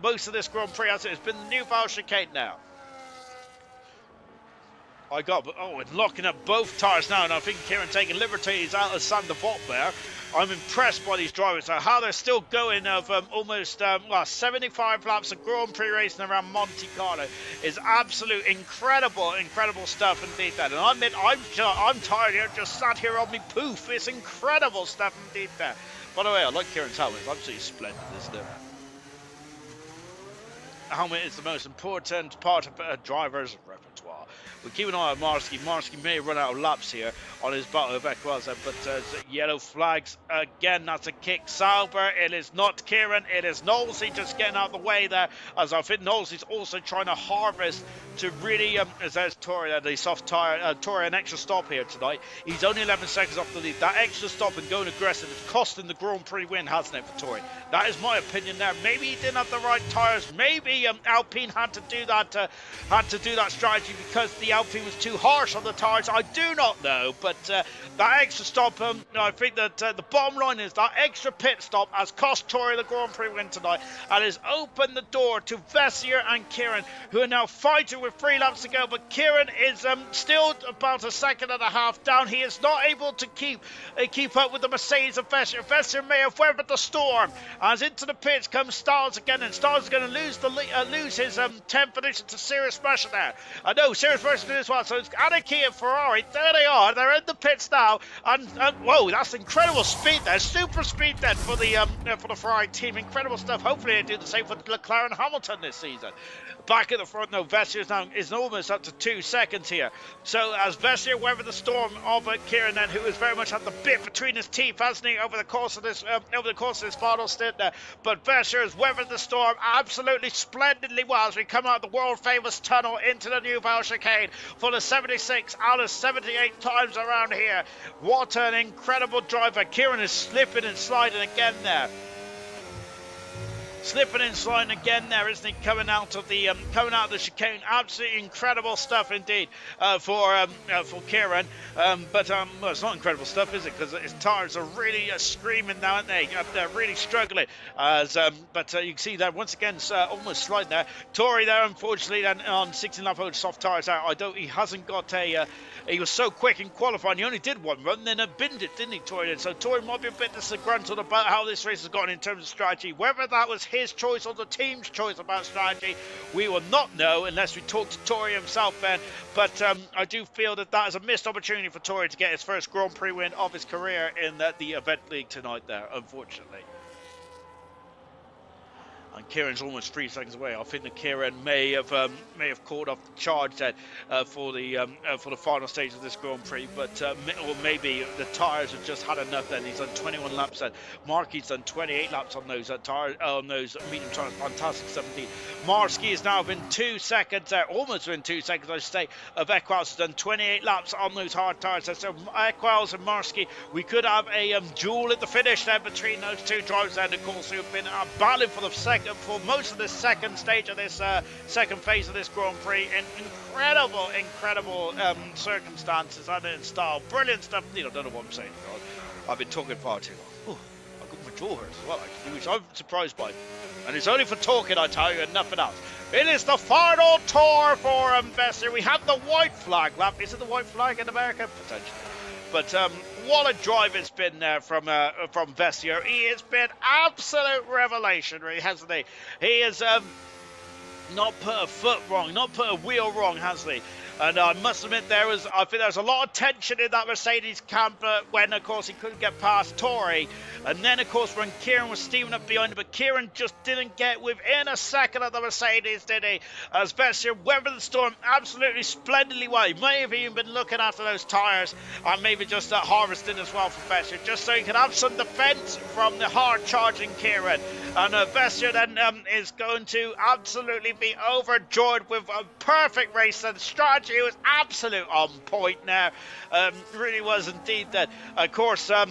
most of this Grand Prix, as it has been the New Val Chicane now. And locking up both tyres now, and I think Kieran taking liberties out of Sander Vaught there. I'm impressed by these drivers, how they're still going of almost 75 laps of Grand Prix racing around Monte Carlo is absolute incredible stuff indeed. That, and I admit I'm tired here, just sat here on me poof. It's incredible stuff indeed there. By the way, I like Kieran's helmet. It's absolutely splendid, isn't it? Helmet is the most important part of a driver's repertoire. We keep an eye on Marsky. Marsky may run out of laps here on his battle of Equals, but yellow flags again. That's a kick Sauber. It is not Kieran. It is Knowlesy just getting out of the way there, as I think Knowlesy's also trying to harvest to really as there's Tori, the soft tyre. Tori an extra stop here tonight. He's only 11 seconds off the lead. That extra stop and going aggressive is costing the Grand Prix win, hasn't it, for Tori? That is my opinion there. Maybe he didn't have the right tyres. Maybe Alpine had to do that strategy because the Alpine was too harsh on the tyres. I do not know, but that extra stop, I think that the bottom line is that extra pit stop has cost Tori the Grand Prix win tonight and has opened the door to Vessier and Kieran, who are now fighting with 3 laps to go. But Kieran is still about a second and a half down. He is not able to keep up with the Mercedes of Vessier. Vessier may have weathered the storm. As into the pits comes Styles again, and Styles is going to lose his 10th position to Sirius Mercer there. I know Sirius Mercer as well, so it's Anarchy and Ferrari. There they are. They're in the pits now, and whoa, that's incredible speed there, super speed then for the Ferrari team. Incredible stuff. Hopefully they do the same for Leclerc and Hamilton this season. Back at the front now, Vessier is almost up to 2 seconds here. So as Vessier weathered the storm of Kieran then, who has very much had the bit between his teeth, hasn't he, over the course of this final stint there. But Vessier has weathered the storm absolutely splendidly well as we come out of the world famous tunnel into the New Val Chicane for the 76 out of 78 times around here. What an incredible driver. Kieran is slipping and sliding again there. Slipping and sliding again there, isn't he? Coming out of the chicane, absolutely incredible stuff indeed for Kieran. But it's not incredible stuff, is it? Because his tyres are really screaming now, aren't they? They're really struggling. But you can see that once again, almost sliding there. Tori there, unfortunately, then on 16 lap old soft tyres out. He hasn't got a. He was so quick in qualifying. He only did one run, then binned it, didn't he, Tori? So Tori might be a bit disgruntled about how this race has gone in terms of strategy. Whether that was his choice or the team's choice about strategy? We will not know unless we talk to Tori himself, Ben. But I do feel that that is a missed opportunity for Tori to get his first Grand Prix win of his career in the event league tonight there, unfortunately. And Kieran's almost 3 seconds away. I think that Kieran may have called off the charge then for the final stage of this Grand Prix, but or maybe the tyres have just had enough. Then he's done 21 laps. Then Marky's done 28 laps on those tires, on those medium tyres. Fantastic 17. Marsky has now been 2 seconds there, almost been 2 seconds, I should say. Of Equals has done 28 laps on those hard tyres. So Equals and Marsky, we could have a duel at the finish there between those two drivers. And of course, who've been battling for the second. For most of the second stage of this second phase of this Grand Prix in incredible circumstances and in style. Brilliant stuff. I don't know what I'm saying. I've been talking far too long. I've got my jaw hurt as well, actually, which I'm surprised by. And it's only for talking, I tell you, and nothing else. It is the final tour for Vessier. We have the white flag lap. Is it the white flag in America? Potentially. But what a drive it's been there from Vessier. He has been absolute revelation, really, hasn't he? He has not put a foot wrong, not put a wheel wrong, has he? And I must admit, I think there was a lot of tension in that Mercedes camp when, of course, he couldn't get past Tori. And then, of course, when Kieran was steaming up behind him, but Kieran just didn't get within a second of the Mercedes, did he? As Vessier weathered the storm absolutely splendidly well. He may have even been looking after those tyres and maybe just harvesting as well for Vessier, just so he could have some defence from the hard-charging Kieran. And Vessier then is going to absolutely be overjoyed with a perfect race, and strategy was absolute on point now. Really was indeed that. Of course, and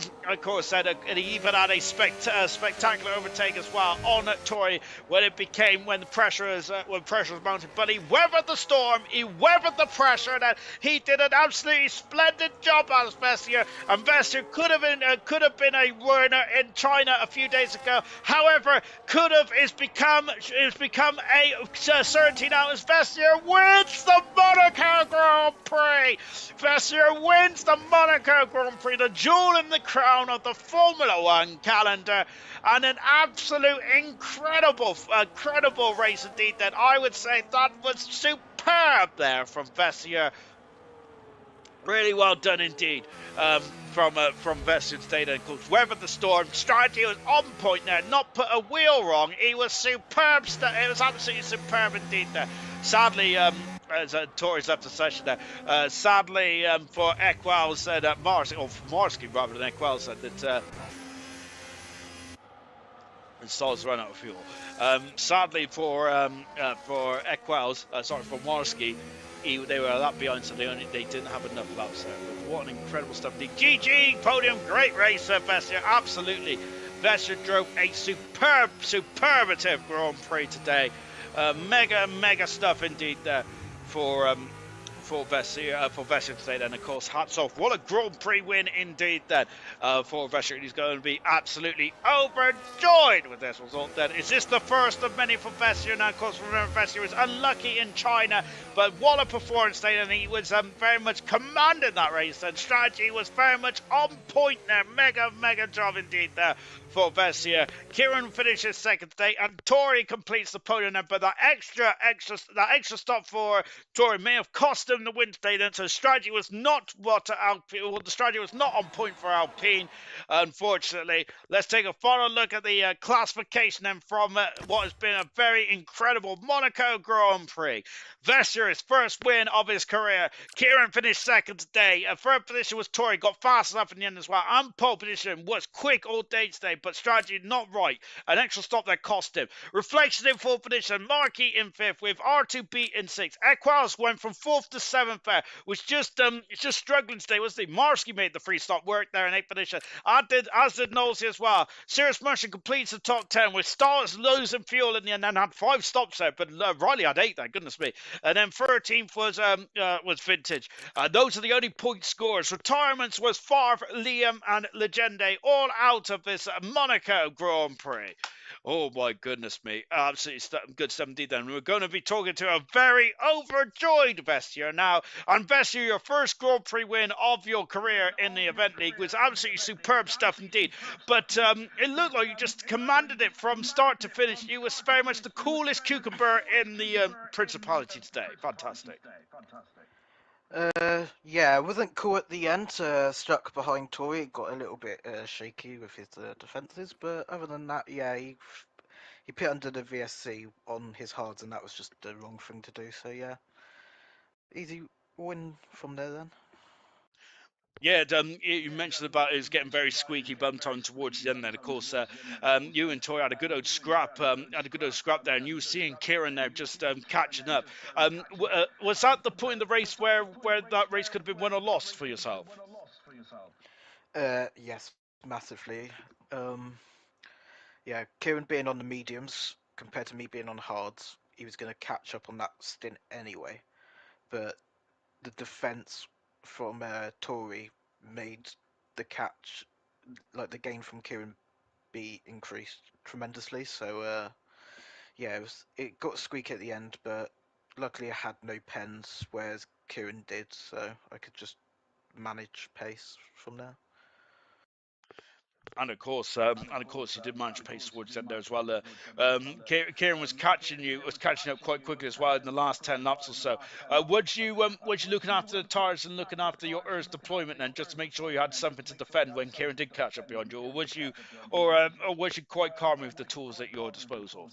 he even had a spectacular overtake as well on Tori when the pressure was mounted. But he weathered the storm, he weathered the pressure, and he did an absolutely splendid job as Vessier. And Vessier could have been a winner in China a few days ago. However, is become a certainty now as Vessier wins the Monaco Grand Prix. Vessier wins the Monaco Grand Prix, the jewel in the crown of the Formula One calendar, and an absolute incredible race indeed. That I would say that was superb there from Vessier. Really well done indeed from Vessier today. And of course, weathered the storm. Strategy was on point there. Not put a wheel wrong. He was superb. It was absolutely superb indeed there. Sadly, as Tori's left the session there, sadly for Equals and Marsky, or for Marsky rather than Equals, that Stalls run out of fuel. Sadly for Equals, for Marsky, they were a lap behind, so they didn't have enough laps there. But what an incredible stuff! The GG podium, great race, Vessier, absolutely. Vessier drove a superlative Grand Prix today. Mega stuff indeed there for Vessier today. Then, of course, hats off. What a Grand Prix win indeed then for Vessier. He's going to be absolutely overjoyed with this result then. Is this the first of many for Vessier? Now, of course, remember, Vessier was unlucky in China, but what a performance today, and he was very much commanding that race, and strategy was very much on point there. Mega job indeed there for Vessier. Kieran finishes second today, and Tori completes the podium there, but that extra stop for Tori may have cost him the win today then, so strategy was not the strategy was not on point for Alpine, unfortunately. Let's take a final look at the classification then from what has been a very incredible Monaco Grand Prix. Vessier, his first win of his career. Kieran finished second today. Third position was Tori, got fast enough in the end as well. And pole position was quick all day today, but strategy not right. An extra stop that cost him. Reflection in fourth position. Markey in fifth with R2B in sixth. Equals went from fourth to seventh there, which just struggling today, wasn't he? Marsky made the free stop work there in eighth position. As did Nosey as well. Sirius Merchant completes the top 10 with Stars losing fuel in the end and had 5 stops there, but Riley had 8 there, goodness me. And then 13th was Vintage. Those are the only point scores. Retirements was Favre, Liam and Legende, all out of this Monaco Grand Prix. Oh my goodness me. Absolutely good stuff indeed then. We're going to be talking to a very overjoyed Vestia now. And Vestia, your first Grand Prix win of your career in the event league was absolutely superb stuff indeed. But it looked like you just commanded it from start to finish. You was very much the coolest cucumber in the Principality today. Fantastic. Yeah, it wasn't cool at the end. Stuck behind Tory, it got a little bit shaky with his defenses, but other than that, yeah, he put under the VSC on his hards, and that was just the wrong thing to do. So yeah, easy win from there then. Yeah, you mentioned about it was getting very squeaky bum time towards the end. Then, of course, you and Toy had a good old scrap, there, and you were seeing Kieran there just catching up. Was that the point in the race where that race could have been won or lost for yourself? Yes, massively. Um, yeah, Kieran being on the mediums compared to me being on hards, he was going to catch up on that stint anyway. But the defense from Tory made the catch, like the gain from Kieran, be increased tremendously. So yeah, it got squeaky at the end, but luckily I had no pens, whereas Kieran did, so I could just manage pace from there. And of course, you did manage pace towards the end there as well. Kieran was catching up quite quickly as well in the last 10 laps or so. Was you looking after the tires and looking after your Earth's deployment then, just to make sure you had something to defend when Kieran did catch up behind you, or was you quite calm with the tools at your disposal?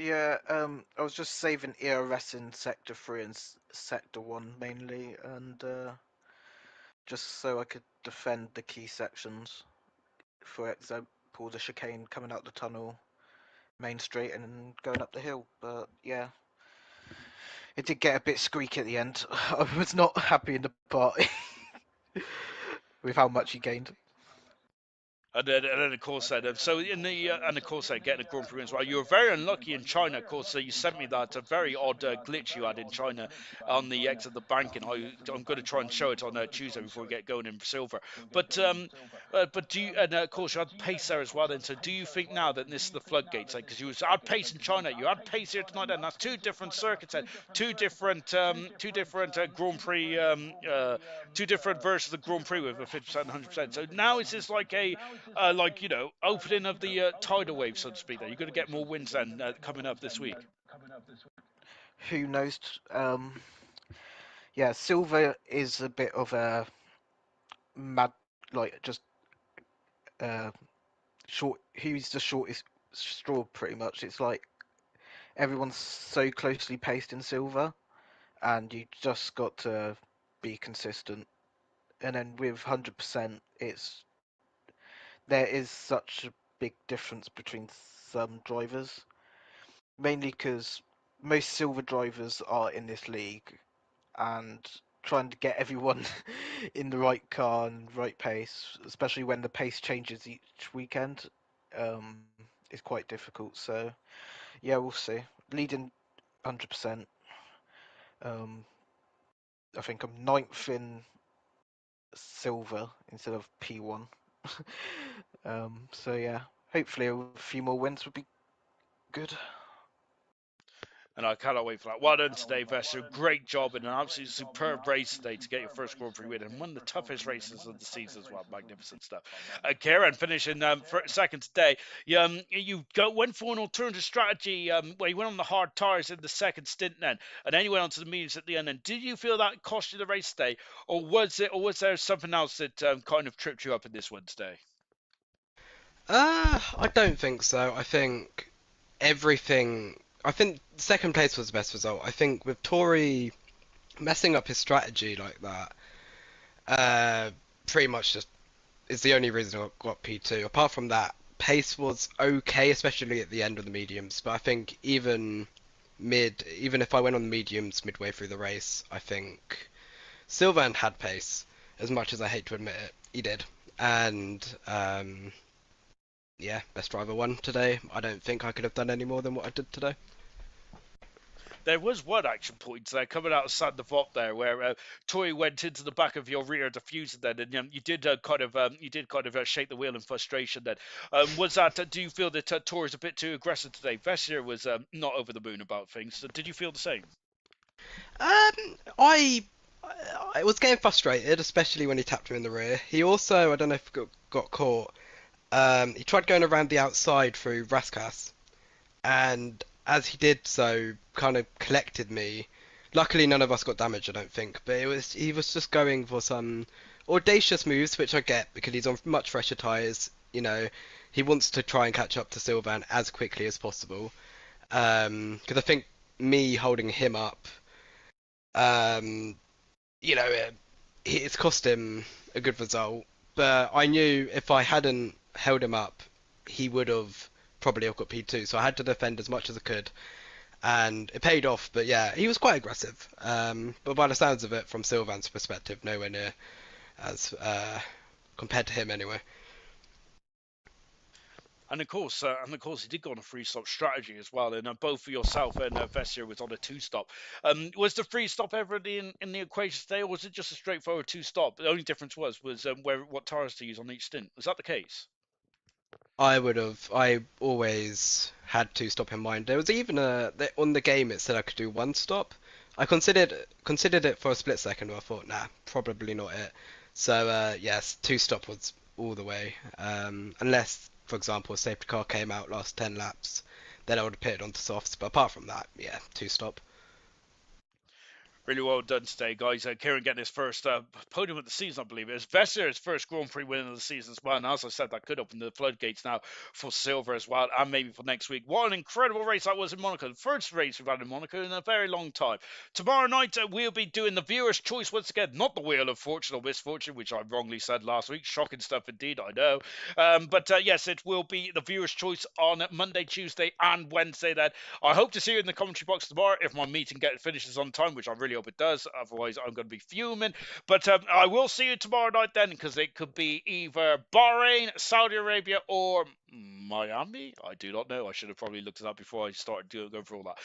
Yeah, I was just saving ERS in Sector 3 and Sector 1 mainly, and just so I could defend the key sections. For example, the chicane coming out the tunnel, main straight, and going up the hill. But yeah, it did get a bit squeaky at the end. I was not happy in the party with how much he gained. And then of course, so in the and of course, getting a Grand Prix as well. You were very unlucky in China. Of course, you sent me that a very odd glitch you had in China on the exit of the bank, and I'm going to try and show it on Tuesday before we get going in silver. But do you? And of course, you had pace there as well. Then, so do you think now that this is the floodgates? Because you had pace in China, you had pace here tonight, and that's two different circuits, and two different Grand Prix, two different versions of Grand Prix with a 50% and 100%. So now is this like opening of the tidal wave, so to speak? There, you're going to get more wins then coming up this week. Who knows? Yeah, Silver is a bit of a mad, like just uh, short. Who's the shortest straw? Pretty much, it's like everyone's so closely paced in Silver, and you just got to be consistent. And then with 100%, there is such a big difference between some drivers, mainly because most Silver drivers are in this league, and trying to get everyone in the right car and right pace, especially when the pace changes each weekend, is quite difficult. So yeah, we'll see. Leading 100%. Um, I think I'm ninth in silver instead of P1. So yeah, hopefully a few more wins would be good. And I cannot wait for that. Well done today, Vesta. Great job in an absolutely superb race today to get your first Grand Prix win, and one of the toughest races of the season as well. Magnificent stuff. Kieran finishing second today. Went for an alternative strategy where you went on the hard tires in the second stint and then you went onto the mediums at the end. And did you feel that cost you the race today, or was there something else that kind of tripped you up in this one today? I don't think so. I think everything. I think second place was the best result. I think with Tory messing up his strategy like that, uh, pretty much just is the only reason I got P2. Apart from that, pace was okay, especially at the end of the mediums. But I think even if I went on the mediums midway through the race, I think Sylvan had pace. As much as I hate to admit it, he did. And yeah, best driver won today. I don't think I could have done any more than what I did today. There was one action point there coming out of Saint Devot there, where Tori went into the back of your rear diffuser then, and you did kind of shake the wheel in frustration then. Was that? Do you feel that Tori is a bit too aggressive today? Vessier was not over the moon about things. So did you feel the same? I was getting frustrated, especially when he tapped him in the rear. He also, I don't know if he got caught. He tried going around the outside through Raskas, and as he did so, kind of collected me. Luckily, none of us got damaged, I don't think. But he was just going for some audacious moves, which I get because he's on much fresher tyres. You know, he wants to try and catch up to Sylvan as quickly as possible. Because I think me holding him up, um, you know, it's cost him a good result. But I knew if I hadn't held him up, he would have probably have got P2. So I had to defend as much as I could, and it paid off. But yeah, he was quite aggressive. But by the sounds of it, from Sylvan's perspective, nowhere near as compared to him anyway. And of course, he did go on a three-stop strategy as well. And both for yourself and Vessier was on a two-stop. Was the three-stop ever in the equation today, or was it just a straightforward two-stop? The only difference was what tires to use on each stint. Was that the case? I always had two stop in mind. There was even on the game it said I could do one stop. I considered it for a split second, but I thought, nah, probably not it. So yes, two stop was all the way. Unless, for example, a safety car came out last 10 laps, then I would have pitted onto softs. But apart from that, yeah, two stop. Really well done today, guys. Kieran getting his first podium of the season, I believe it is. Vessier's first Grand Prix win of the season as well. And as I said, that could open the floodgates now for Silver as well, and maybe for next week. What an incredible race that was in Monaco. The first race we've had in Monaco in a very long time. Tomorrow night, we'll be doing the viewer's choice once again. Not the Wheel of Fortune or Misfortune, which I wrongly said last week. Shocking stuff indeed, I know. But yes, it will be the viewer's choice on Monday, Tuesday, and Wednesday then. I hope to see you in the commentary box tomorrow if my meeting finishes on time, which I really hope it does. Otherwise, I'm going to be fuming. But I will see you tomorrow night then, because it could be either Bahrain, Saudi Arabia, or Miami. I do not know. I should have probably looked it up before I started going through all that.